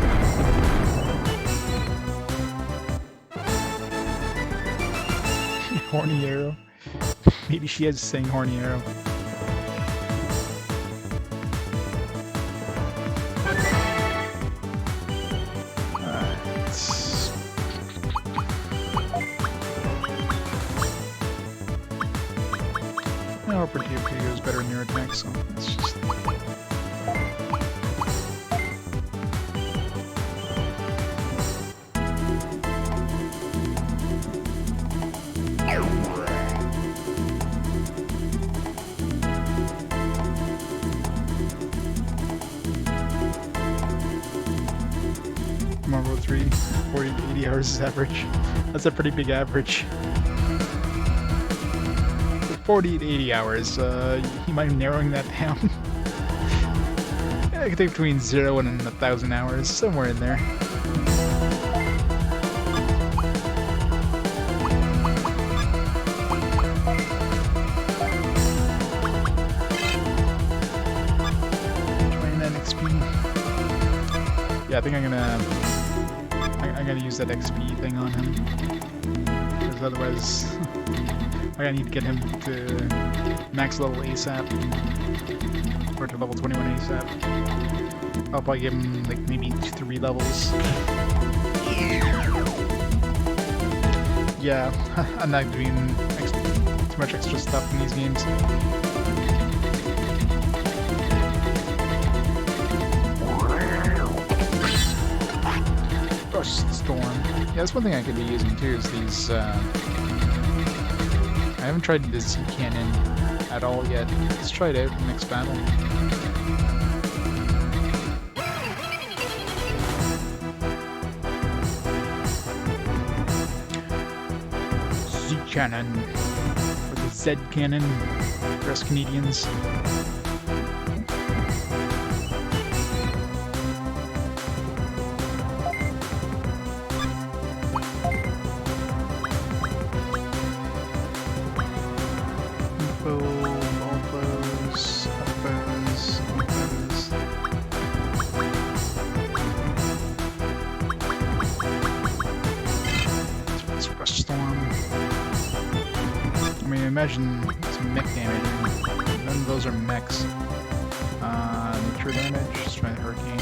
Horny arrow. Maybe she is saying horny arrow. No, pretty is better in your attack, so it's just. Marvel 3, 40 to 80 hours is average. That's a pretty big average. 40 to 80 hours, you mind narrowing that down? Yeah, I could take between 0 and 1,000 hours, somewhere in there. Yeah, I think I'm gonna use that XP thing on him, because otherwise I'm gonna need to get him to max level ASAP, or to level 21 ASAP. I'll probably give him like maybe 3 levels. Yeah, I'm not doing too much extra stuff in these games. Rush the Storm. Yeah, that's one thing I could be using too, is these, I haven't tried the Z Cannon at all yet. Let's try it out in the next battle. Z Cannon. Or the Z Cannon for us Canadians. Imagine some mech damage. None of those are mechs. Nature damage. Let's try the hurricane.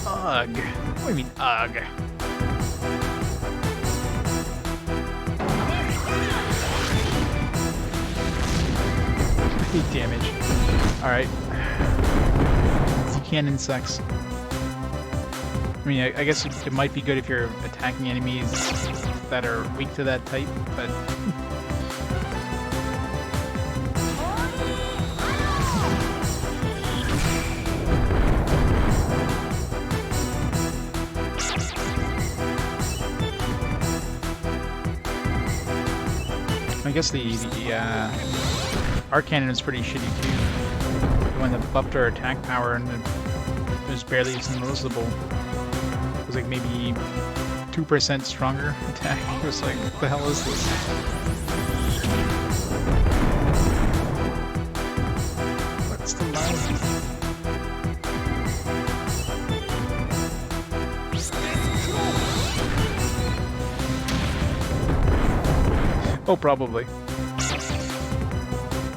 Ugh. What do you mean, ugh? Big damage. Alright. Z-Cannon sucks. I mean, I guess it might be good if you're attacking enemies that are weak to that type, but... I guess the Arc Cannon is pretty shitty too. The one that buffed our attack power and it was barely noticeable. It was like maybe 2% stronger attack. It was like, what the hell is this? What's the line? Oh, probably.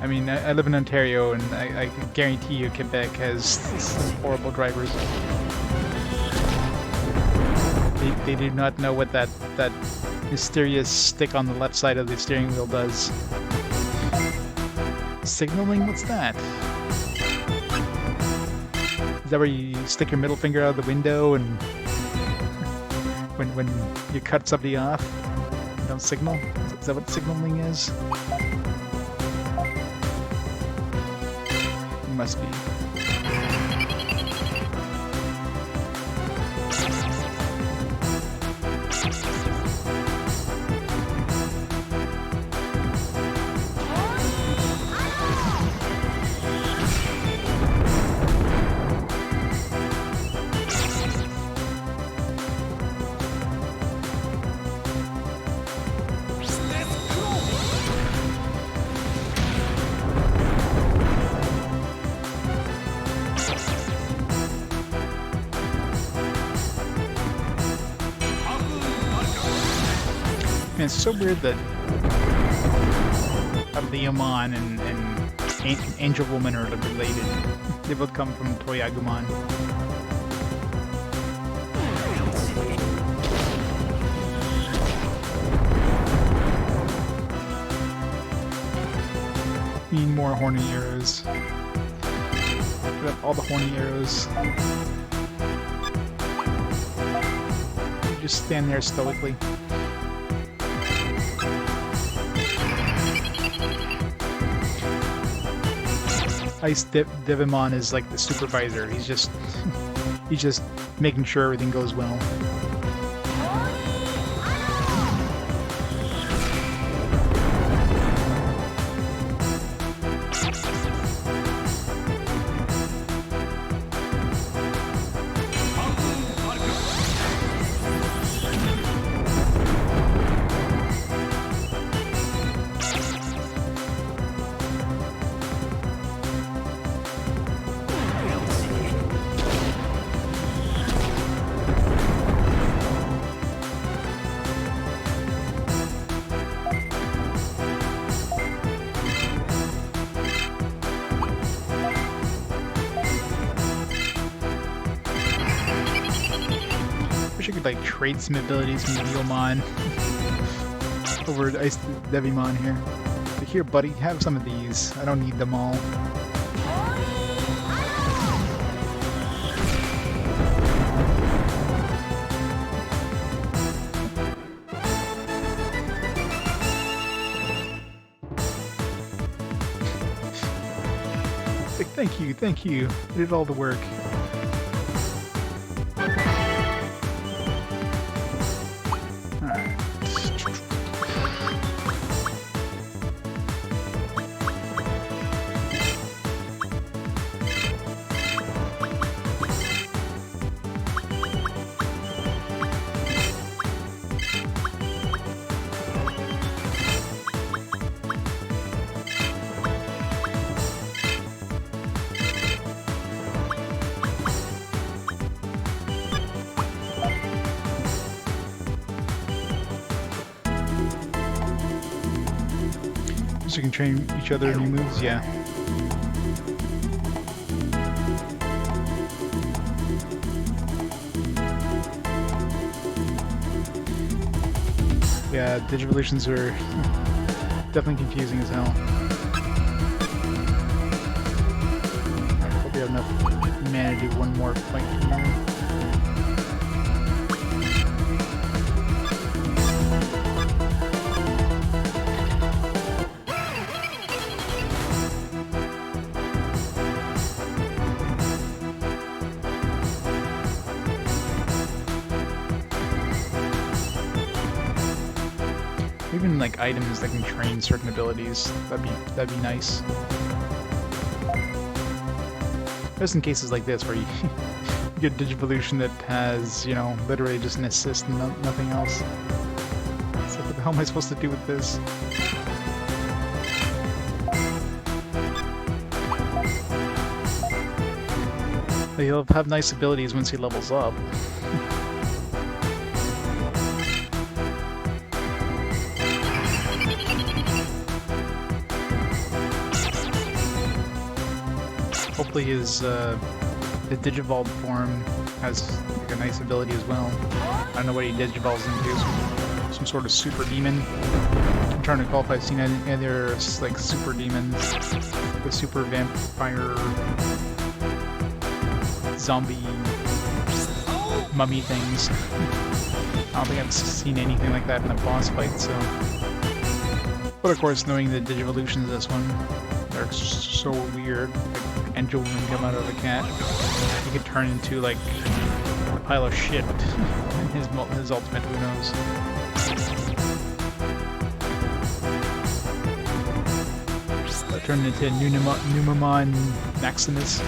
I mean, I live in Ontario, and I guarantee you Quebec has some horrible drivers. They do not know what that mysterious stick on the left side of the steering wheel does. Signaling? What's that? Is that where you stick your middle finger out of the window and when you cut somebody off, you don't signal? Is that what signaling is? Must be. Man, it's so weird that Leomon and Angel Woman are related. They both come from Toyagumon. Need more horny arrows. Put up all the horny arrows. You just stand there stoically. Ice Digimon is like the supervisor. He's just making sure everything goes well. could like trade some abilities from Digimon over to Ice Devimon here. But here, buddy, have some of these. I don't need them all. Like, thank you, thank you. You did all the work. So you can train each other new moves, yeah. Yeah, Digivolutions are definitely confusing as hell. I hope we have enough mana to do one more fight here. Even like items that can train certain abilities, that'd be nice. Just in cases like this where you get a Digivolution that has, you know, literally just an assist and nothing else. So what the hell am I supposed to do with this? He'll have nice abilities once he levels up. Hopefully his the Digivolve form has like a nice ability as well. I don't know what he Digivolves into, some sort of super demon. I'm trying to recall if I've seen any other like super demons with super vampire zombie mummy things. I don't think I've seen anything like that in a boss fight, so. But of course, knowing the Digivolutions this one, they're so weird. Like, Angel Woman come out of a cat. He could turn into like a pile of shit. his ultimate, who knows? Turned into Numamon Maximus.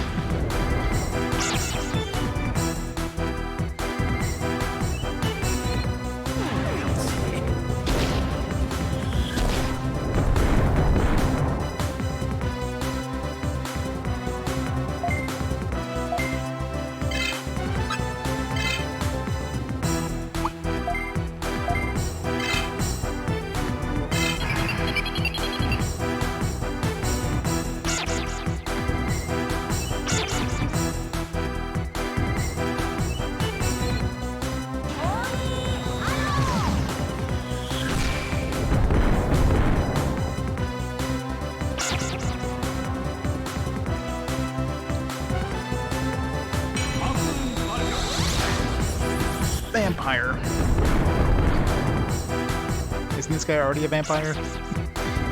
Vampire. Isn't this guy already a vampire?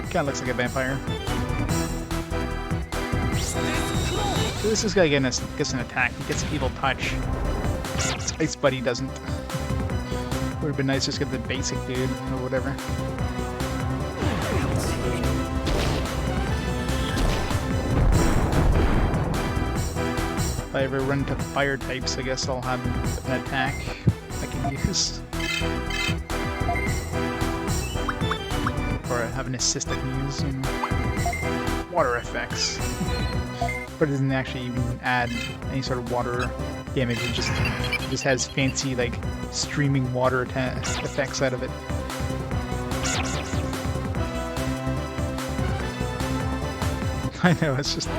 Kinda looks like a vampire. So this guy gets an attack. He gets an evil touch. Ice Buddy doesn't. Would have been nice just to get the basic dude or whatever. If I ever run into fire types, I guess I'll have an attack I can use. Or have an assist I can use, you know. Water effects. But it doesn't actually even add any sort of water damage, it just has fancy, like, streaming water effects out of it. I know, it's just...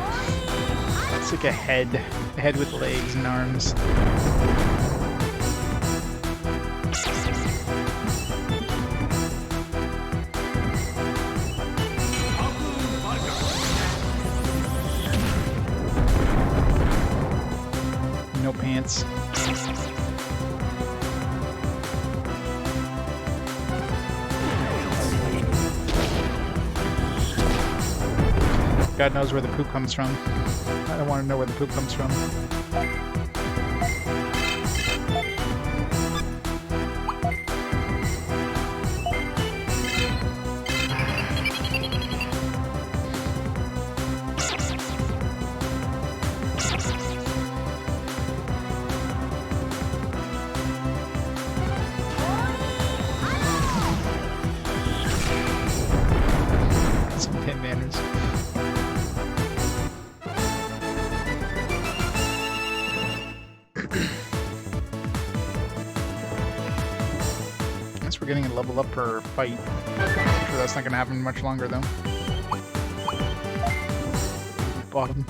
It's like a head with legs and arms. minutes. God knows where the poop comes from. I don't want to know where the poop comes from. Some pin manners. Guess we're getting a level up per fight. I'm sure that's not gonna happen much longer though. Bottom.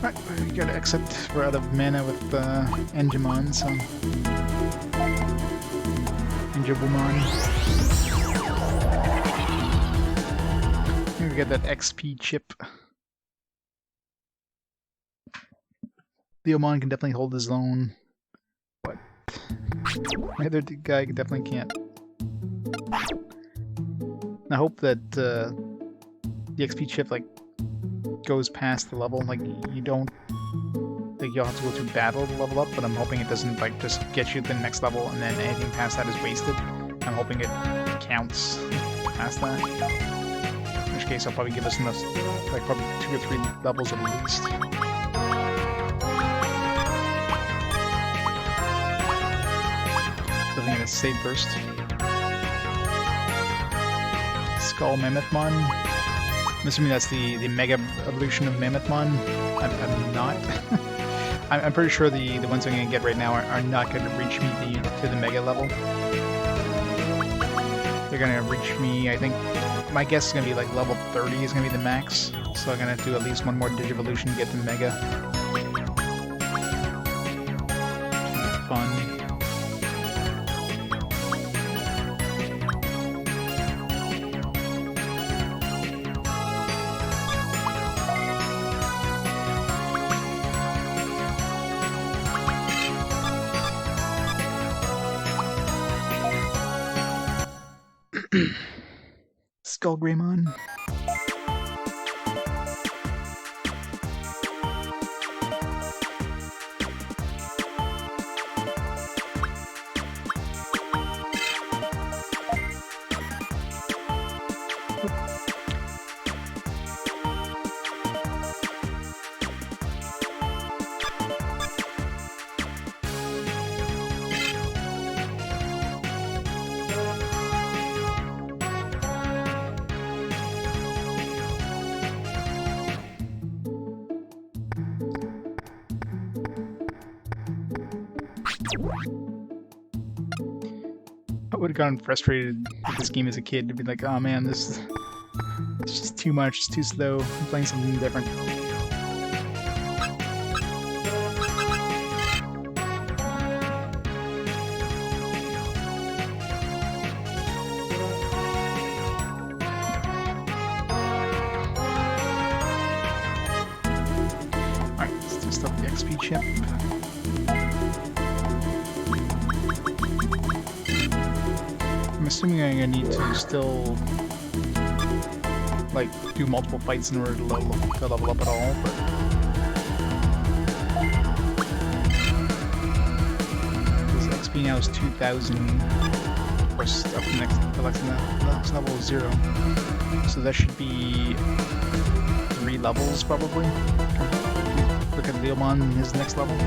Alright, we gotta accept we're out of mana with Digimon, so Digimon. We get that XP chip. Leomon can definitely hold his own, but my other guy definitely can't. I hope that the XP chip like goes past the level. Like you don't, like you'll have to go through battle to level up, but I'm hoping it doesn't like just get you to the next level and then anything past that is wasted. I'm hoping it counts past that. In which case, I'll probably give us enough, like probably 2 or 3 levels at least. Living in a save burst. Skull Mammothmon. I'm assuming that's the Mega Evolution of Mammothmon. I'm not. I'm pretty sure the ones I'm going to get right now are not going to reach me to the Mega level. They're going to reach me, I think, my guess is going to be like level 30 is going to be the max. So I'm going to do at least one more Digivolution to get to Mega. Fun. Skull Greymon. I would have gotten frustrated with this game as a kid to be like, oh man, it's just too much, it's too slow, I'm playing something different. Alright, let's do stuff with the XP chip. I'm assuming I'm gonna need to still like do multiple fights in order to level up at all, but this XP now is 2,000. Of course, up the next level is 0, so that should be 3 levels probably. Look at Leomon in his next level.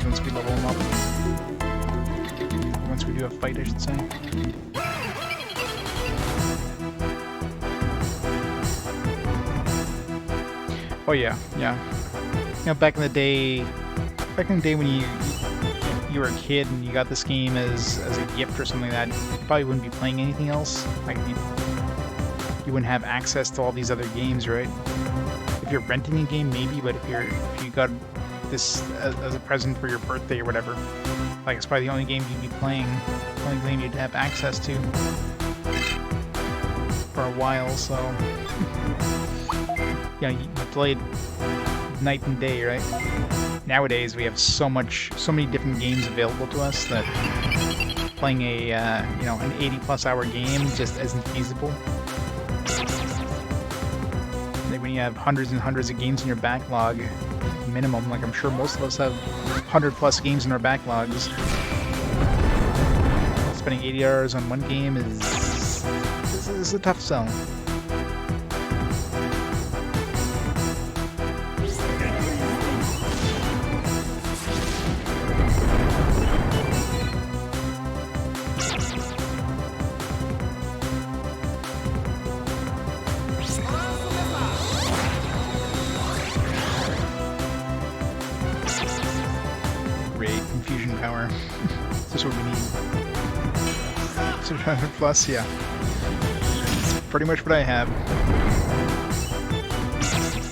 Once we level him up. Once we do a fight, I should say. Oh yeah, yeah. You know, back in the day when you were a kid and you got this game as a gift or something like that, you probably wouldn't be playing anything else. Like you wouldn't have access to all these other games, right? If you're renting a game, maybe, but if you got this as a present for your birthday or whatever, like it's probably the only game you'd be playing, the only game you'd have access to for a while. So yeah, you played night and day, right? Nowadays we have so many different games available to us that playing a an 80+ hour game just isn't feasible. Like when you have hundreds and hundreds of games in your backlog, minimum, like I'm sure most of us have 100+ games in our backlogs. Spending 80 hours on one game is a tough sell. Confusion power. This is what we need. 600+, yeah. That's pretty much what I have.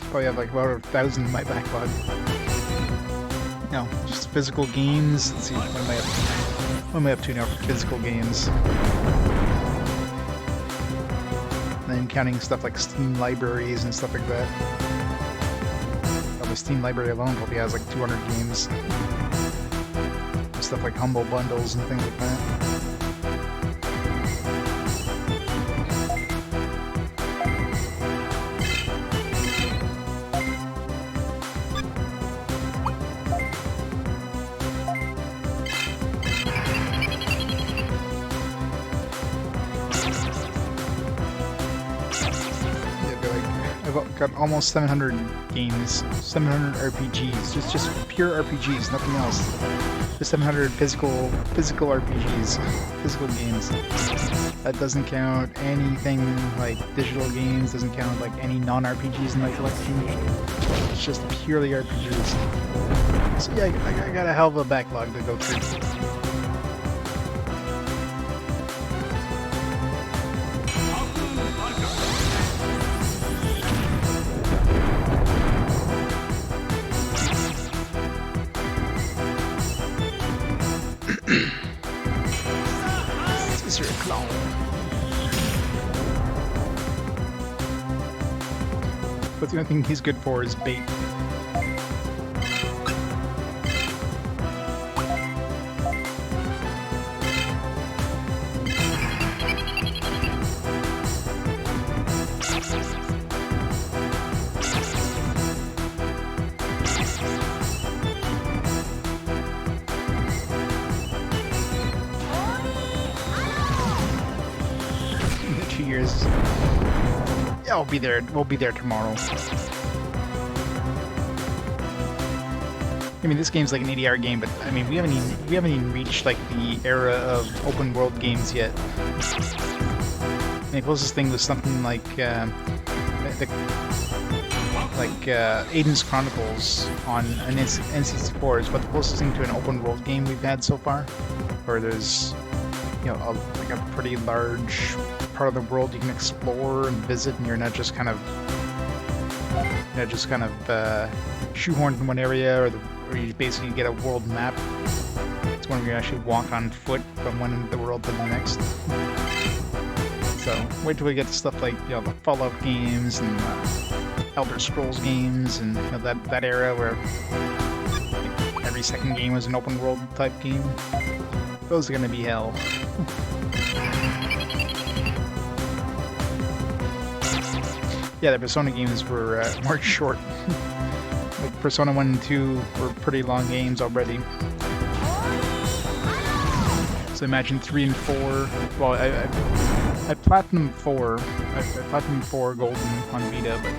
Probably have like about 1,000 in my backlog. No, just physical games. Let's see, what am I up to now for physical games? And then counting stuff like Steam libraries and stuff like that. Oh, the Steam library alone probably has like 200 games. Stuff like humble bundles and things like that. I've got almost 700 games, 700 RPGs, just pure RPGs, nothing else. Just 700 physical RPGs, physical games. That doesn't count anything like digital games, doesn't count like any non-RPGs in my collection. It's just purely RPGs. So yeah, I got a hell of a backlog to go through. But the only thing he's good for is bait. In the 2 years. Yeah, I'll be there. We'll be there tomorrow. I mean, this game's like an 80-hour game, but I mean, we haven't even reached like the era of open world games yet. And the closest thing was something like Aiden's Chronicles on an N64 is what the closest thing to an open world game we've had so far, where there's like a pretty large part of the world you can explore and visit, and you're not just kind of shoehorned in one area, or you basically get a world map. It's one where you actually walk on foot from one end of the world to the next. So wait till we get to stuff like the Fallout games and Elder Scrolls games, and that era where like, every second game was an open world type game. Those are gonna be hell. Yeah, the Persona games were short. Like Persona 1 and 2 were pretty long games already. So imagine 3 and 4. Well, I Platinum 4. I Platinum 4 Golden on Vita, but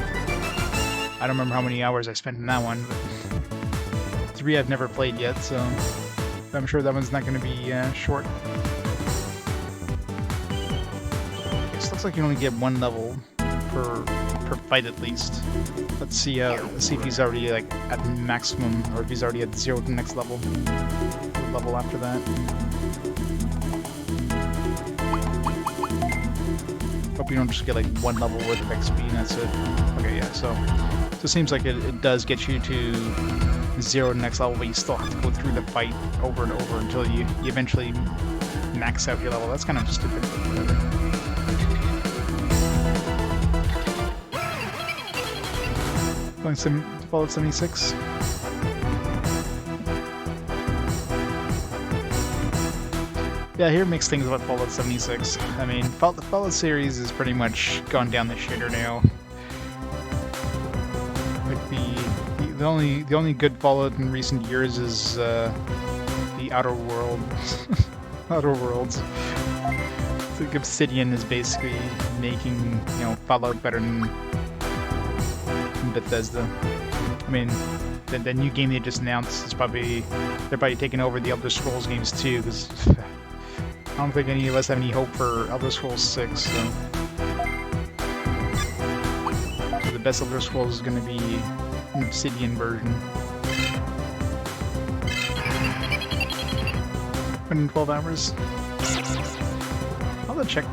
I don't remember how many hours I spent in that one. But 3 I've never played yet, so I'm sure that one's not going to be short. It looks like you only get one level per fight at least. Let's see if he's already like at maximum, or if he's already at 0 to the next level. The level after that. Hope you don't just get like one level worth of XP and that's it. Okay, yeah, so it seems like it does get you to 0 to the next level, but you still have to go through the fight over and over until you eventually max out your level. That's kind of stupid. But whatever. Going to Fallout 76. Yeah, I hear mixed things about Fallout 76. I mean, the Fallout series is pretty much gone down the shitter now. Like the only good Fallout in recent years is the Outer Worlds. Outer Worlds. It's like Obsidian is basically making Fallout better than Bethesda. I mean, the new game they just announced is they're probably taking over the Elder Scrolls games too, because I don't think any of us have any hope for Elder Scrolls 6. So the best Elder Scrolls is going to be an Obsidian version. 112 hours. I'll have to check. I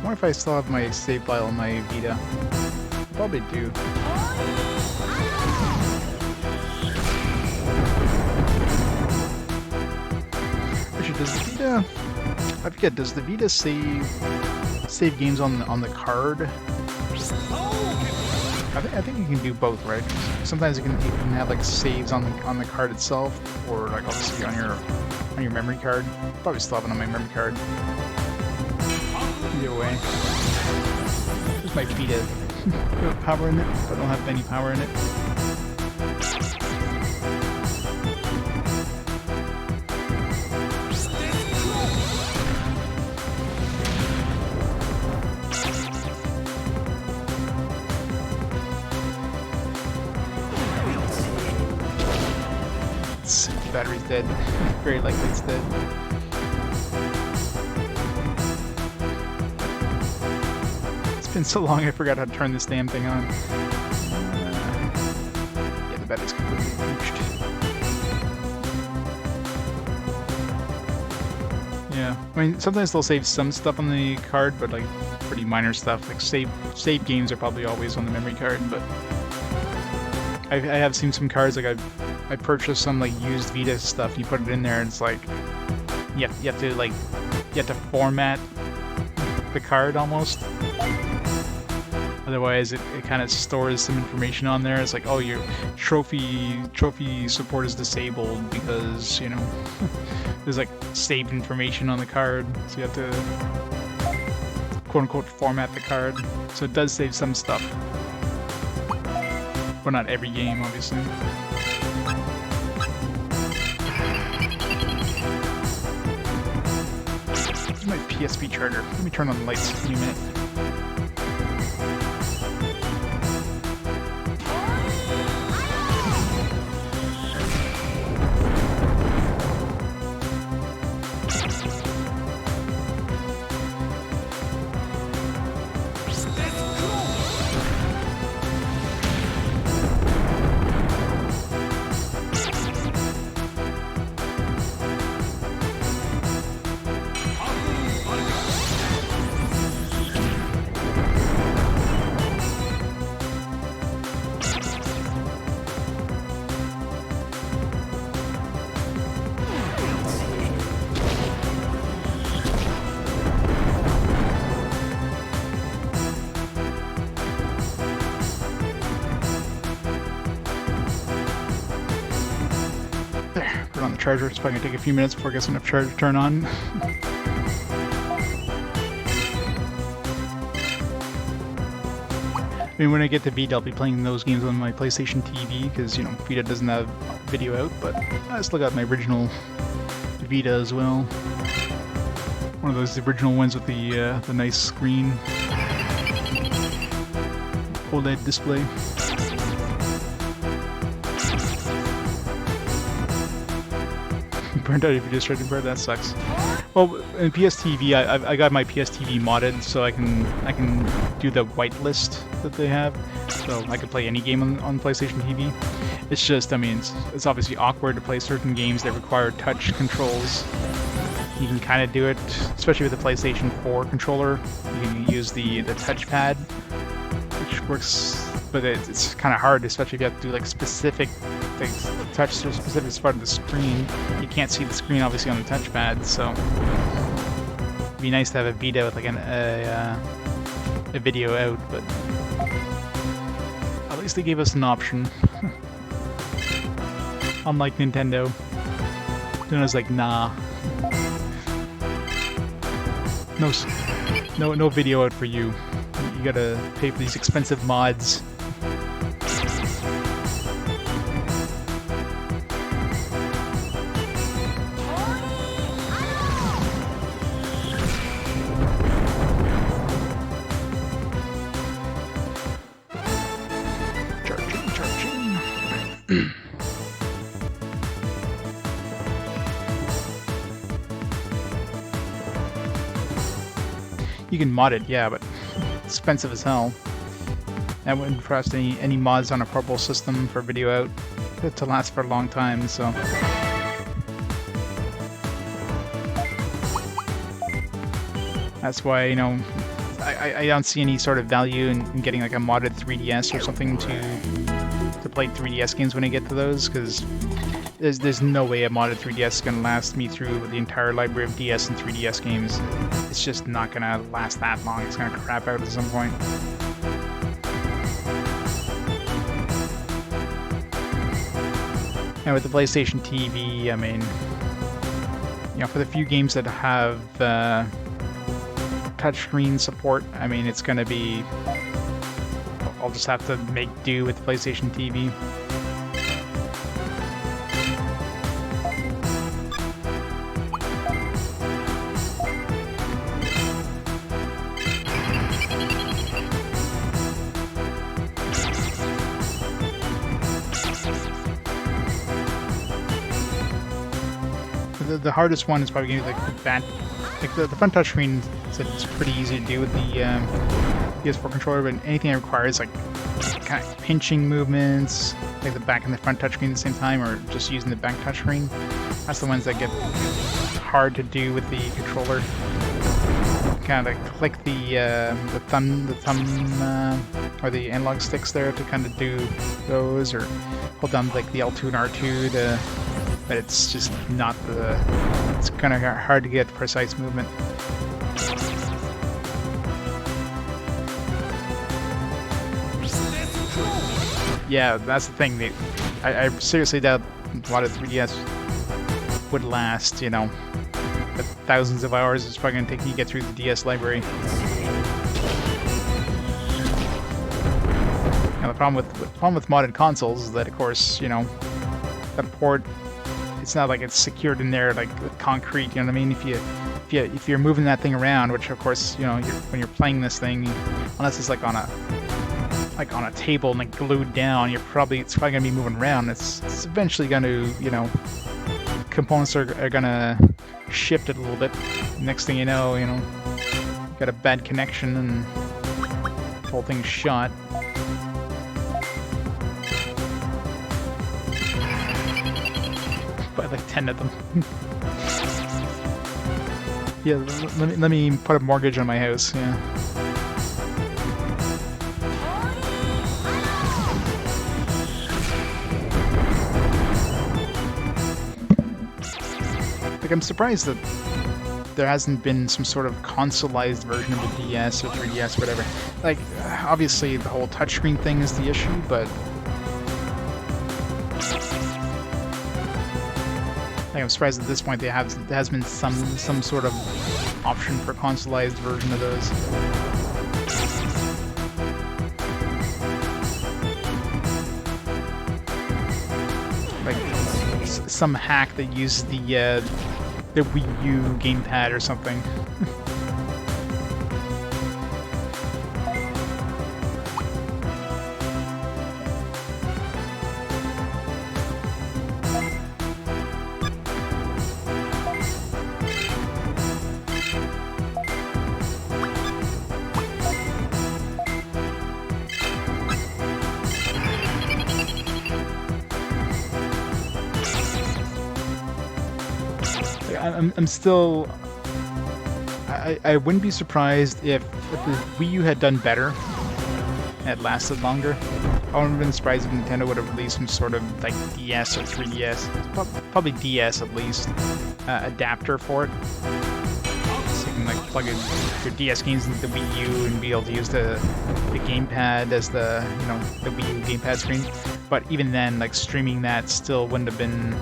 wonder if I still have my save file on my Vita. I probably do. Actually, does the Vita? I forget. Does the Vita save games on the card? I think you can do both, right? Sometimes you can have like saves on the card itself, or like obviously on your memory card. Probably still have it on my memory card. Either way, there's my Vita. Power in it, but I don't have any power in it. Battery's dead. Very likely it's dead. It's been so long I forgot how to turn this damn thing on. Yeah, the battery's completely pooched. Yeah, I mean, sometimes they'll save some stuff on the card, but like pretty minor stuff. Like save games are probably always on the memory card, but I have seen some cards like I purchased some like used Vita stuff. You put it in there, and it's like you have to format the card almost. Otherwise, it kind of stores some information on there. It's like, oh, your trophy support is disabled because there's like saved information on the card, so you have to quote unquote format the card. So it does save some stuff, but not every game, obviously. This is my PSP charger. Let me turn on the lights for a minute. On the charger. It's probably gonna take a few minutes before it gets enough charge to turn on. I mean, when I get to Vita, I'll be playing those games on my PlayStation TV because Vita doesn't have video out. But I still got my original Vita as well. One of those original ones with the nice screen, OLED display. Burned out if you just tried to burn. That sucks. Well, in PSTV, I got my PSTV modded, so I can do the whitelist that they have, so I can play any game on PlayStation TV. It's just, I mean, it's obviously awkward to play certain games that require touch controls. You can kind of do it, especially with the PlayStation 4 controller. You can use the touchpad, which works but it's kind of hard, especially if you have to do like specific things, touch to a specific spot of the screen. You can't see the screen obviously on the touchpad, so it'd be nice to have a Vita with like a video out, but at least they gave us an option. Unlike Nintendo, Nintendo's like, nah, no video out for you. You gotta pay for these expensive mods. Charging. You can mod it, yeah, but it's expensive as hell. I wouldn't trust any mods on a portable system for video out to last for a long time, so. That's why, you know, I don't see any sort of value in getting like a modded 3DS or something to play 3DS games when I get to those, because there's no way a modded 3DS is going to last me through the entire library of DS and 3DS games. It's just not going to last that long. It's going to crap out at some point. And with the PlayStation TV, I mean, you know, for the few games that have touchscreen support, I mean, it's going to be... I'll just have to make do with the PlayStation TV. The hardest one is probably going to be like the back, like the front touchscreen. It's pretty easy to do with the PS4 controller, but anything that requires like kind of pinching movements, like the back and the front touchscreen at the same time, or just using the back touchscreen, that's the ones that get hard to do with the controller. Kind of like click the thumb or the analog sticks there to kind of do those, or hold down like the L2 and R2 to. But it's just not the... It's kind of hard to get precise movement. Yeah, that's the thing. I seriously doubt a lot of 3DS would last, you know, the thousands of hours it's probably going to take you to get through the DS library. Now the problem with modded consoles is that, of course, you know, the port... It's not like it's secured in there like with concrete, you know what I mean? If you're moving that thing around, which of course, you know, when you're playing this thing, unless it's like on a table and like glued down, it's probably gonna be moving around. It's eventually gonna, you know, components are gonna shift it a little bit. Next thing you know, got a bad connection and the whole thing's shot. Like 10 of them. Yeah, let me put a mortgage on my house, yeah. Like, I'm surprised that there hasn't been some sort of consoleized version of the DS or 3DS, whatever. Like, obviously the whole touchscreen thing is the issue, but I'm surprised at this point there has been some sort of option for consoleized version of those. Like some hack that uses the Wii U gamepad or something. I'm still... I wouldn't be surprised if the Wii U had done better it lasted longer. I wouldn't have been surprised if Nintendo would have released some sort of like DS or 3DS, probably DS at least, adapter for it. So you can like plug in your DS games into the Wii U and be able to use the gamepad as the the Wii U gamepad screen. But even then, like streaming that still wouldn't have been.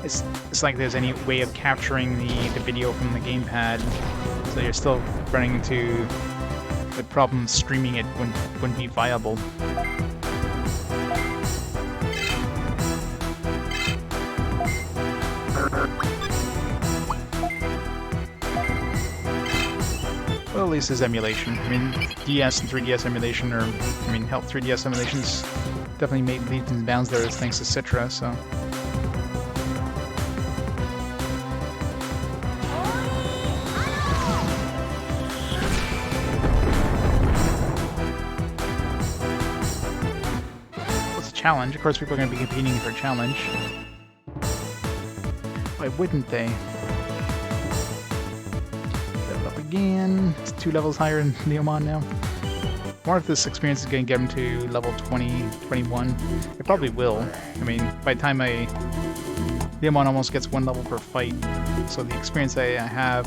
It's like there's any way of capturing the video from the gamepad, so you're still running into the problem. Streaming it wouldn't be viable. Well, at least there's emulation. I mean, DS and 3DS emulation, or I mean, hell, 3DS emulations definitely made leaps and bounds there thanks to Citra. So. Challenge. Of course, people are going to be competing for a challenge. Why wouldn't they? Level up again. It's 2 levels higher in Digimon now. I wonder if this experience is going to get him to level 20, 21. It probably will. I mean, by the time Digimon almost gets 1 level per fight. So the experience I have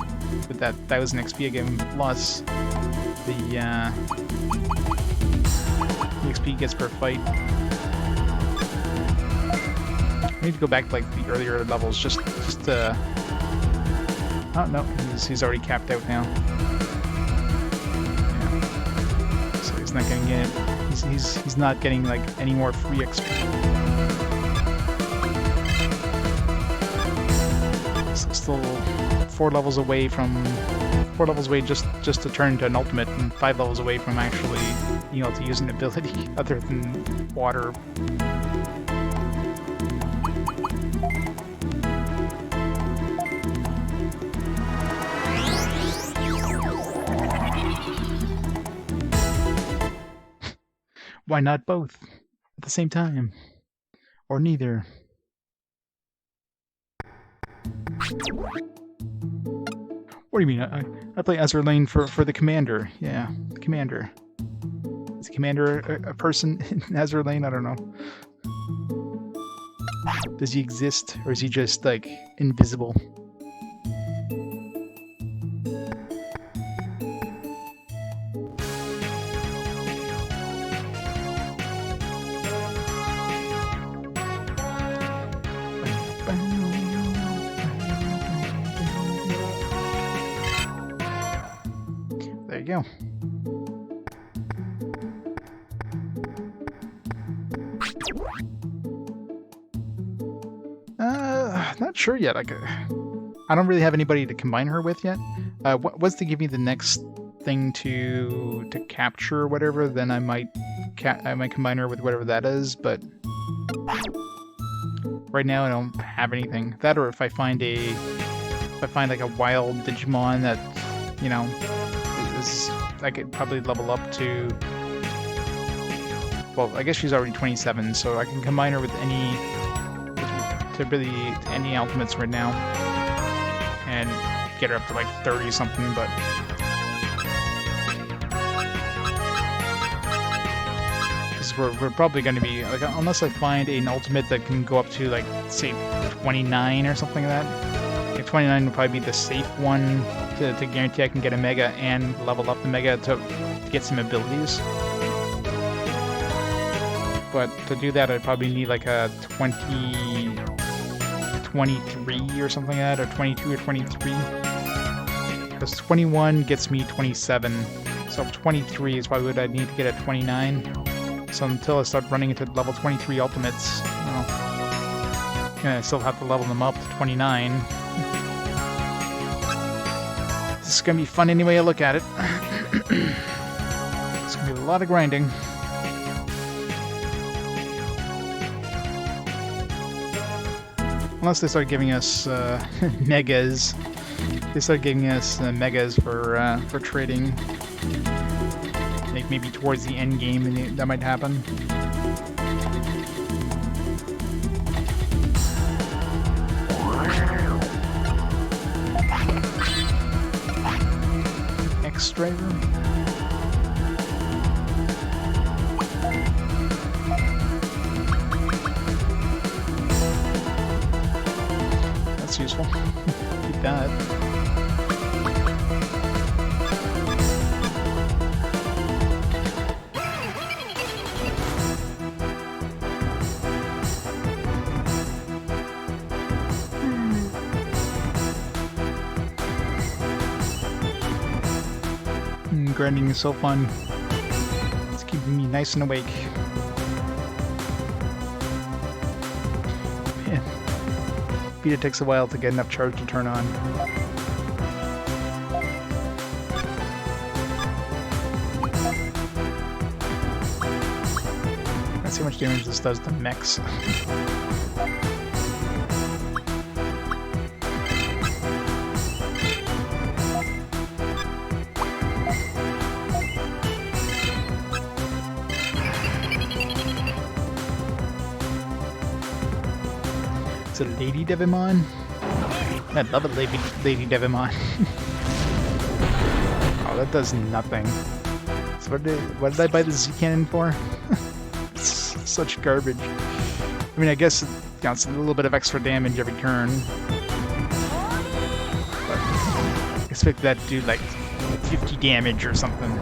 with that 1000 XP I give him plus the XP he gets per fight. I need to go back to like the earlier levels just to... Oh no, he's already capped out now. Yeah. So he's not getting it. He's not getting like any more free XP. Still 4 levels away just to turn to an ultimate, and 5 levels away from actually being able to use an ability other than water. Why not both at the same time? Or neither? What do you mean? I play Azur Lane for the commander. Yeah, the commander. Is the commander a person in Azur Lane? I don't know. Does he exist, or is he just like invisible? There you go. Not sure yet. Like, I don't really have anybody to combine her with yet. What's to give me the next thing to capture or whatever? Then I might combine her with whatever that is. But right now I don't have anything. That, or if I find like a wild Digimon that I could probably level up to. Well, I guess she's already 27, so I can combine her with any ultimates right now and get her up to like 30 something. But because we're probably going to be like, unless I find an ultimate that can go up to like say 29 or something like that. Like 29 would probably be the safe one to guarantee I can get a Mega and level up the Mega to get some abilities. But to do that, I'd probably need like a 23 or something like that, or 22 or 23. Because 21 gets me 27, so 23 is probably what I'd need to get at 29. So until I start running into level 23 ultimates, well, I still have to level them up to 29. This is going to be fun any way I look at it. It's going to be a lot of grinding. Unless they start giving us megas. They start giving us megas for trading. Like maybe towards the end game that might happen. X-Driver. Digimon grinding is so fun. It's keeping me nice and awake. Man, Vita takes a while to get enough charge to turn on. Let's see how much damage this does to mechs. It's a Lady Digimon. I love a Lady Digimon. Oh, that does nothing. So what did I buy the Z cannon for? It's such garbage. I mean, I guess it's a little bit of extra damage every turn. But I expect that to do like 50 damage or something.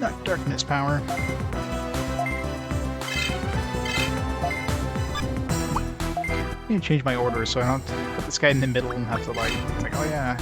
Not darkness power. I need to change my order so I don't put this guy in the middle and have to like, it's like, oh yeah.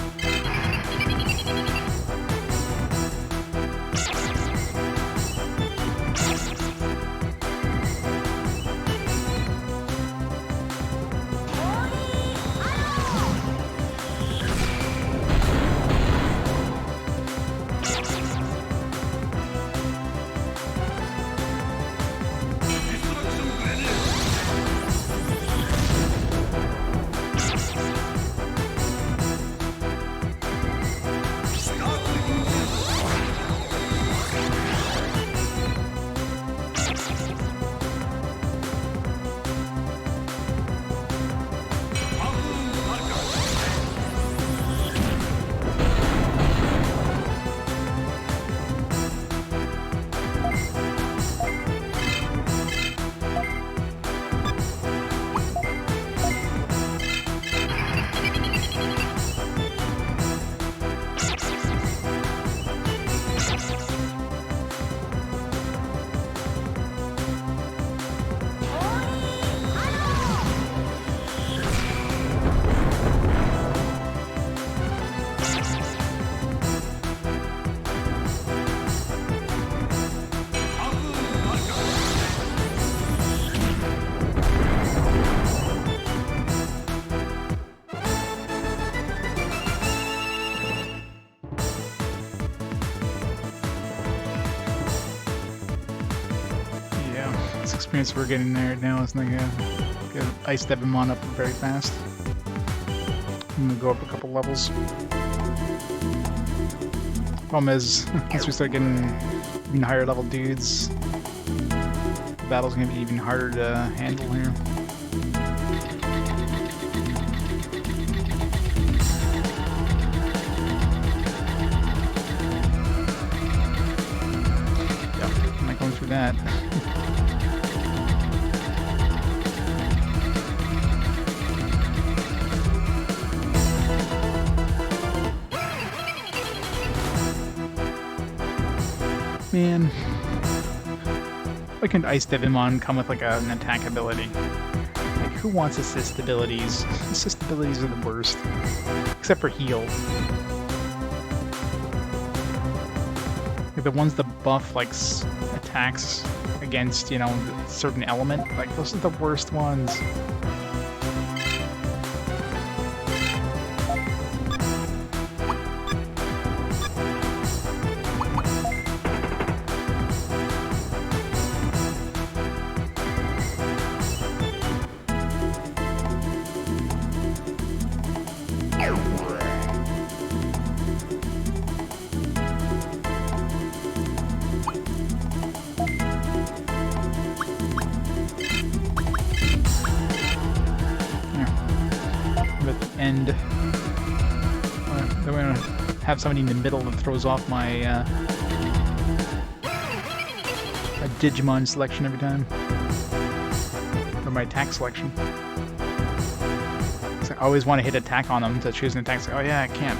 Experience we're getting there now is like get Ice Digimon up very fast. I'm gonna go up a couple levels. Problem is, once we start getting even higher level dudes, the battle's gonna be even harder to handle here. Yep, I'm not going through that. Man, why can't Ice Digimon come with like an attack ability? Like, who wants assist abilities? Assist abilities are the worst, except for heal. Like the ones that buff like attacks against, you know, a certain element, like those are the worst ones. have somebody in the middle that throws off my my Digimon selection every time. Or my attack selection. So I always want to hit attack on them to choose an attack. So, oh yeah, I can't.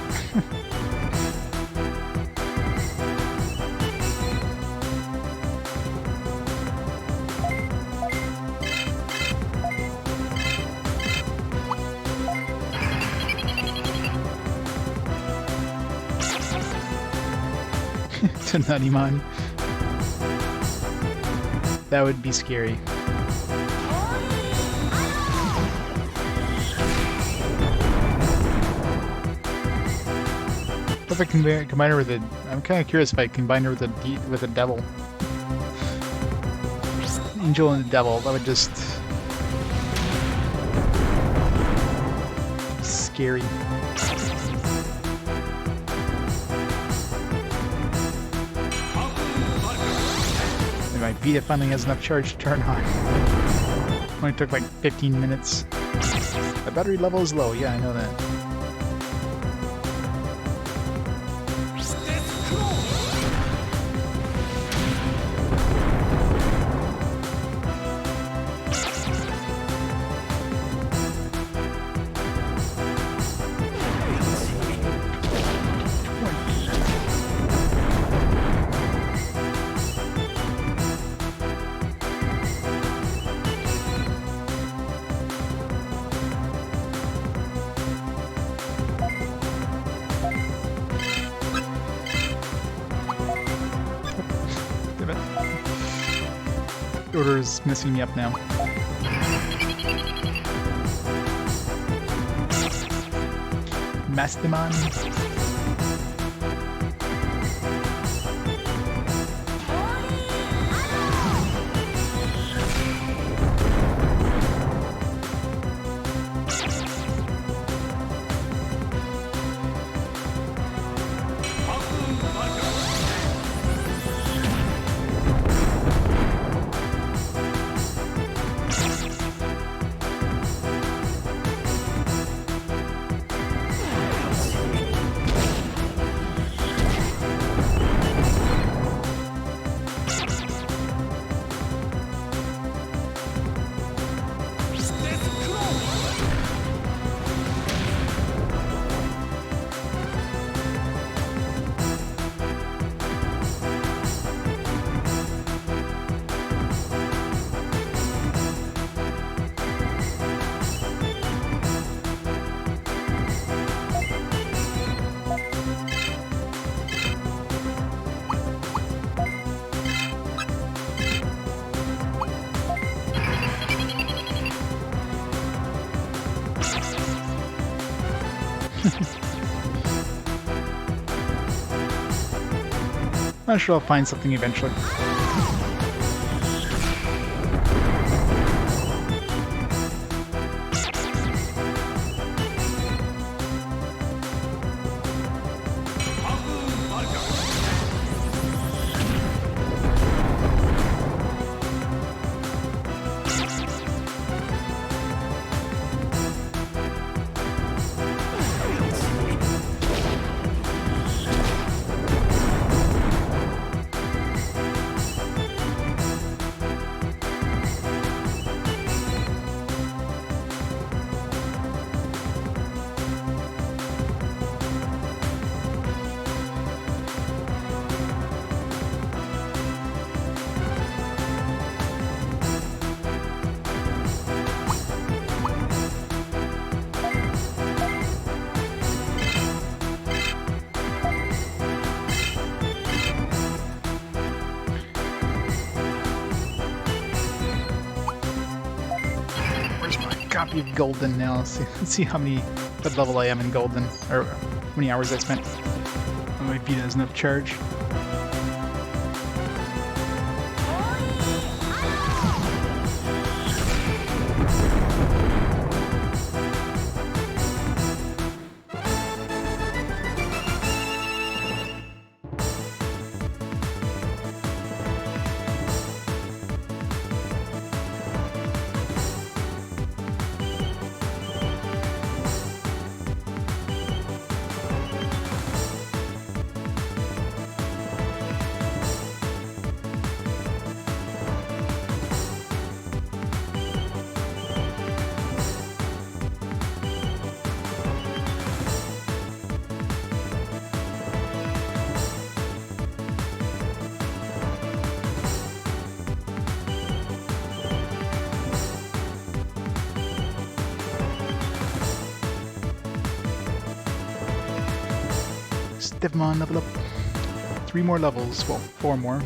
To Nuttymon. That would be scary. What if I combine her with a... I'm kind of curious if I combine her with a devil. Angel and the devil, that would just... scary. My Vita finally has enough charge to turn on. Only took like 15 minutes. The battery level is low, yeah, I know that. The order is messing me up now. Mastimon. I'm sure I'll find something eventually. Copy of Golden now. Let's see how many what level I am in Golden, or how many hours I spent. Oh, my Vita has enough charge. Yes, Digimon, level up. 3 more levels. Well, 4 more.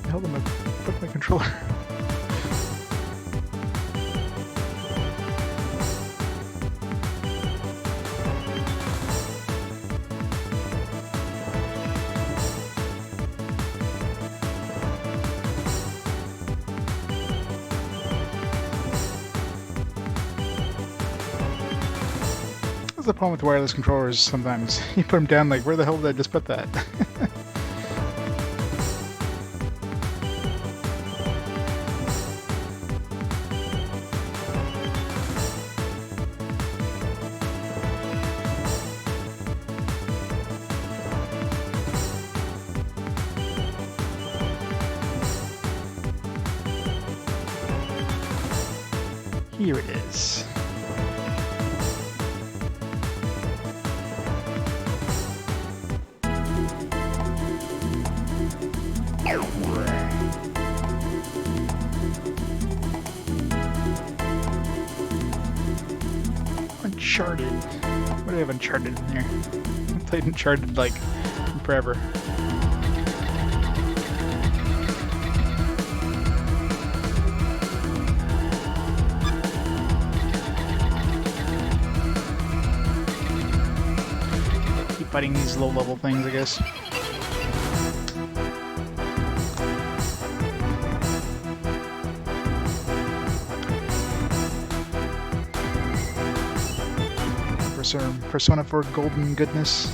The hell am I put my controller? That's the problem with wireless controllers sometimes. You put them down like, where the hell did I just put that? Here it is. Uncharted. What do I have Uncharted in there? I played Uncharted like forever. Keep fighting these low-level things, I guess. Persona 4 golden goodness.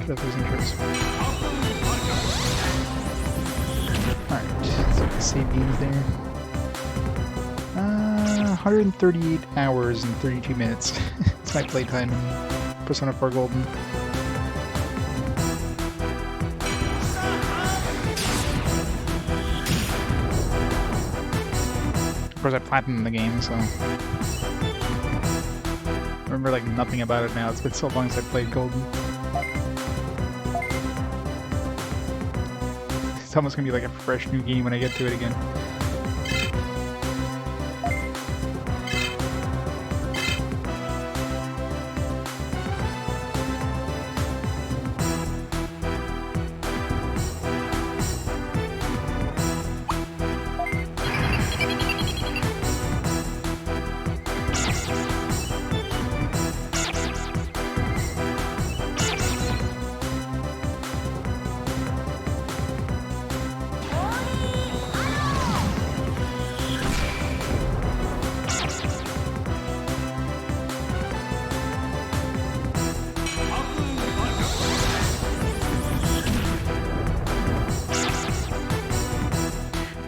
That was interesting. Alright, so the save game's there. 138 hours and 32 minutes. It's my playtime in Persona 4 Golden. Of course, I platinumed the game, so I remember like nothing about it now. It's been so long since I played Golden. It's almost gonna be like a fresh new game when I get to it again.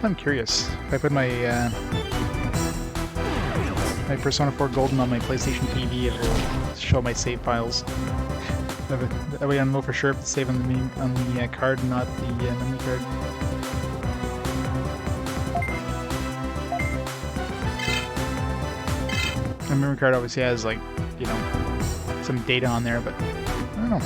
I'm curious. If I put my my Persona 4 Golden on my PlayStation TV, it will show my save files. That way I know for sure if it's saved on the card, not the memory card. The memory card obviously has, like, you know, some data on there, but I don't know.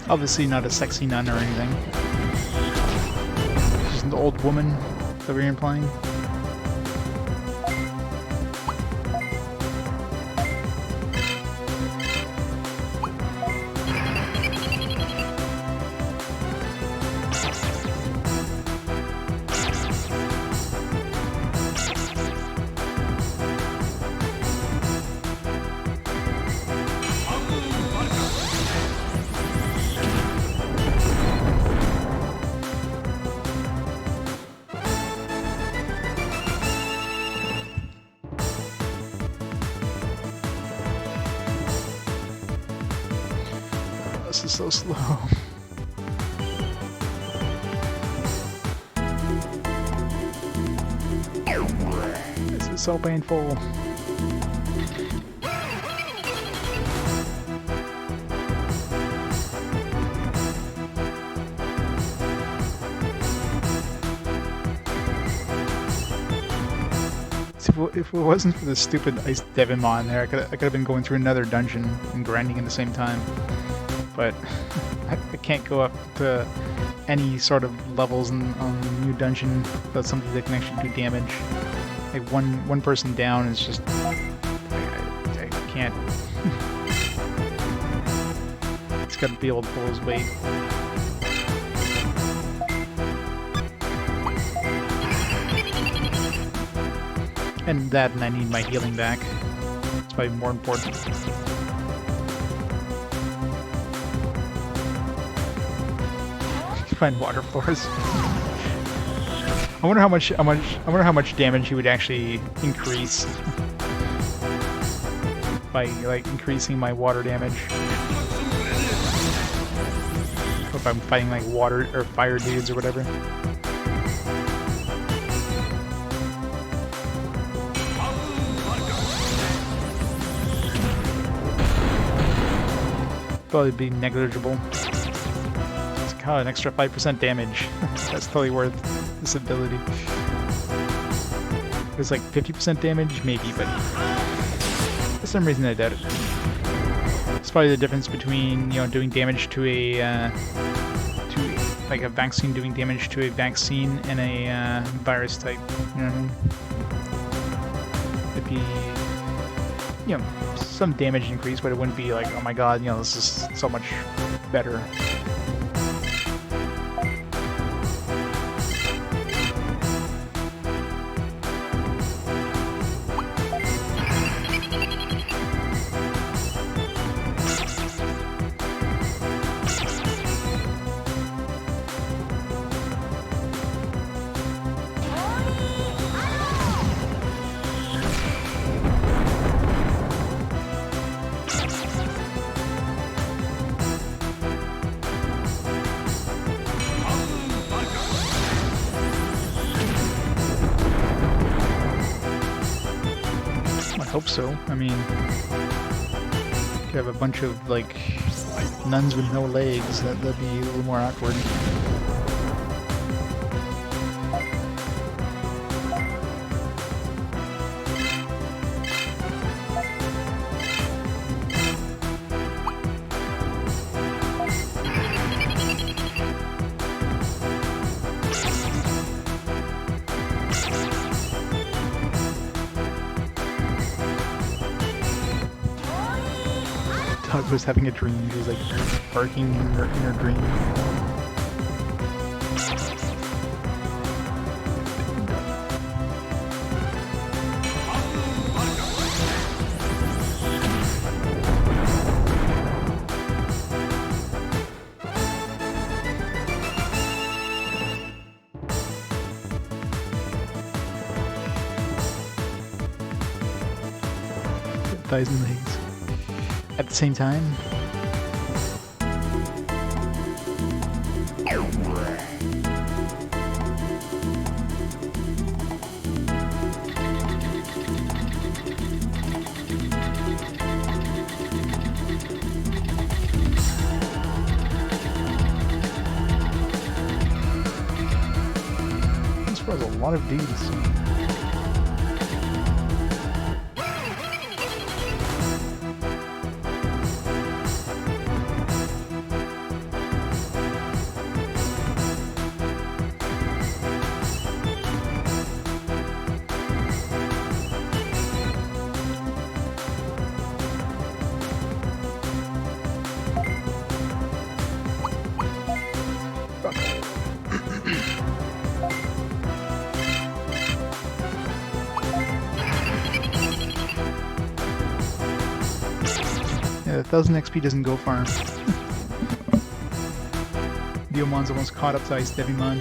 Obviously not a sexy nun or anything. Just an old woman that we're implying. This is so slow. This is so painful. If it wasn't for the stupid Ice Digimon there, I could have been going through another dungeon and grinding at the same time. But I can't go up to any sort of levels on the new dungeon without somebody that can actually do damage. Like one person down is just I can't. He's got to be able to pull his weight. And that, and I need my healing back. It's probably more important. Find water floors. I wonder how much damage he would actually increase by like increasing my water damage. Or if I'm fighting like water or fire dudes or whatever. Probably be negligible. God, an extra 5% damage. That's totally worth this ability. It was like 50% damage, maybe, but for some reason I doubt it. It's probably the difference between, you know, doing damage to a like a vaccine doing damage to a vaccine and a virus type. You know what I mean? It'd be, you know, some damage increase, but it wouldn't be like, oh my god, you know, this is so much better. I hope so. I mean, could have a bunch of like nuns with no legs. That'd be a little more awkward. Dog was having a dream. She was like barking in her dream. Thighs and legs. At the same time. This was a lot of dudes. 1,000 XP doesn't go far. Diomon's almost caught up to Ice Devimon.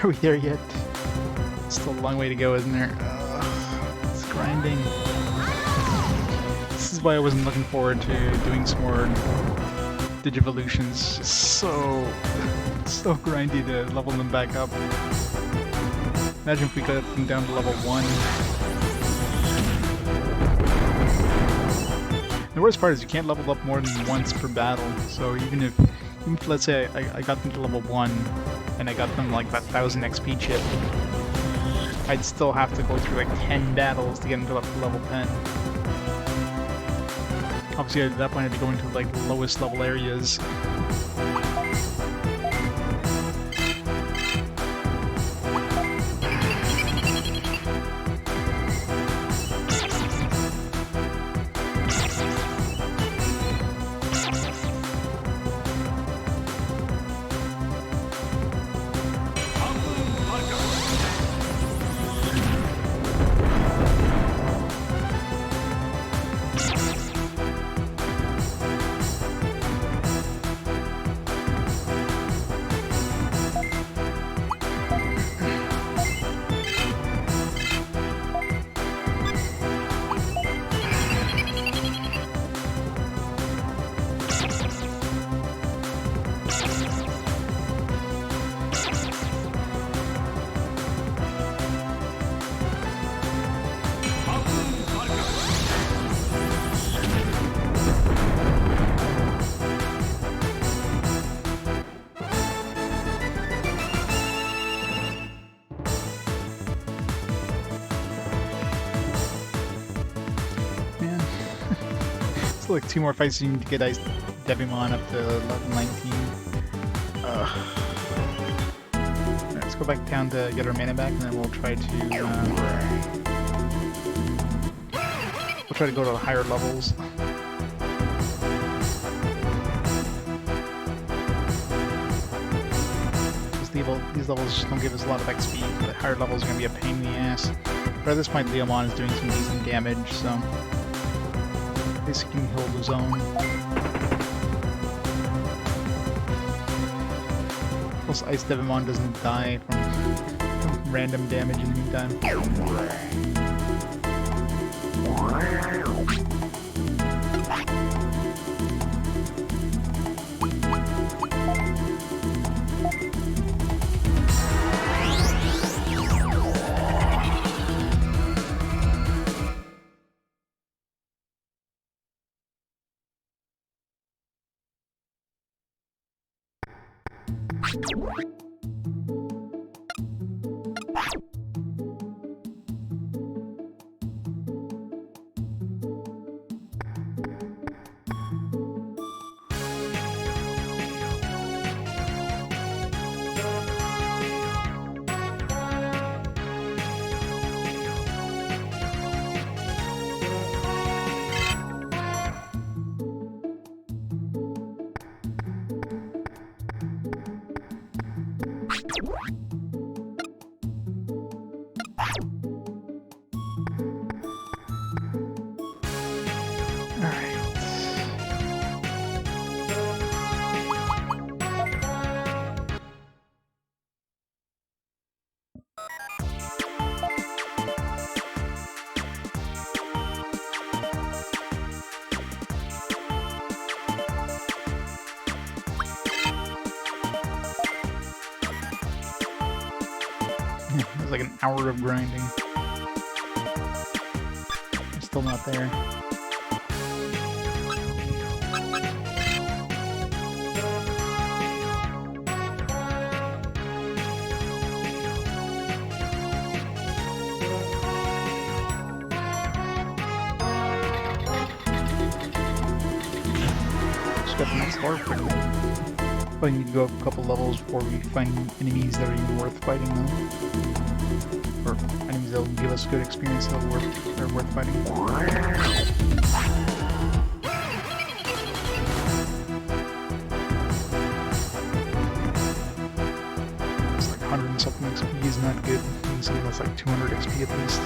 Are we there yet? Still a long way to go, isn't there? It's grinding. This is why I wasn't looking forward to doing some more Digivolutions. Just so grindy to level them back up. Imagine if we got them down to level 1. The worst part is you can't level up more than once per battle, so even if let's say I got them to level 1 and I got them like that 1,000 XP chip, I'd still have to go through like 10 battles to get them to level 10. Obviously at that point I had to go into like the lowest level areas. Still like 2 more fights you need to get Ice Devimon up to level 19. Alright, let's go back down to get our mana back, and then we'll try to go to the higher levels. These levels just don't give us a lot of XP. The higher levels are going to be a pain in the ass. But at this point, Leomon is doing some decent damage, so at least he can hold his own. Plus, Ice Devimon doesn't die from random damage in the meantime. It was like an hour of grinding. I'm still not there. Just got the next floor pretty good. Probably need to go up a couple levels before we find enemies that are even worth fighting though. Or enemies that will give us good experience that are worth fighting. It's like 100 and something XP is not good. I need something that's like 200 XP at least.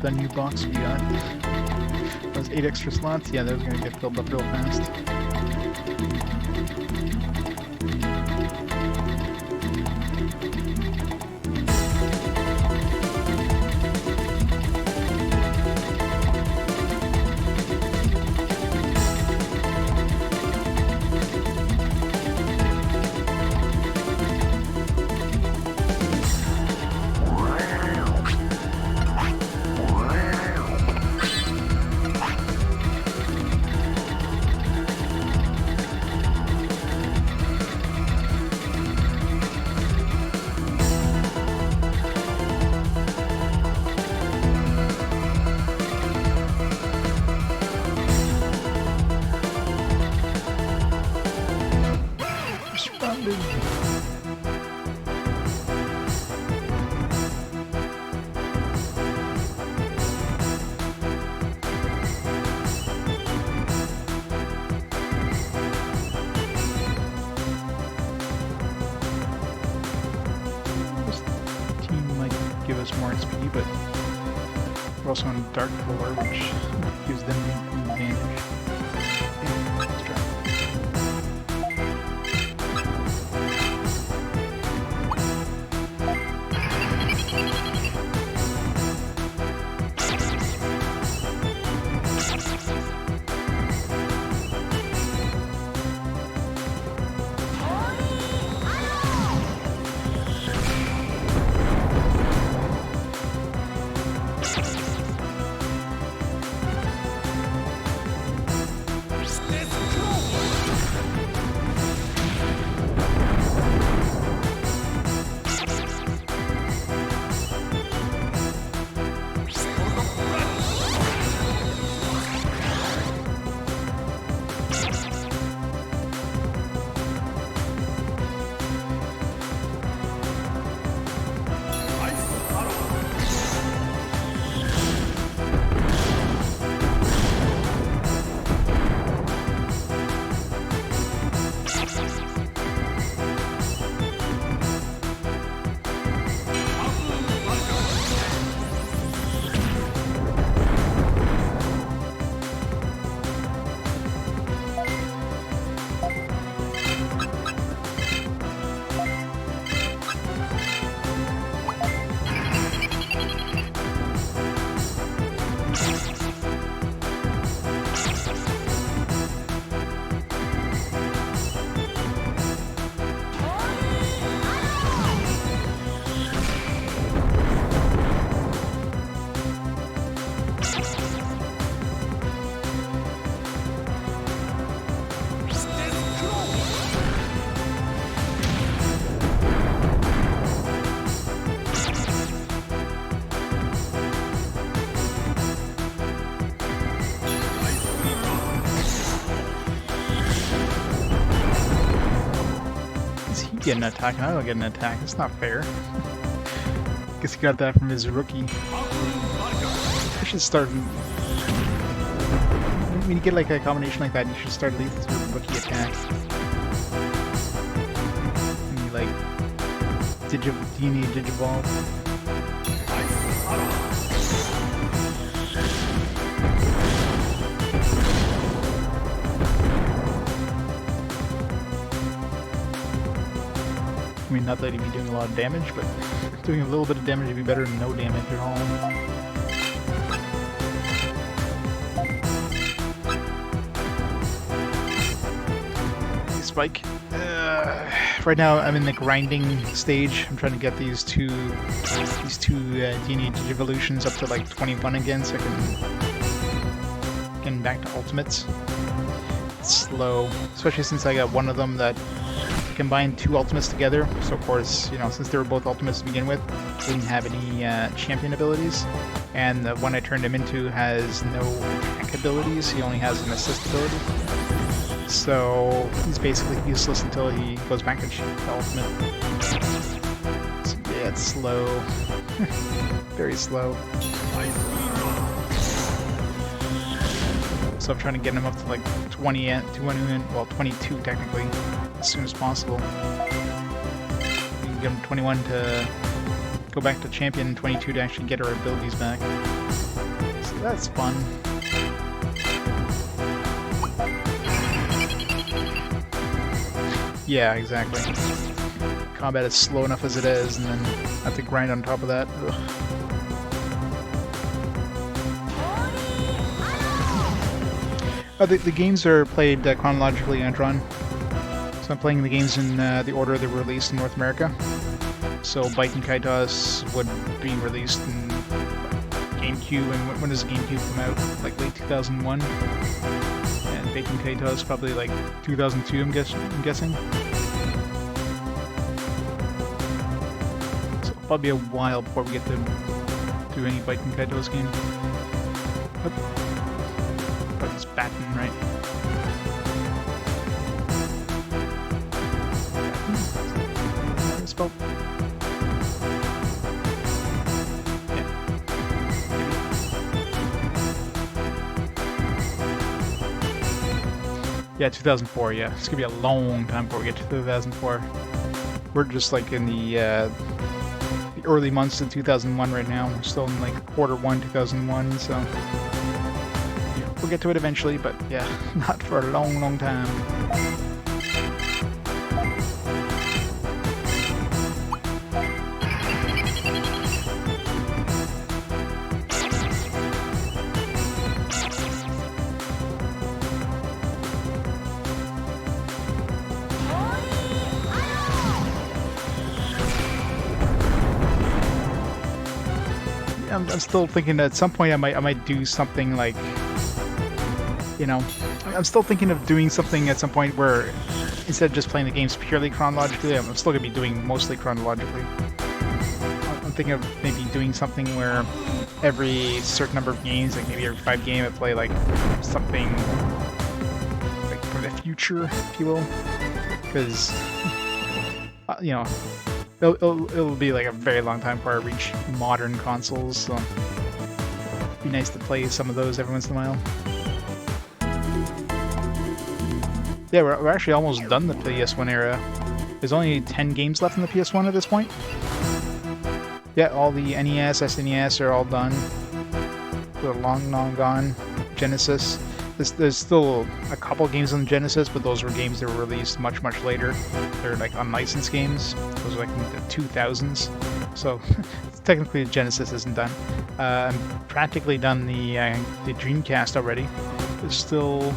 the new box we got. Those 8 extra slots, yeah, those are gonna get filled up real fast. Give us more XP, but we're also on dark floor, which gives them an advantage. Yeah, let's try. Get an attack and I don't get an attack. It's not fair. Guess he got that from his rookie. I should start. When you get like a combination like that, you should start at least with your rookie attacks. And you like Digivolve. I mean, not that he'd be doing a lot of damage, but doing a little bit of damage would be better than no damage at all. Spike. Right now, I'm in the grinding stage. I'm trying to get these two DNA Digivolutions up to like 21 again, so I can get back to ultimates. It's slow, especially since I got one of them that combine 2 ultimates together, so of course, you know, since they were both ultimates to begin with, they didn't have any champion abilities, and the one I turned him into has no attack abilities, he only has an assist ability, so he's basically useless until he goes back to ultimate. So, yeah, it's slow. Very slow. So I'm trying to get him up to like 22 technically, as soon as possible. We can get him 21 to go back to champion, and 22 to actually get our abilities back. That's fun. Yeah, exactly. Combat is slow enough as it is, and then I have to grind on top of that. Ugh. The games are played chronologically, Antron. So I'm playing the games in the order they were released in North America. So Baiken Kaitos would be released in GameCube, and when does GameCube come out? Like late 2001? And Baiken Kaitos probably like 2002, I'm guessing. So it'll probably be a while before we get to do any Baiken Kaitos game. Oh. But it's Batten, right? Spelled. Yeah, 2004, yeah. It's gonna be a long time before we get to 2004. We're just like in the early months of 2001 right now. We're still in like Q1 2001, so yeah, we'll get to it eventually, but yeah, not for a long, long time. I'm still thinking that at some point I might do something like, you know, I'm still thinking of doing something at some point where instead of just playing the games purely chronologically, I'm still gonna be doing mostly chronologically. I'm thinking of maybe doing something where every certain number of games, like maybe every 5 games, I play like something like for the future, if you will, because you know. It'll be like a very long time before I reach modern consoles, so it'd be nice to play some of those every once in a while. Yeah, we're actually almost done the PS1 era. There's only 10 games left in the PS1 at this point. Yeah, all the NES, SNES are all done. They're long, long gone. Genesis. There's still a couple games on the Genesis, but those were games that were released much, much later. They're like unlicensed games. Those are like in the 2000s. So technically the Genesis isn't done. I'm practically done the Dreamcast already. There's still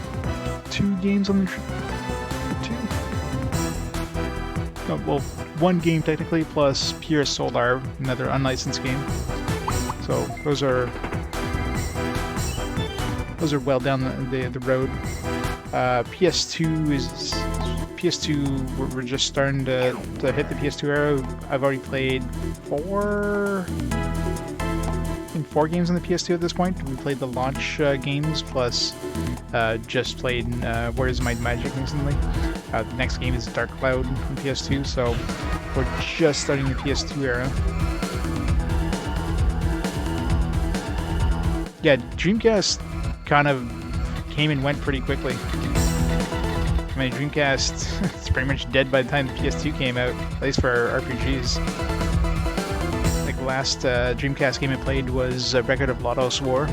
2 games on the oh, well, 1 game technically, plus Pure Solar, another unlicensed game. So those are well down the road. PS2 we're just starting to hit the PS2 era. I've already played 4 games on the PS2 at this point. We played the launch games, plus just played Warriors of Might and Magic recently. The next game is Dark Cloud on PS2, so we're just starting the PS2 era. Yeah, Dreamcast kind of came and went pretty quickly. I mean, Dreamcast it's pretty much dead by the time the PS2 came out, at least for RPGs. Like the last Dreamcast game I played was Record of Lodos War.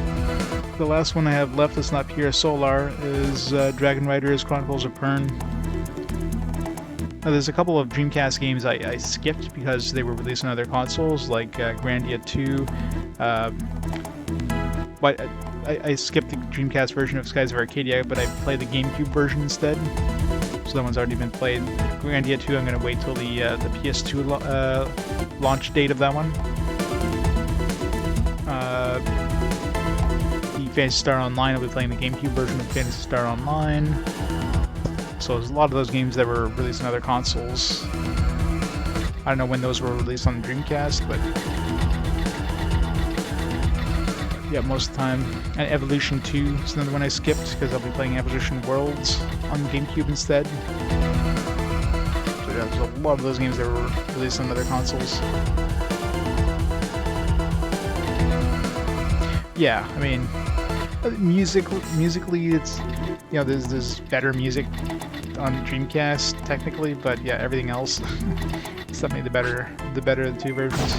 The last one I have left that's not Pure Solar is Dragon Riders Chronicles of Pern. Now, there's a couple of Dreamcast games I skipped because they were released on other consoles, like Grandia 2. But I skipped the Dreamcast version of Skies of Arcadia, but I played the GameCube version instead. So that one's already been played. Grandia 2, I'm going to wait till the PS2 launch date of that one. The Phantasy Star Online, I'll be playing the GameCube version of Phantasy Star Online. So there's a lot of those games that were released on other consoles. I don't know when those were released on the Dreamcast, but yeah, most of the time. And Evolution 2 is another one I skipped because I'll be playing Evolution Worlds on GameCube instead. So yeah, there's a lot of those games that were released on other consoles. Yeah, I mean, musically, it's, you know, there's better music on the Dreamcast technically, but yeah, everything else, it's definitely the better of the 2 versions.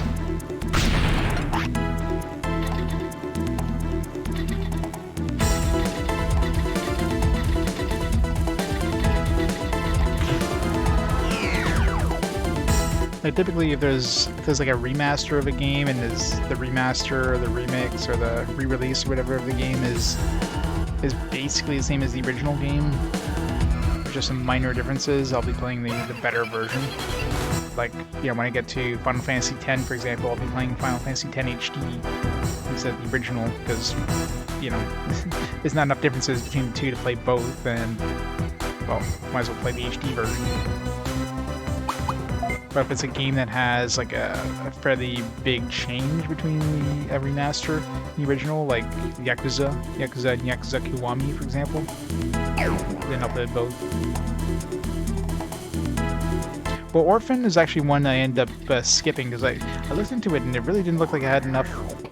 Like typically, if there's like a remaster of a game, and is the remaster or the remix or the re-release or whatever of the game is basically the same as the original game, with just some minor differences, I'll be playing the better version. Like, you know, when I get to Final Fantasy X, for example, I'll be playing Final Fantasy X HD instead of the original, because, you know, there's not enough differences between the two to play both, and, well, might as well play the HD version. But if it's a game that has, like, a fairly big change between the remaster and the original, like Yakuza and Yakuza Kiwami, for example, then I'll play both. Well, Orphan is actually one I end up skipping, because I looked into it and it really didn't look like it had enough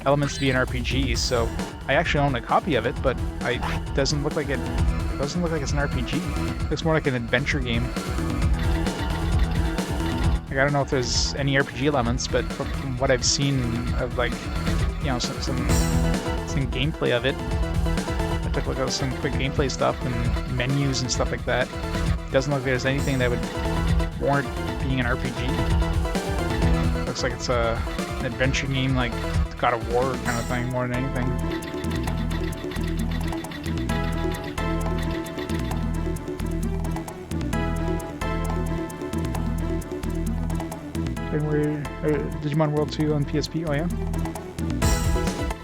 elements to be an RPG, so I actually own a copy of it, but it doesn't look like it's an RPG. It looks more like an adventure game. Like, I don't know if there's any RPG elements, but from what I've seen of, like, you know, some gameplay of it, I took a look at some quick gameplay stuff and menus and stuff like that. It doesn't look like there's anything that would warrant being an RPG. Looks like it's an adventure game, like God of War kind of thing, more than anything. And we're Digimon World 2 on PSP. Oh yeah.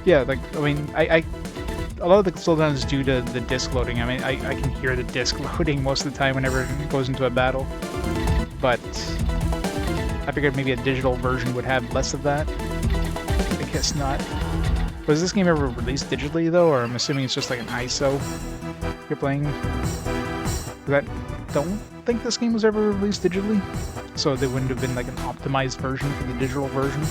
Yeah, like, I mean, a lot of the slowdown is due to the disc loading. I mean, I can hear the disc loading most of the time whenever it goes into a battle. But I figured maybe a digital version would have less of that. I guess not. Was this game ever released digitally, though? Or I'm assuming it's just like an ISO you're playing? I don't think this game was ever released digitally. So there wouldn't have been like an optimized version for the digital version,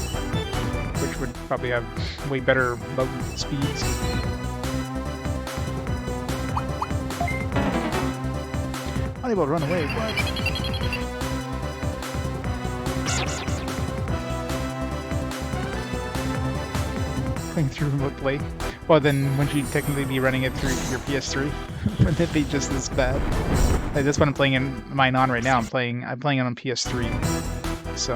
which would probably have way better load speeds. Unable to run away, what? Playing through remote play. Well, then wouldn't you technically be running it through your PS3? Wouldn't it be just as bad? Like, that's what I'm playing mine on right now. I'm playing it on PS3. So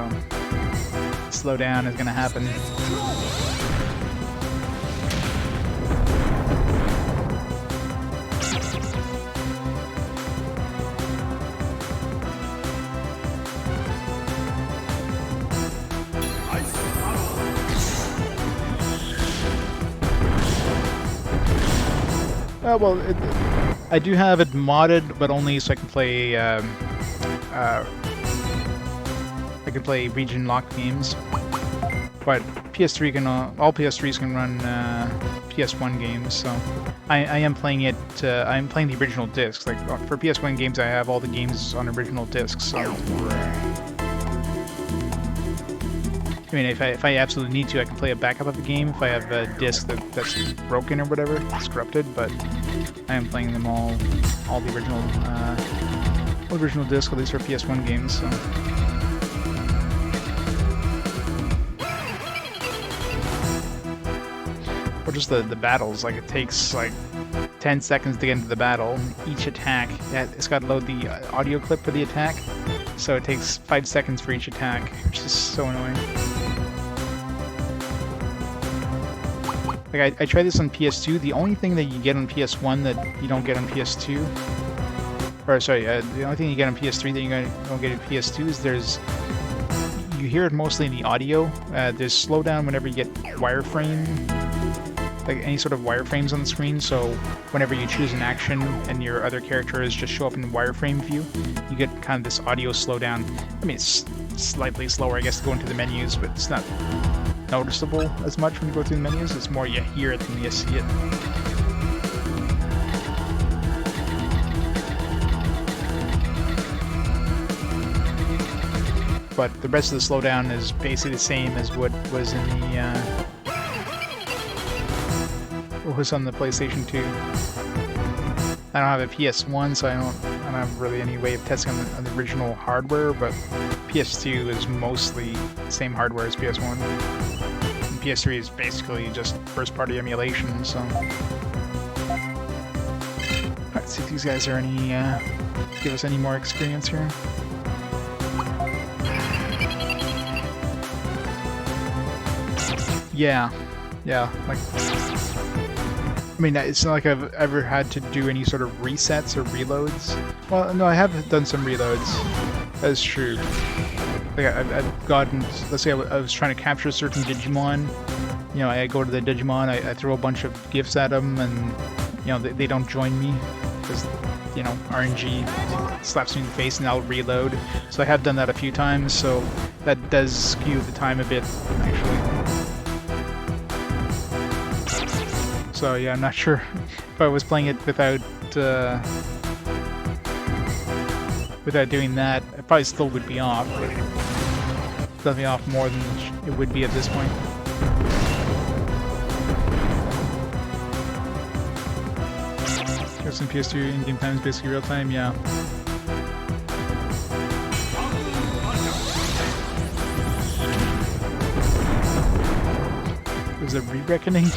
slowdown is gonna happen. Well, I do have it modded, but only so I can play region locked games. But PS3 can all PS3s can run PS1 games, so I am playing it. I'm playing the original discs. Like for PS1 games, I have all the games on original discs. So I mean, if I absolutely need to, I can play a backup of the game if I have a disc that's broken or whatever, it's corrupted. But I am playing them all the original disc, at least for PS1 games. So. Or just the battles, like it takes like 10 seconds to get into the battle. Each attack, it's got to load the audio clip for the attack, so it takes 5 seconds for each attack, which is so annoying. Like I tried this on PS2. The only thing that you get on PS1 that you don't get on PS2, or sorry, the only thing you get on PS3 that you don't get on PS2 is you hear it mostly in the audio. There's slowdown whenever you get wireframe, like any sort of wireframes on the screen. So whenever you choose an action and your other characters just show up in the wireframe view, you get kind of this audio slowdown. I mean, it's slightly slower, I guess, to go into the menus, but it's not noticeable as much when you go through the menus. It's more you hear it than you see it. But the rest of the slowdown is basically the same as what was in the what was on the PlayStation 2. I don't have a PS1, so I don't have really any way of testing on the original hardware, but PS2 is mostly the same hardware as PS1. And PS3 is basically just first-party emulation, so... Alright, see if these guys are give us any more experience here. Yeah, yeah. Like, I mean, it's not like I've ever had to do any sort of resets or reloads. Well, no, I have done some reloads. That's true. Like, I've gotten, let's say I was trying to capture a certain Digimon. You know, I go to the Digimon, I throw a bunch of gifts at them, and, you know, they don't join me. Because, you know, RNG slaps me in the face and I'll reload. So I have done that a few times, so that does skew the time a bit, actually. So yeah, I'm not sure if I was playing it without doing that, it probably still would be off. But it's definitely off more than it would be at this point. Some PS2 in-game time is basically real time, yeah. There's a re-reckoning.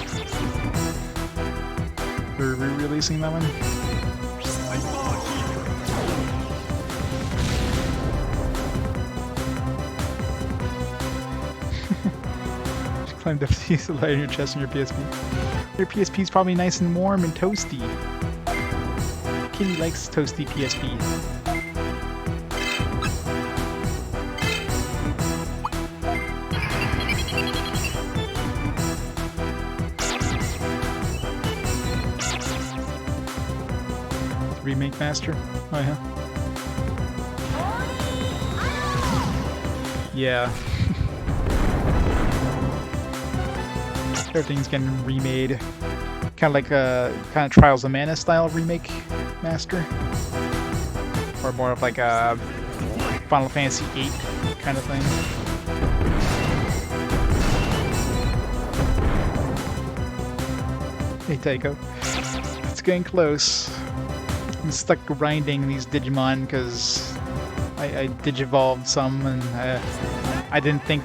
We're re-releasing that one. Just climbed up to use the light in your chest and your PSP. Your PSP is probably nice and warm and toasty. Kitty likes toasty PSP. Remake master? Oh yeah. Yeah. Everything's getting remade. Kind of like a Trials of Mana style remake master, or more of like a Final Fantasy VIII kind of thing. Hey Taiko, it's getting close. I'm stuck grinding these Digimon because I digivolved some, and I didn't think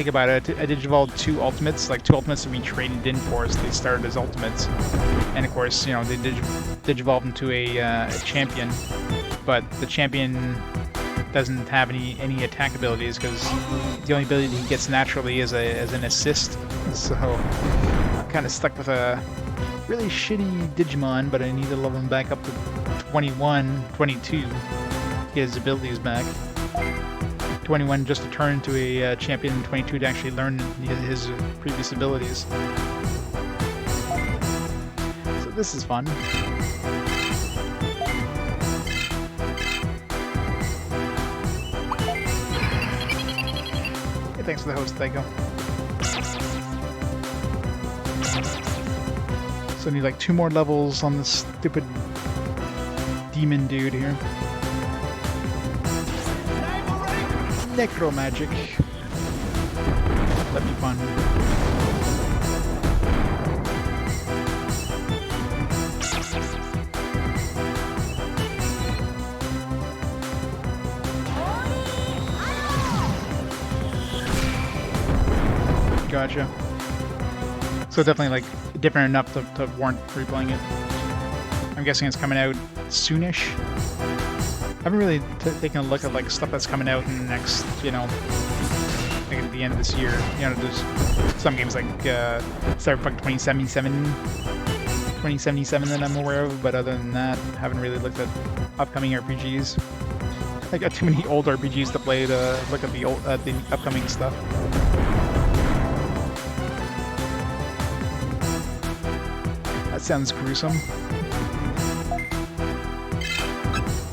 about it. I digivolved two ultimates that we traded in for, so they started as ultimates. And of course, you know, they digivolved into a champion, but the champion doesn't have any attack abilities because the only ability he gets naturally is an assist. So I'm kind of stuck with a really shitty Digimon, but I need to level him back up to 21, 22 to get his abilities back. 21 just to turn into a champion, and 22 to actually learn his previous abilities. So this is fun. Hey, thanks for the host, Taiko. So I need like 2 more levels on this stupid demon dude here. Necro magic. That'd be fun. Gotcha. So definitely like different enough to warrant replaying it. I'm guessing it's coming out soonish. I haven't really taken a look at like stuff that's coming out in the next, you know, like at the end of this year. You know, there's some games like Cyberpunk 2077 that I'm aware of, but other than that, I haven't really looked at upcoming RPGs. I got too many old RPGs to play to look at the upcoming stuff. That sounds gruesome.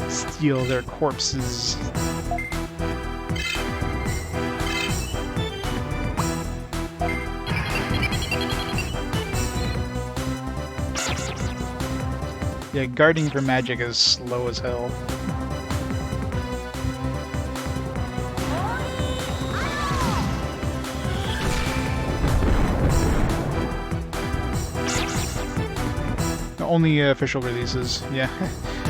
Steal their corpses. Yeah, guarding for magic is slow as hell. Only official releases, yeah.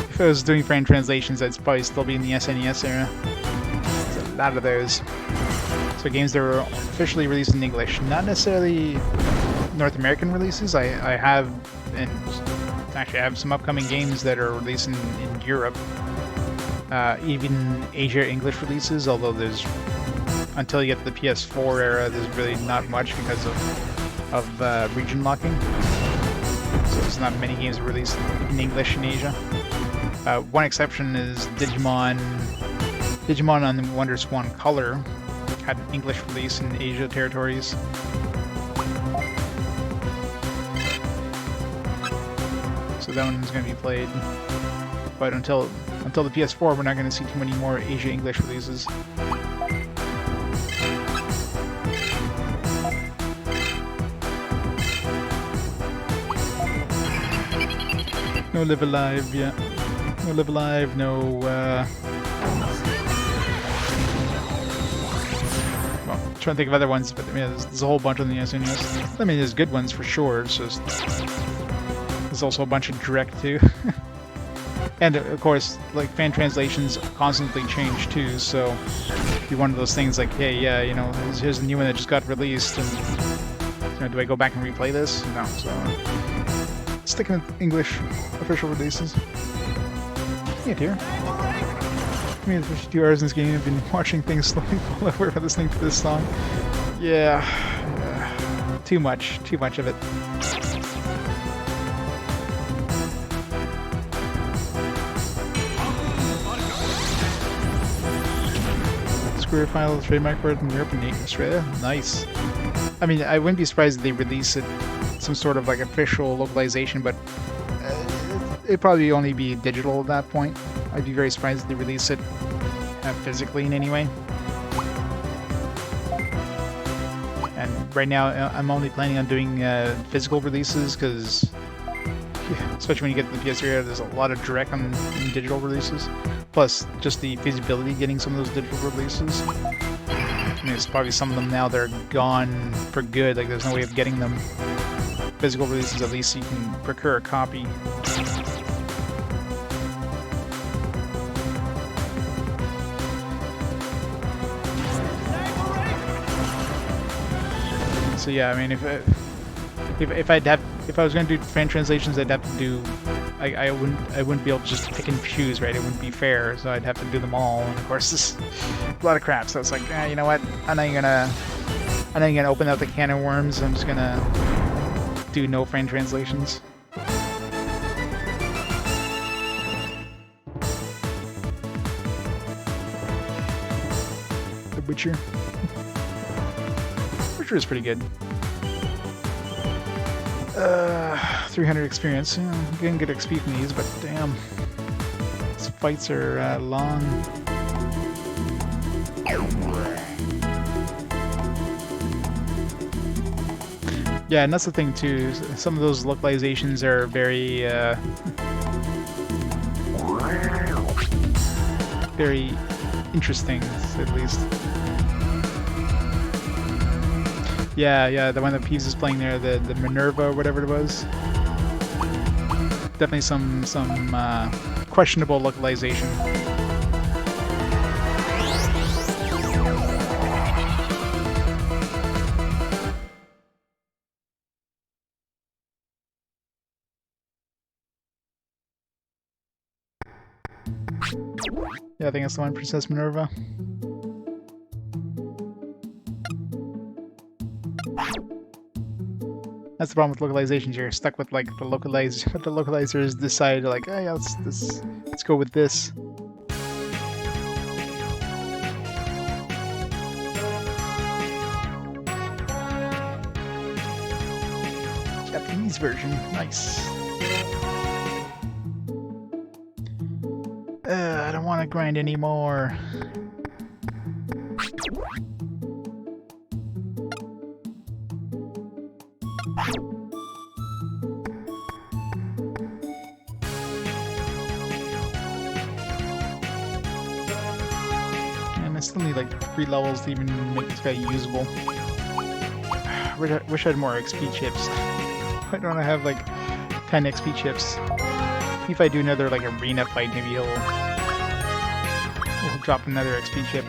If I was doing fan translations, I'd probably still be in the SNES era. There's a lot of those. So games that were officially released in English, not necessarily North American releases. I have, and actually I have some upcoming games that are released in Europe. Even Asia English releases, although there's until you get to the PS4 era, there's really not much because of region locking. So there's not many games released in English in Asia. One exception is Digimon. Digimon on the Wonder Swan Color had an English release in Asia territories. So that one's going to be played. But until the PS4, we're not going to see too many more Asia English releases. No Live Alive, yeah. No Live Alive, no, well, I'm trying to think of other ones, but I mean, there's a whole bunch on the SNES. I mean, there's good ones for sure, it's just... There's also a bunch of direct, too. And, of course, like, fan translations constantly change, too, so... It'd be one of those things like, hey, yeah, you know, here's a new one that just got released, and... You know, do I go back and replay this? No, so... Sticking with English official releases. Yeah, dear. I mean, for 2 hours in this game, I've been watching things slowly fall over by listening to this song. Yeah. Too much of it. Square file trademark for it in Europe and Australia. Nice. I mean, I wouldn't be surprised if they release it some sort of like official localization, but it'd probably only be digital at that point. I'd be very surprised if they release it physically in any way. And right now, I'm only planning on doing physical releases because, especially when you get to the PS3 era, there's a lot of direct on digital releases. Plus, just the feasibility of getting some of those digital releases. I mean, there's probably some of them now that are gone for good. Like, there's no way of getting them. Physical releases, at least you can procure a copy. So yeah, I mean, if I was going to do fan translations, I'd have to do. I wouldn't be able to just pick and choose, right? It wouldn't be fair, so I'd have to do them all. And of course, this is a lot of crap. So it's like, you know what? I'm not even gonna open up the can of worms. I'm just gonna do no fan translations. The Witcher. Witcher is pretty good. 300 experience. Yeah, I'm getting good XP from these, but damn. These fights are long. Yeah, and that's the thing too. Some of those localizations are very, very interesting, at least. Yeah, the one that Peeves is playing there, the Minerva or whatever it was. Definitely some questionable localization. Yeah, I think that's the one, Princess Minerva. That's the problem with localizations. You're stuck with like the localizers decide like, hey, yeah, let's go with this. Japanese version, nice. I don't want to grind anymore. And I still need like 3 levels to even make this guy usable. Wish I had more XP chips. Why don't I have like 10 XP chips? If I do another like arena fight, maybe he'll drop another XP chip.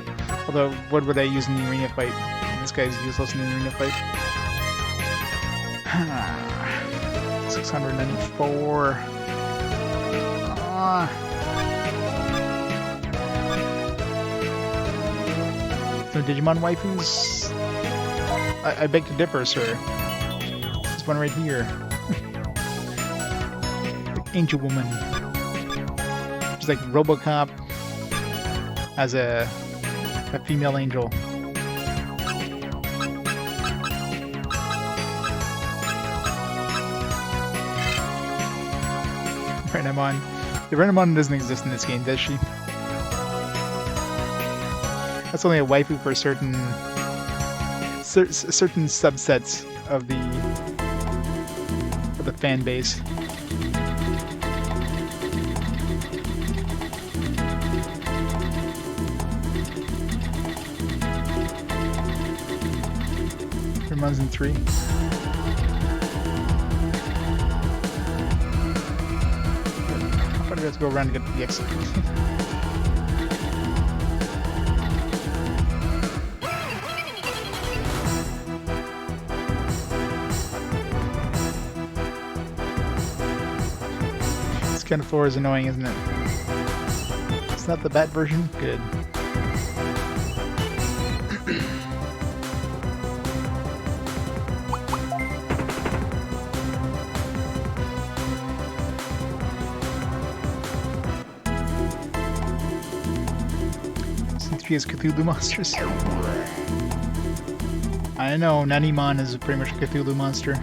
Although, what would I use in the arena fight? This guy's useless in the arena fight. 694. No Digimon waifus? I beg to differ, sir. This one right here. Angel Woman. She's like RoboCop as a female angel. Renamon. The Renamon doesn't exist in this game, does she? That's only a waifu for certain subsets of the fan base. Remon's in 3. How far do we have to go around to get to the exit? This kind of floor is annoying, isn't it? It's not the bat version? Good. As Cthulhu monsters. I know Nanimon is pretty much a Cthulhu monster.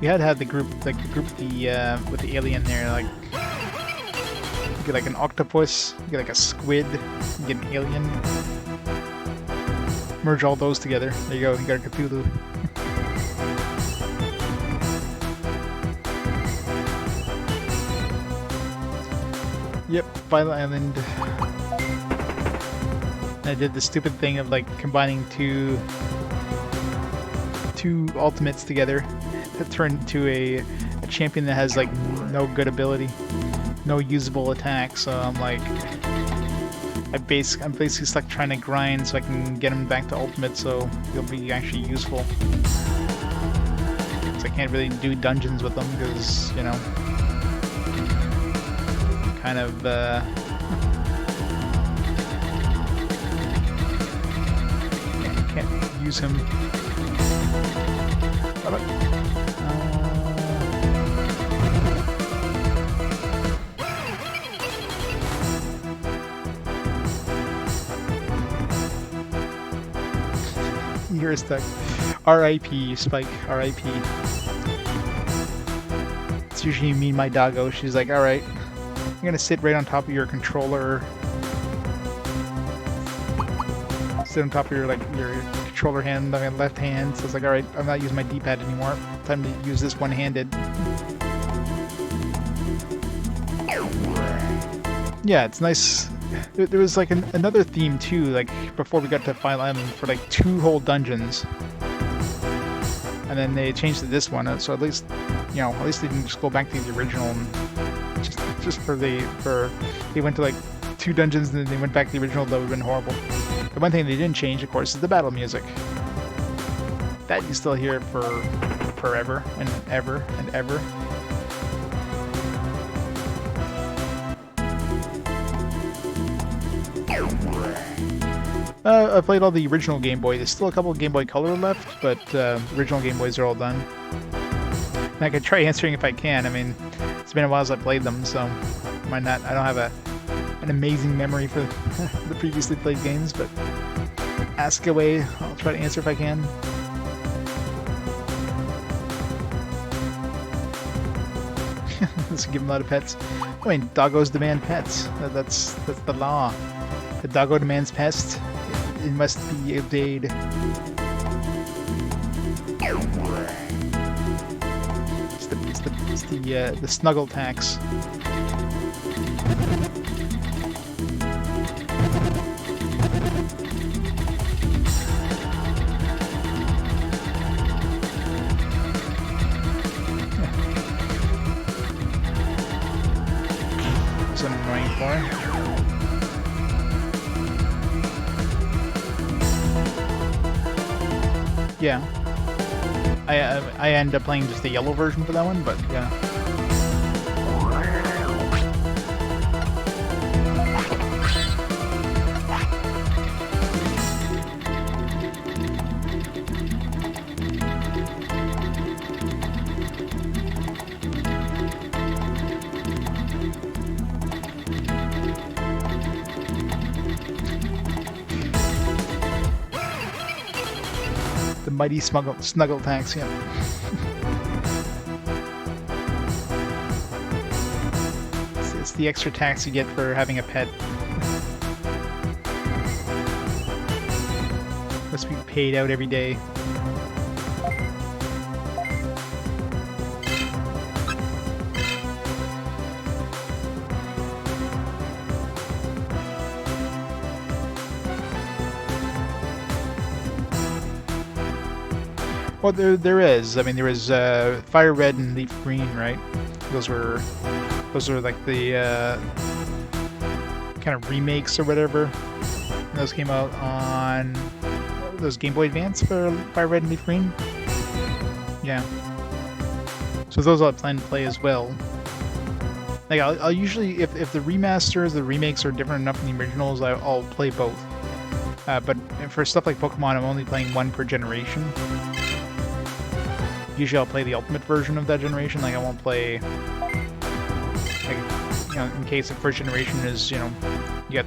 You had to have the group, like the group with the alien there. Like you get like an octopus, you get like a squid, you get an alien. Merge all those together. There you go. You got a Cthulhu. Yep, Violet Island. I did the stupid thing of like combining two ultimates together that turned into a champion that has like no good ability, no usable attack. So I'm like, I'm basically stuck trying to grind so I can get him back to ultimate, so he'll be actually useful. So I can't really do dungeons with them because, you know, kind of can't use him. You're stuck. R.I.P. Spike. R.I.P. It's usually me and my doggo. She's like, all right. I'm gonna sit right on top of your controller. Sit on top of your your controller hand on my left hand. So it's like, all right, I'm not using my D-pad anymore. Time to use this one-handed. Yeah, it's nice. There was like another theme too. Like before we got to Final Island for like 2 whole dungeons, and then they changed to this one. So at least, you know, at least they didn't just go back to the original. And just they went to like 2 dungeons and then they went back to the original. That would have been horrible. The one thing they didn't change, of course, is the battle music. That you still hear for forever and ever and ever. I played all the original Game Boy. There's still a couple of Game Boy Color left, but original Game Boys are all done. And I could try answering if I can. I mean, it's been a while since I played them, so why not? I don't have an amazing memory for the previously played games, but ask away. I'll try to answer if I can. Let's give them a lot of pets. I mean, doggos demand pets. That's the law. The doggo demands pets. It must be obeyed. It's the snuggle tax. It's an annoying floor. Yeah, I end up playing just the yellow version for that one, but yeah. The mighty snuggle tanks, yeah. It's the extra tax you get for having a pet. Must be paid out every day. Well, there is. I mean, there was Fire Red and Leaf Green, right? Those were like the kind of remakes or whatever. And those came out on those Game Boy Advance for Fire Red and Leaf Green. Yeah. So those I'll plan to play as well. Like I'll usually, if the remasters, the remakes are different enough than the originals, I'll play both. But for stuff like Pokemon, I'm only playing one per generation. Usually I'll play the ultimate version of that generation. Like I won't play, like, you know, in case the first generation is, you know, you got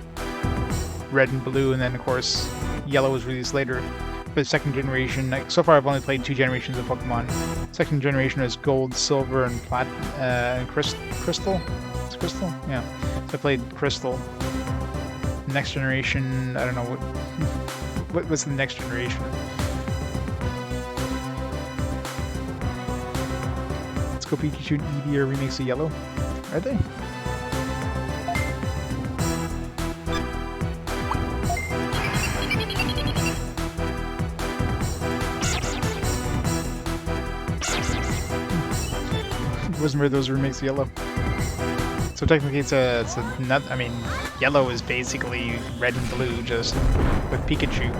red and blue, and then of course yellow was released later. For the second generation, like, so far I've only played 2 generations of Pokemon. Second generation is gold, silver, and crystal. It's crystal? Yeah. So I played crystal. Next generation, I don't know what's the next generation. Let's go Pikachu and Eevee are remakes of Yellow. Are they? Wasn't aware those remakes of Yellow. So technically it's a nut. I mean, Yellow is basically red and blue, just with Pikachu.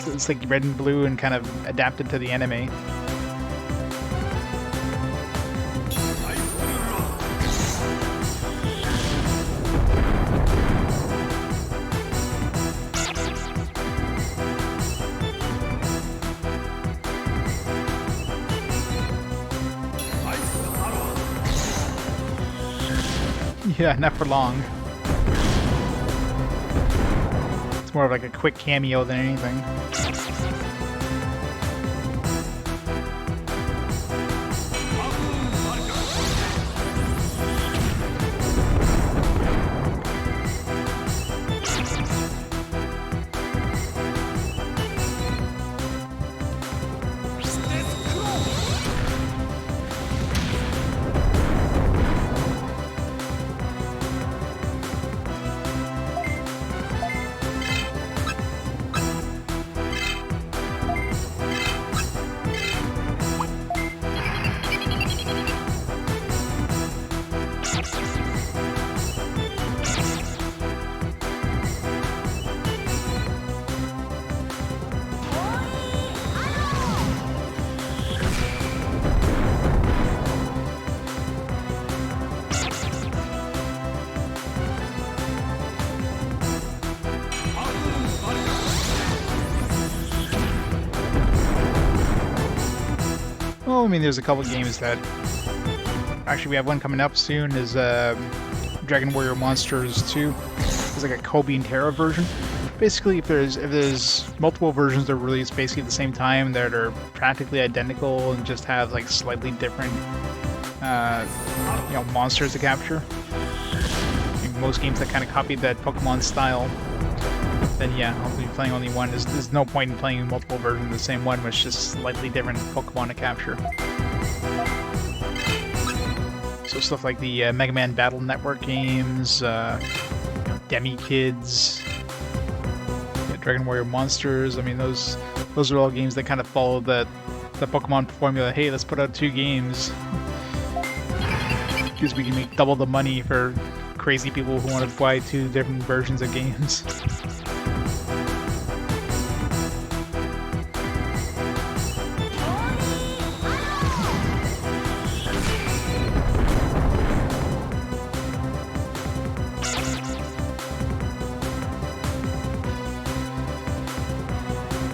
So it's like red and blue and kind of adapted to the anime. Yeah, not for long. It's more of like a quick cameo than anything. Well, I mean, there's a couple games that... Actually, we have one coming up soon, is Dragon Warrior Monsters 2. It's like a Kobe and Terra version. Basically, if there's multiple versions that are released basically at the same time that are practically identical and just have like slightly different you know, monsters to capture. I mean, most games that kind of copied that Pokemon style, then yeah, I'll be playing only one. There's no point in playing multiple versions of the same one, which is just slightly different Pokemon to capture. So stuff like the Mega Man Battle Network games, you know, Demi Kids, Dragon Warrior Monsters. I mean, those are all games that kind of follow the Pokemon formula. Hey, let's put out 2 games because we can make double the money for crazy people who want to buy 2 different versions of games.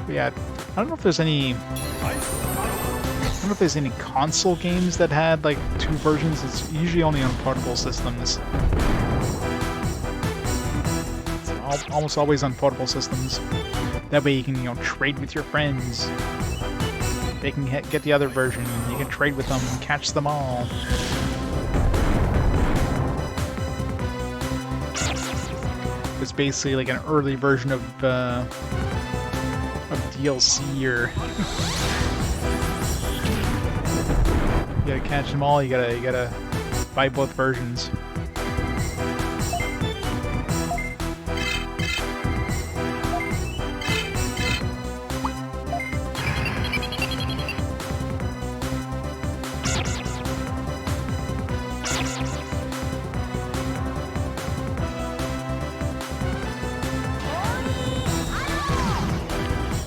Yeah, I don't know if there's any. I don't know if there's any console games that had like 2 versions. It's usually only on portable systems. It's almost always on portable systems. That way you can, trade with your friends. They can get the other version. You can trade with them, catch them all. It's basically like an early version of DLC, or you gotta catch them all. You gotta buy both versions.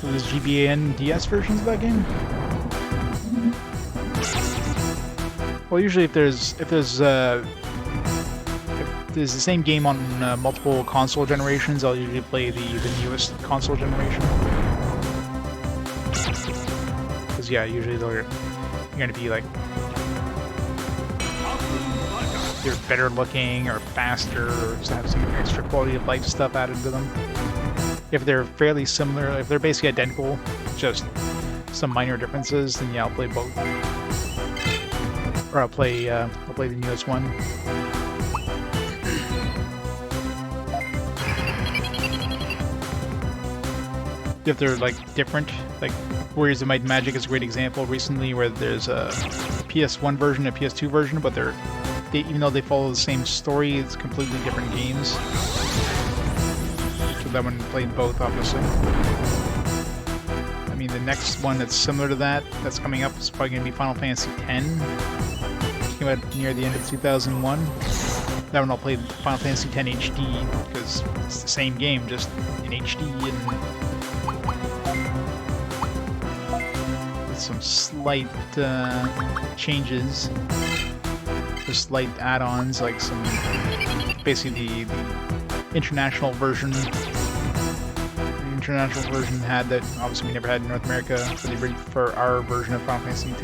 There's GBA and DS versions of that game. Well, usually if there's the same game on multiple console generations, I'll usually play the newest console generation. Because yeah, usually they're going to be like either better looking or faster, or just have some extra quality of life stuff added to them. If they're fairly similar, if they're basically identical, just some minor differences, then yeah, I'll play both. Or I'll play the newest one. If they're like different, like Warriors of Might and Magic is a great example recently, where there's a PS1 version, a PS2 version, but even though they follow the same story, it's completely different games. That one played both, obviously. I mean, the next one that's similar to that, that's coming up, is probably going to be Final Fantasy X, which came out near the end of 2001. That one I'll play Final Fantasy X HD, because it's the same game, just in HD, and with some slight changes, just slight add-ons, like some, basically the international version. International version had that obviously we never had in North America for our version of Final Fantasy X.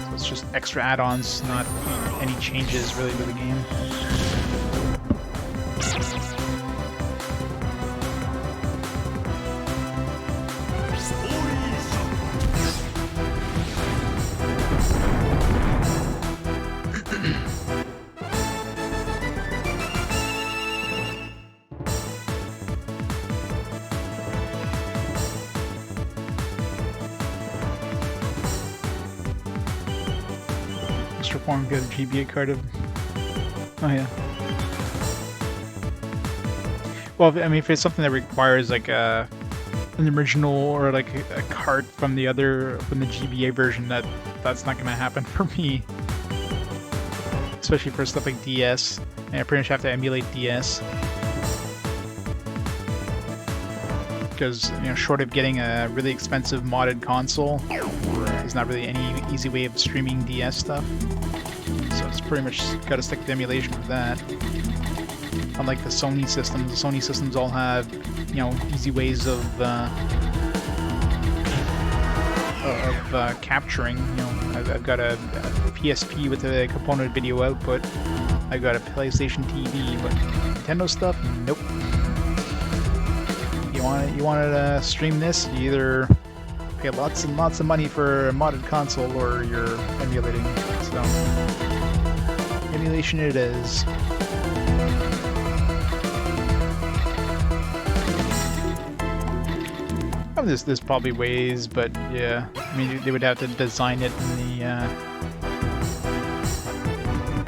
So it's just extra add-ons, not any changes really to the game. Form get a GBA card of. Oh yeah. Well, I mean, if it's something that requires like an original or like a card from the GBA version, that's not gonna happen for me. Especially for stuff like DS, and I pretty much have to emulate DS. Because short of getting a really expensive modded console, there's not really any easy way of streaming DS stuff. So it's pretty much got to stick with emulation for that. Unlike the Sony systems all have, easy ways of capturing. I've got a PSP with a component video output. I've got a PlayStation TV, but Nintendo stuff, nope. You want to stream this? You either pay lots and lots of money for a modded console, or you're emulating. So emulation it is. I mean, there's probably ways, but yeah, I mean they would have to design it in the.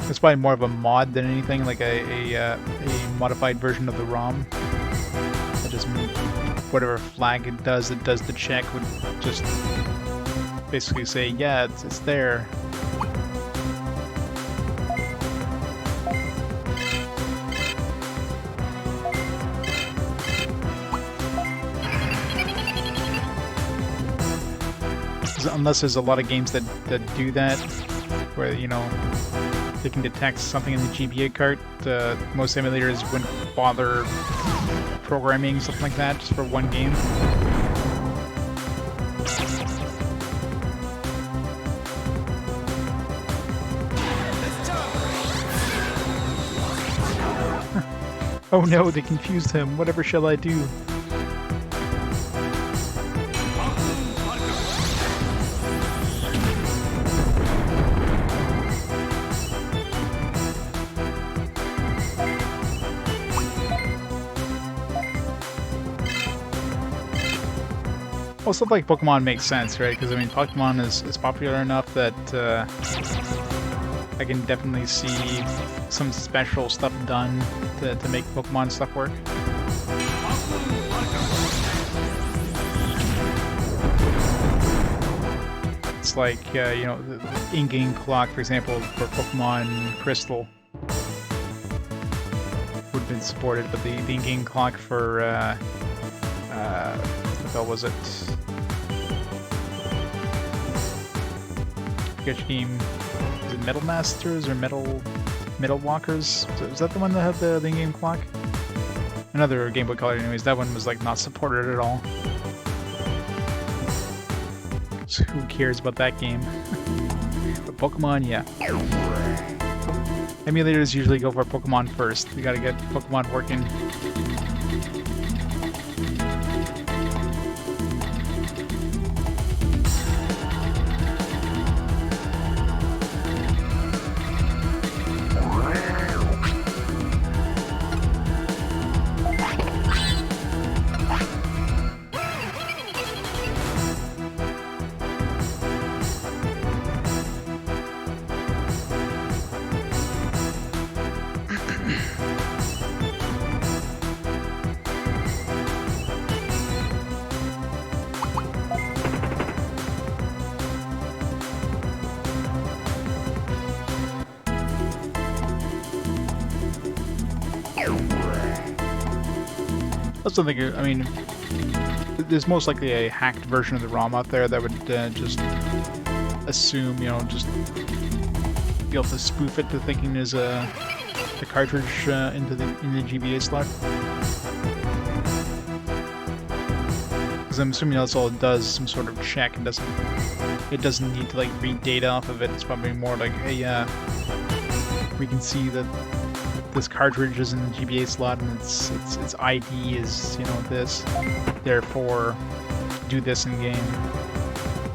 It's probably more of a mod than anything, like a modified version of the ROM. That just whatever flag it does the check would just basically say, yeah, it's there. Unless there's a lot of games that do that, where they can detect something in the GBA cart. Most emulators wouldn't bother programming something like that just for one game. Oh no, they confused him. Whatever shall I do? Well, stuff like Pokemon makes sense, right? Because, I mean, Pokemon is popular enough that I can definitely see some special stuff done to make Pokemon stuff work. It's like, you know, the in-game clock, for example, for Pokemon Crystal would have been supported, but the in-game clock for, what the hell was it? Which game? Is it Metal Masters or Metal Walkers? Was that the one that had the in-game clock? Another Game Boy Color, anyways. That one was like not supported at all. So who cares about that game? But Pokemon, yeah. Emulators usually go for Pokemon first. We gotta get Pokemon working. That's something, I mean, there's most likely a hacked version of the ROM out there that would just assume, you know, just be able to spoof it to thinking there's the cartridge in the GBA slot. Because I'm assuming that's all it does, some sort of check. It doesn't need to like read data off of it. It's probably more like, hey, we can see that this cartridge is in the GBA slot and its ID is, you know, this. Therefore, do this in game.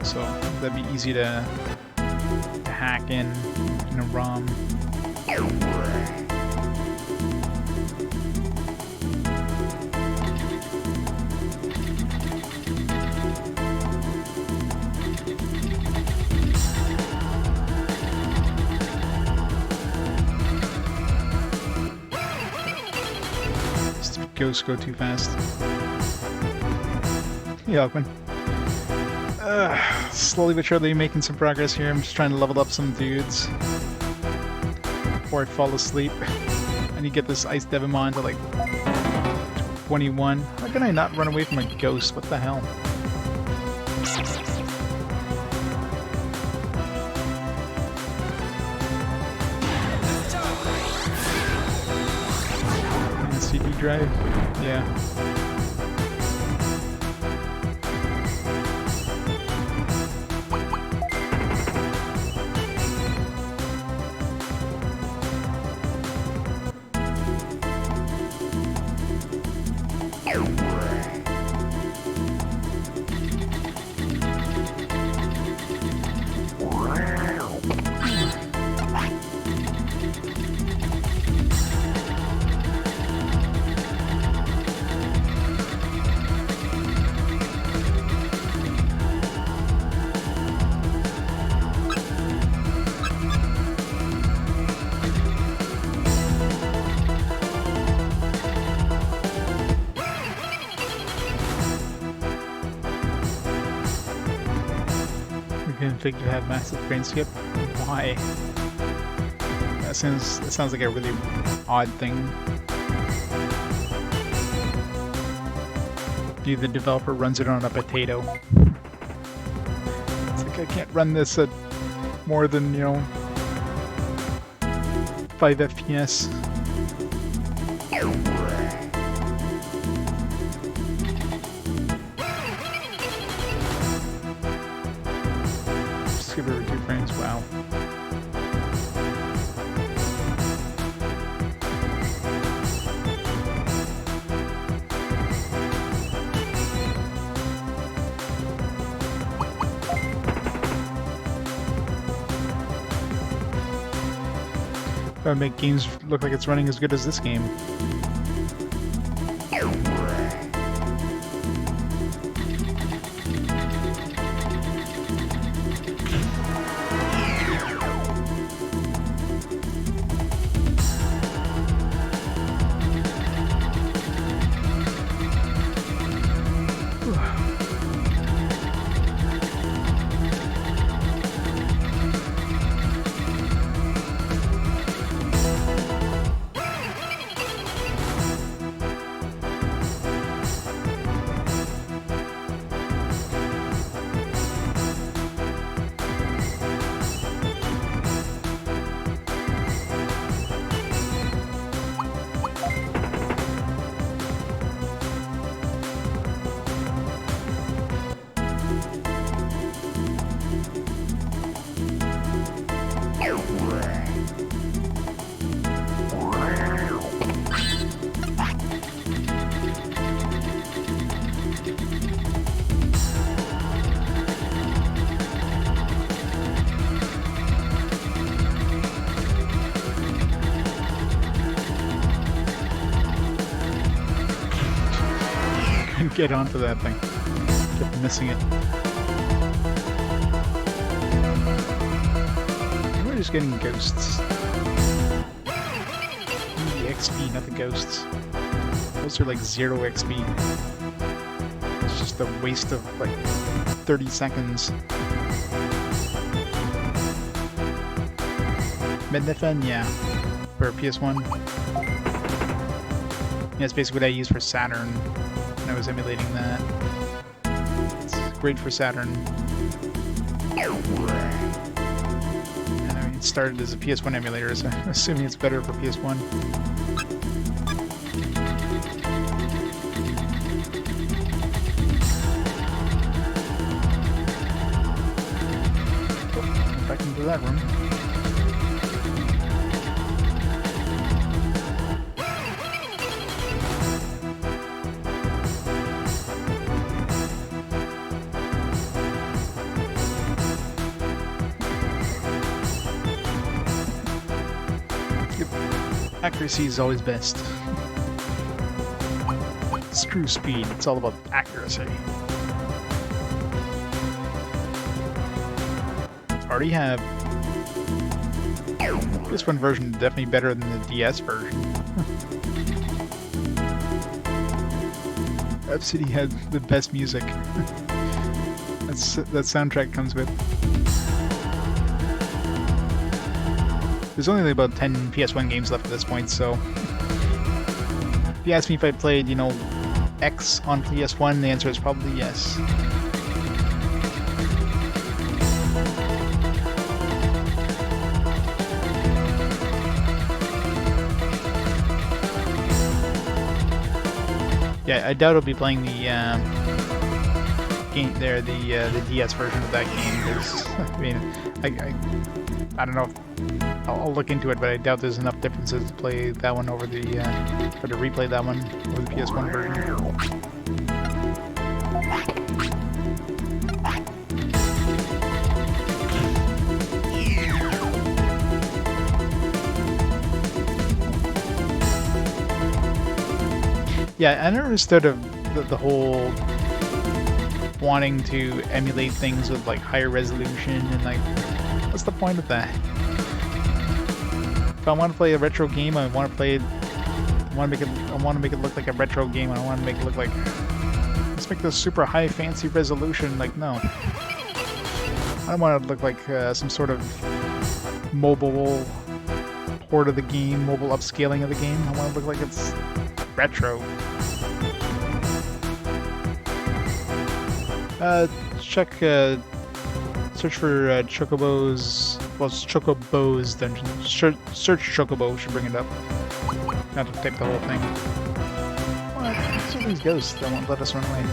So that'd be easy to hack in a ROM. Ghosts go too fast. Yeah, Alkman. Slowly but surely making some progress here. I'm just trying to level up some dudes before I fall asleep. I need to get this Ice Devimon to like 21. How can I not run away from a ghost? What the hell? CD drive? Yeah. Config to have massive frame skip. Why? That sounds like a really odd thing. The developer runs it on a potato. It's like I can't run this at more than, you know, 5 FPS. Skip over 2 frames, wow. Gotta make games look like it's running as good as this game. trying to get onto that thing. Kept missing it. We're just getting ghosts. The XP, not the ghosts. Those are like 0 XP. It's just a waste of like 30 seconds. Mednefen, yeah. For PS1. Yeah, it's basically what I used for Saturn when I was emulating that. It's great for Saturn. And I mean, it started as a PS1 emulator, so I'm assuming it's better for PS1. Back into that room. Accuracy is always best. Screw speed, it's all about accuracy. Already have. This one version is definitely better than the DS version. F-City had the best music. That soundtrack comes with. There's only about 10 PS1 games left at this point, so if you ask me if I played, you know, X on PS1, the answer is probably yes. Yeah, I doubt I'll be playing the game there, the DS version of that game. Because I mean, I don't know. I'll look into it, but I doubt there's enough differences to play that one over the or to replay that one over the PS1 version. Yeah, I never understood of the whole wanting to emulate things with like higher resolution and like, what's the point of that? If I want to play a retro game, I want to make it look like a retro game. I don't want to make it look like, let's make this super high fancy resolution. Like, no, I don't want it to look like some sort of mobile port of the game, mobile upscaling of the game. I want it to look like it's retro. Search for Chocobo's. Well, it's Chocobo's dungeon. Search Chocobo should bring it up. Not to type the whole thing. What? What's all these ghosts that won't let us run away?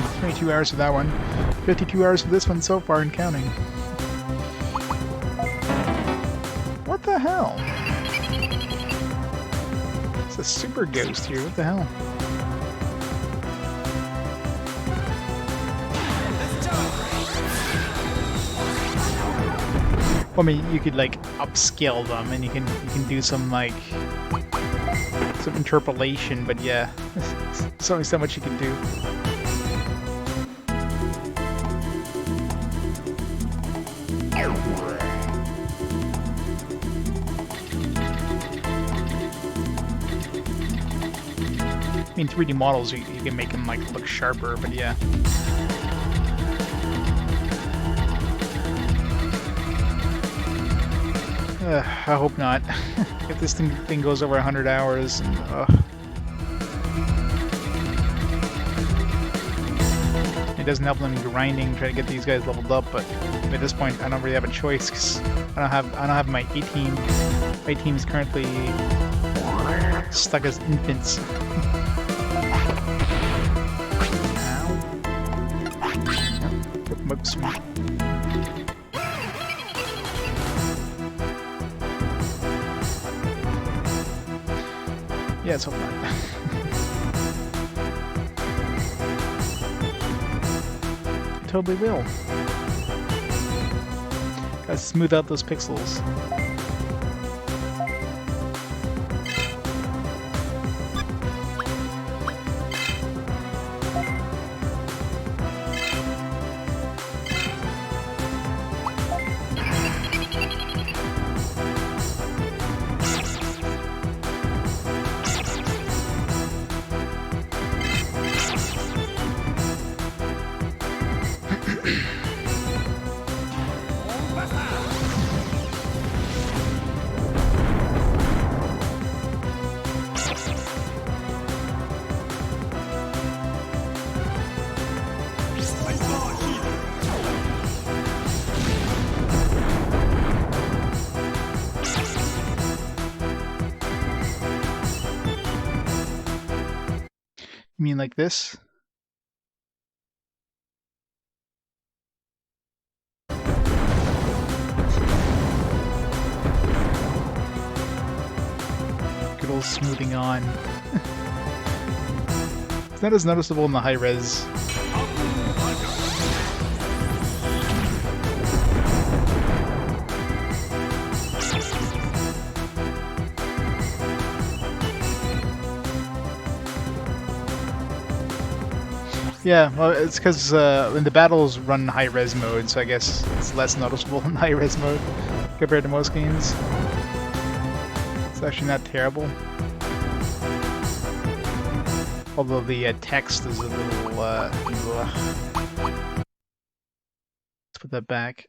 It's 22 hours for that one. 52 hours for this one so far and counting. What the hell? It's a super ghost here, what the hell? Well, I mean, you could like upscale them and you can do some like some interpolation, but yeah, there's only so much you can do. I mean, 3D models, you can make them like look sharper, but yeah. I hope not. If this thing goes over 100 hours, and, it doesn't help them grinding, try to get these guys leveled up. But at this point, I don't really have a choice because I don't have my A team. My team is currently stuck as infants. Oops. Yeah, it's hope not. Totally will. Gotta smooth out those pixels. You mean like this? Good old smoothing on. It's not as noticeable in the high res. Yeah, well, it's because when the battles run high res mode, so I guess it's less noticeable in high res mode compared to most games. It's actually not terrible. Although the text is a little, let's put that back.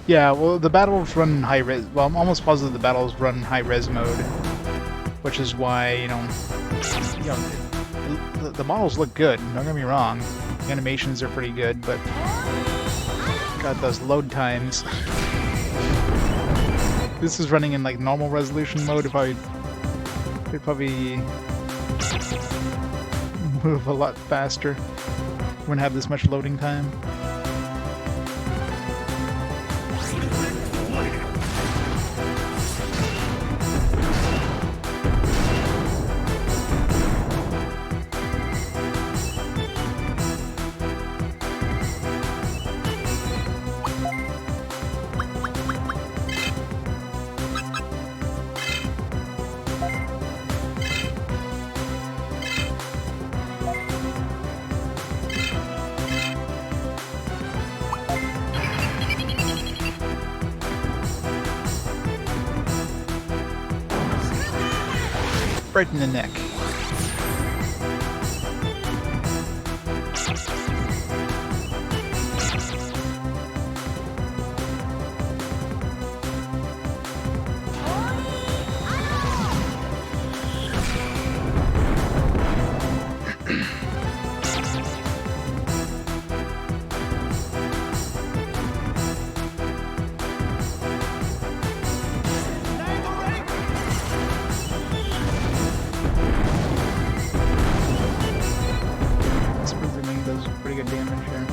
Yeah, well, the battles run in high res. Well, I'm almost positive the battles run in high res mode, which is why the models look good. Don't get me wrong, the animations are pretty good, but God, those load times. This is running in like normal resolution mode. If I could probably move a lot faster, wouldn't have this much loading time. Right in the neck. Pretty good damage here.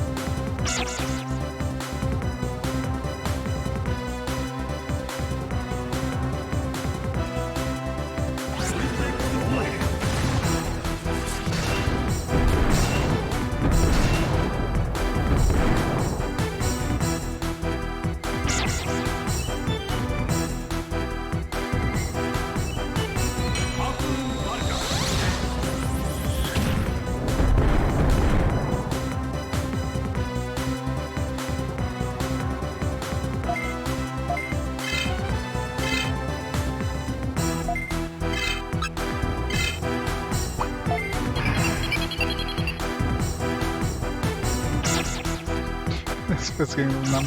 This game is numb.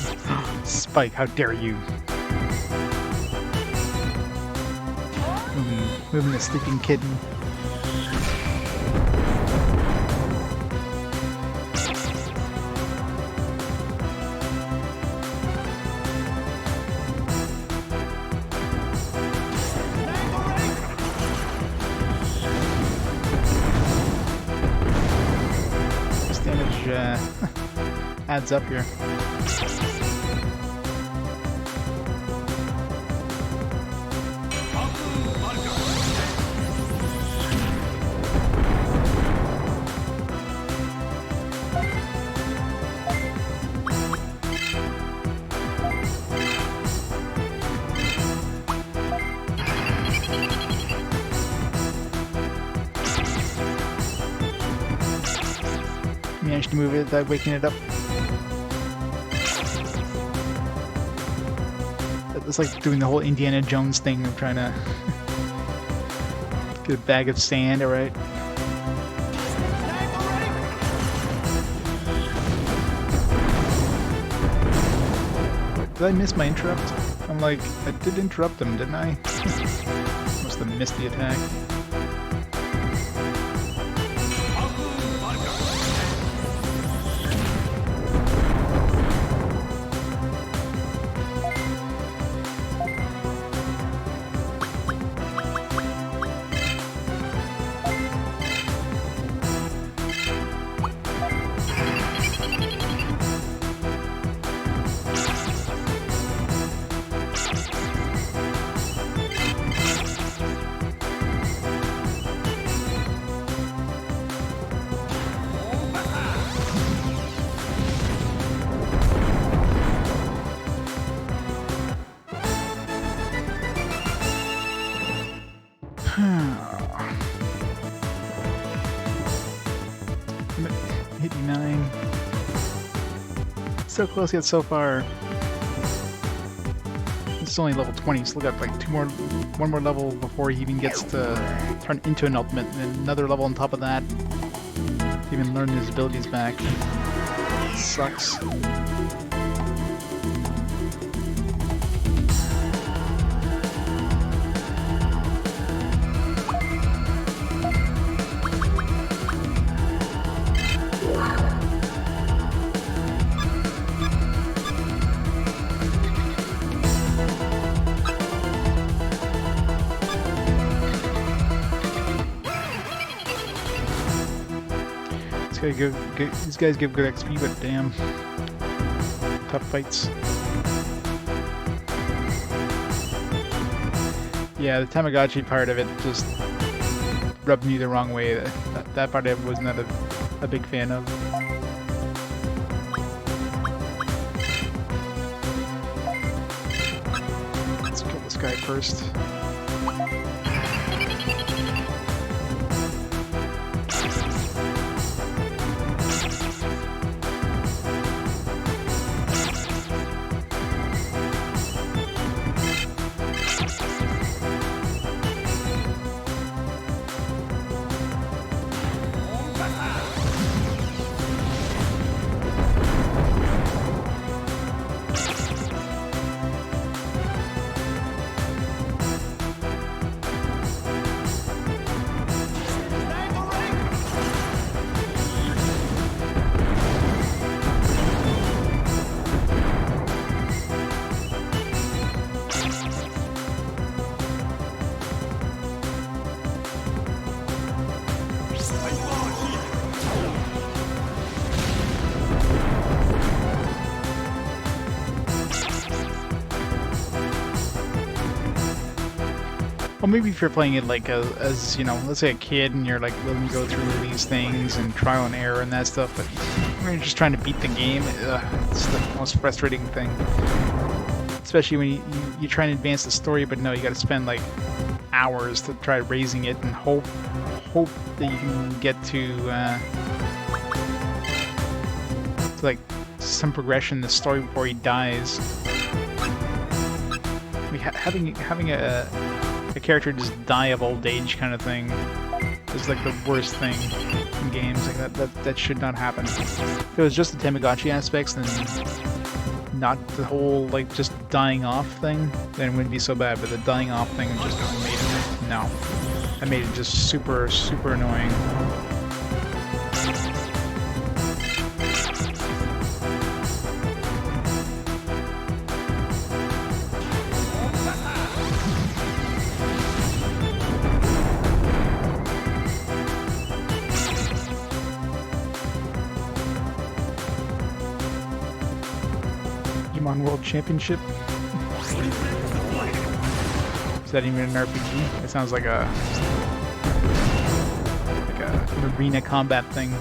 Spike, how dare you? Moving the sleeping kitten. This damage adds up here. Managed to move it without waking it up. It's like doing the whole Indiana Jones thing of trying to get a bag of sand, alright? Did I miss my interrupt? I'm like, I did interrupt them, didn't I? Must have missed the attack. So close yet so far. It's only level 20, so we got like one more level before he even gets to turn into an ultimate, and then another level on top of that. Even learn his abilities back. Sucks. These guys give good XP, but damn, tough fights. Yeah, the Tamagotchi part of it just rubbed me the wrong way. That part I was not a big fan of. Let's kill this guy first. Well, maybe if you're playing it like as you know, let's say a kid, and you're like willing to go through these things and trial and error and that stuff, but when you're just trying to beat the game, it's the most frustrating thing. Especially when you try and advance the story, but no, you got to spend like hours to try raising it and hope that you can get to like some progression in the story before he dies. Like, having a character just die of old age kind of thing is like the worst thing in games. Like that should not happen. If it was just the Tamagotchi aspects and not the whole like just dying off thing, then it wouldn't be so bad. But the dying off thing just No. That made it just super, super annoying. Digimon World Championship. Is that even an RPG? It sounds like a arena combat thing.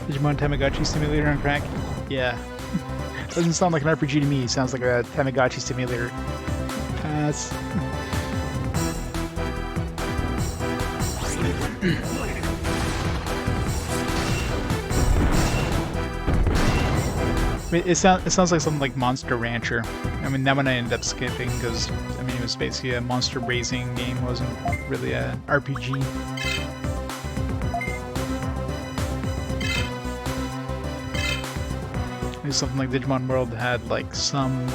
Digimon Tamagotchi Simulator on crack? Yeah. Doesn't sound like an RPG to me. It sounds like a Tamagotchi simulator. Pass. It sounds like something like Monster Rancher. I mean, that one I ended up skipping because, I mean, it was basically a monster raising game. It wasn't really an RPG. Maybe something like Digimon World had like some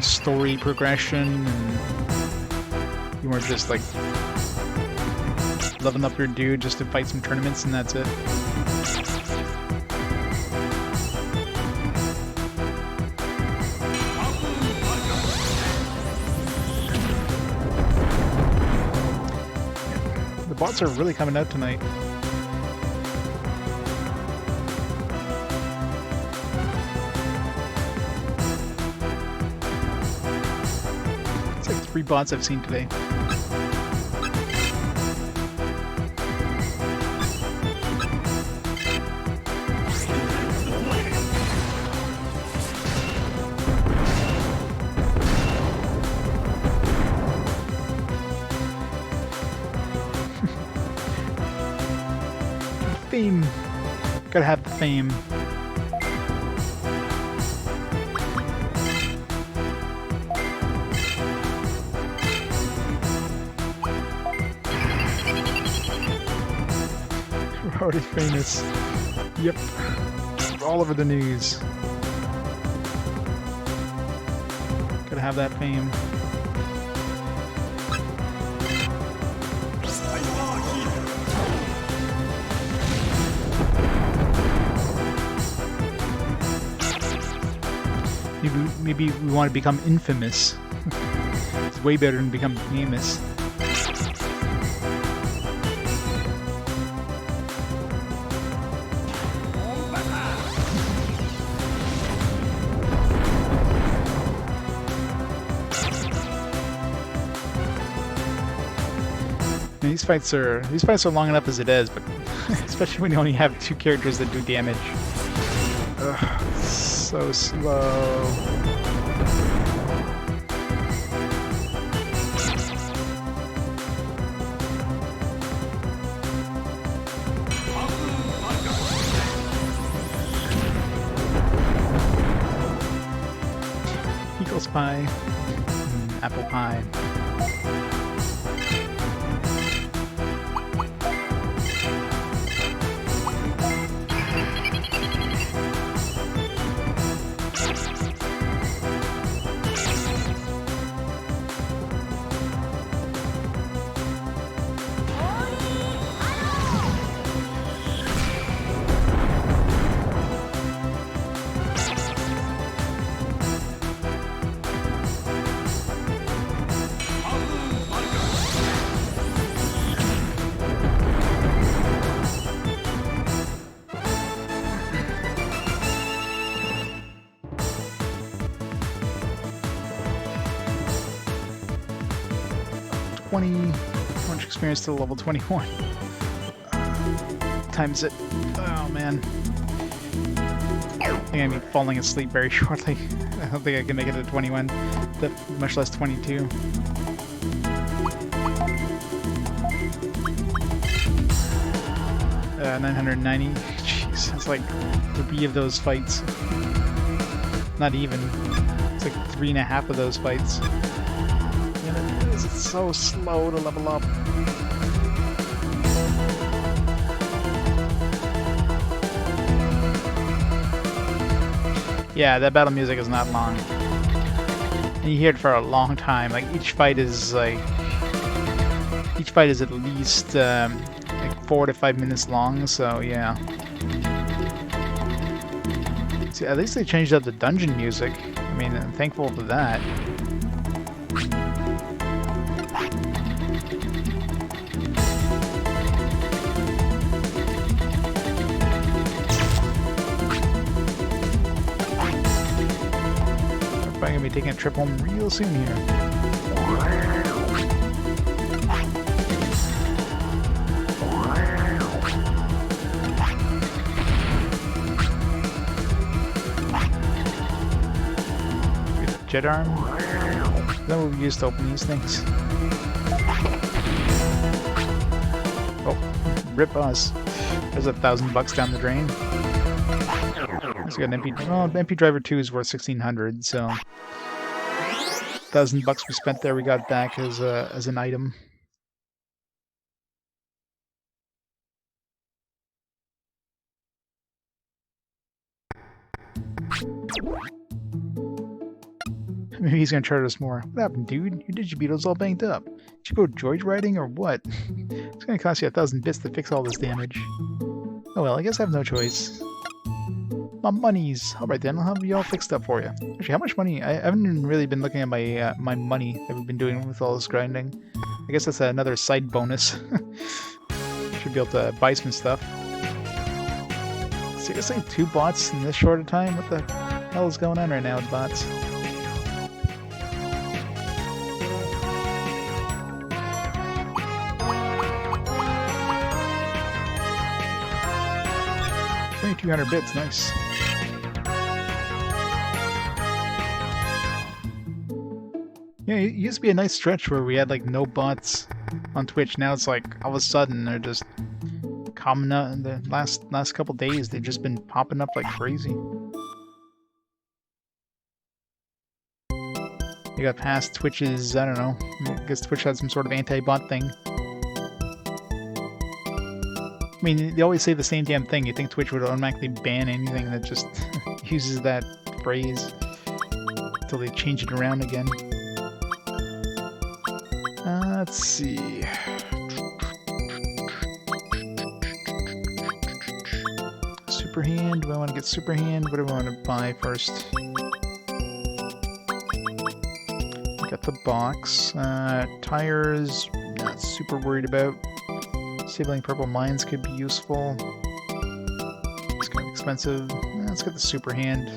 story progression, and you weren't just like leveling up your dude just to fight some tournaments and that's it. The bots are really coming out tonight. It's like 3 bots I've seen today. Fame. Gotta have the fame. We're already famous. Yep. We're all over the news. Gotta have that fame. Maybe we want to become infamous. It's way better than become famous. These fights are long enough as it is, but especially when you only have 2 characters that do damage. Ugh, so slow. Eagles pie, apple pie. 20. How much experience to level 21? Times it. Oh man. I think I'm gonna be falling asleep very shortly. I don't think I can make it to 21, much less 22. Uh, 990. Jeez, that's like 3 of those fights. Not even. It's like 3.5 of those fights. And it is, it's so slow to level up. Yeah, that battle music is not long. And you hear it for a long time. Like each fight is at least like 4 to 5 minutes long. So yeah. See, at least they changed up the dungeon music. I mean, I'm thankful for that. I'm gonna be taking a trip home real soon here. Jet arm? Is that what we used to open these things? Oh, rip us. There's $1,000 down the drain. Let's get an MP. Oh, MP Driver 2 is worth 1,600, so $1,000 we spent there, we got back as an item. Maybe he's gonna charge us more. What happened, dude? Your Digibeetle's all banged up. Did you go joyriding or what? It's gonna cost you 1,000 bits to fix all this damage. Oh well, I guess I have no choice. My monies. Alright then, I'll have you all fixed up for you. Actually, how much money? I haven't really been looking at my my money that we've been doing with all this grinding. I guess that's another side bonus. Should be able to buy some stuff. Seriously, 2 bots in this short a time? What the hell is going on right now with bots? Only 200 bits, nice. Yeah, it used to be a nice stretch where we had like no bots on Twitch. Now it's like all of a sudden they're just coming out. In the last couple days, they've just been popping up like crazy. You got past Twitch's, I don't know. I guess Twitch had some sort of anti-bot thing. I mean, they always say the same damn thing. You think Twitch would automatically ban anything that just uses that phrase until they change it around again. Let's see. Superhand. Do I want to get Superhand? What do I want to buy first? Got the box. Tires. Not super worried about. Disabling purple mines could be useful. It's kind of expensive. Let's get the Superhand.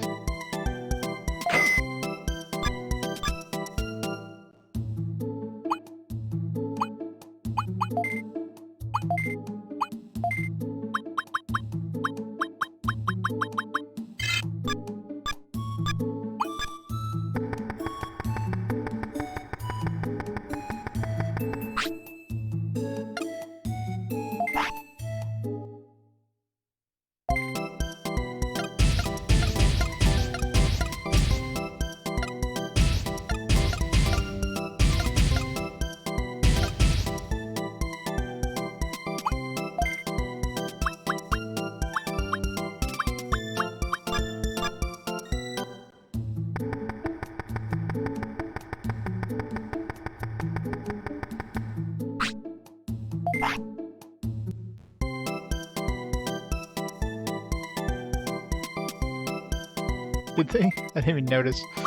Did they? I didn't even notice. I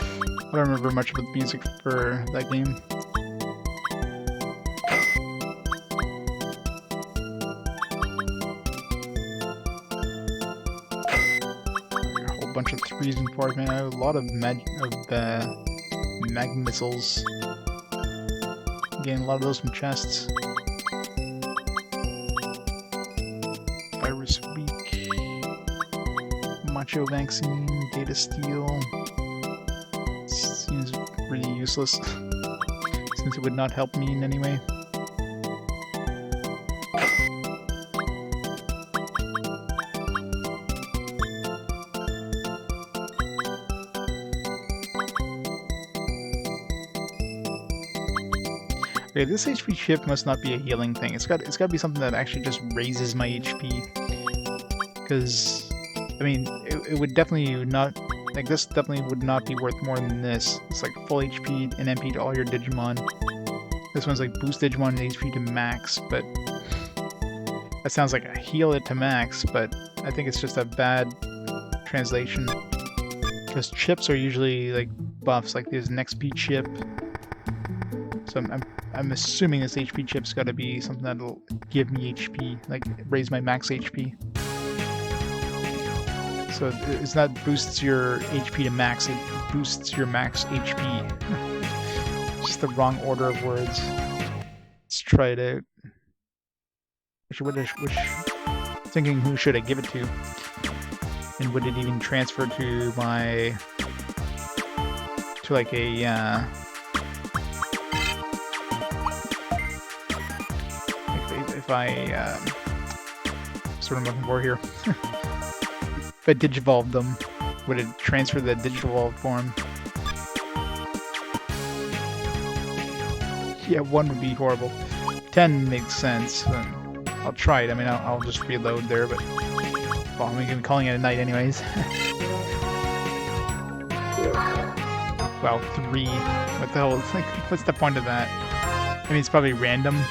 don't remember much about the music for that game. A whole bunch of 3s and 4s, man. I have a lot of mag missiles. getting a lot of those from chests. Virus week, macho vaccine, data steal. Seems really useless since it would not help me in any way. Okay, this HP chip must not be a healing thing. It's got to be something that actually just raises my HP. Because, I mean, it would definitely not, like, this definitely would not be worth more than this. It's like full HP and MP to all your Digimon. This one's like boost Digimon and HP to max, but that sounds like a heal it to max, but I think it's just a bad translation. Because chips are usually like buffs, like there's an XP chip. So I'm assuming this HP chip's got to be something that'll give me HP, like raise my max HP. So it's not boosts your HP to max, it boosts your max HP. Just the wrong order of words. Let's try it out. Thinking who should I give it to? And would it even transfer to my... to like a... if I... that's what I'm looking for here. If I digivolved them, would it transfer the digivolved form? Yeah, 1 would be horrible. 10 makes sense. I'll try it. I mean, I'll just reload there, but... well, I'm going to be calling it a night anyways. Wow, 3. What the hell? Like, what's the point of that? I mean, it's probably random.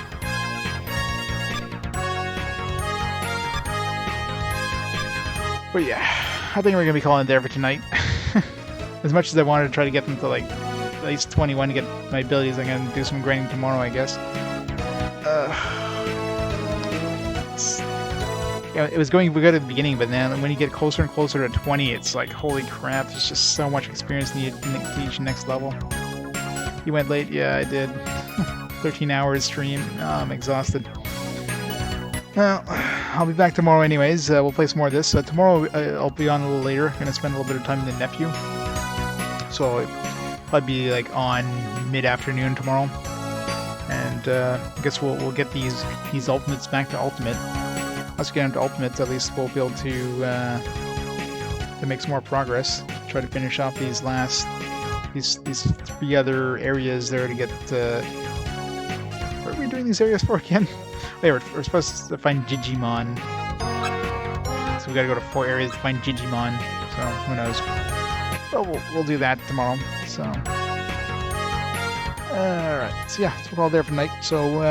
But yeah, I think we're going to be calling it there for tonight. As much as I wanted to try to get them to like at least 21 to get my abilities, I'm going to do some grinding tomorrow, I guess. Yeah, it was going good at the beginning, but then when you get closer and closer to 20, it's like, holy crap, there's just so much experience needed to each next level. You went late? Yeah, I did. 13 hours stream. Oh, I'm exhausted. Well, I'll be back tomorrow anyways. We'll play some more of this. Tomorrow I'll be on a little later. I'm going to spend a little bit of time with the nephew. So I'll be like on mid-afternoon tomorrow. And I guess we'll get these ultimates back to ultimate. Let's get into ultimates. At least we'll be able to make some more progress. Try to finish off these these 3 other areas there to get. What are we doing these areas for again? Wait, we're supposed to find Digimon. So we gotta go to 4 areas to find Digimon. So who knows? Well, we'll do that tomorrow. So alright. So yeah, that's all there for tonight. So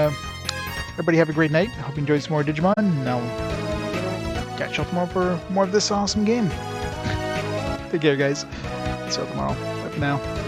everybody have a great night. Hope you enjoyed some more Digimon. And I'll catch you tomorrow for more of this awesome game. Take care, guys. See you tomorrow. Bye for now.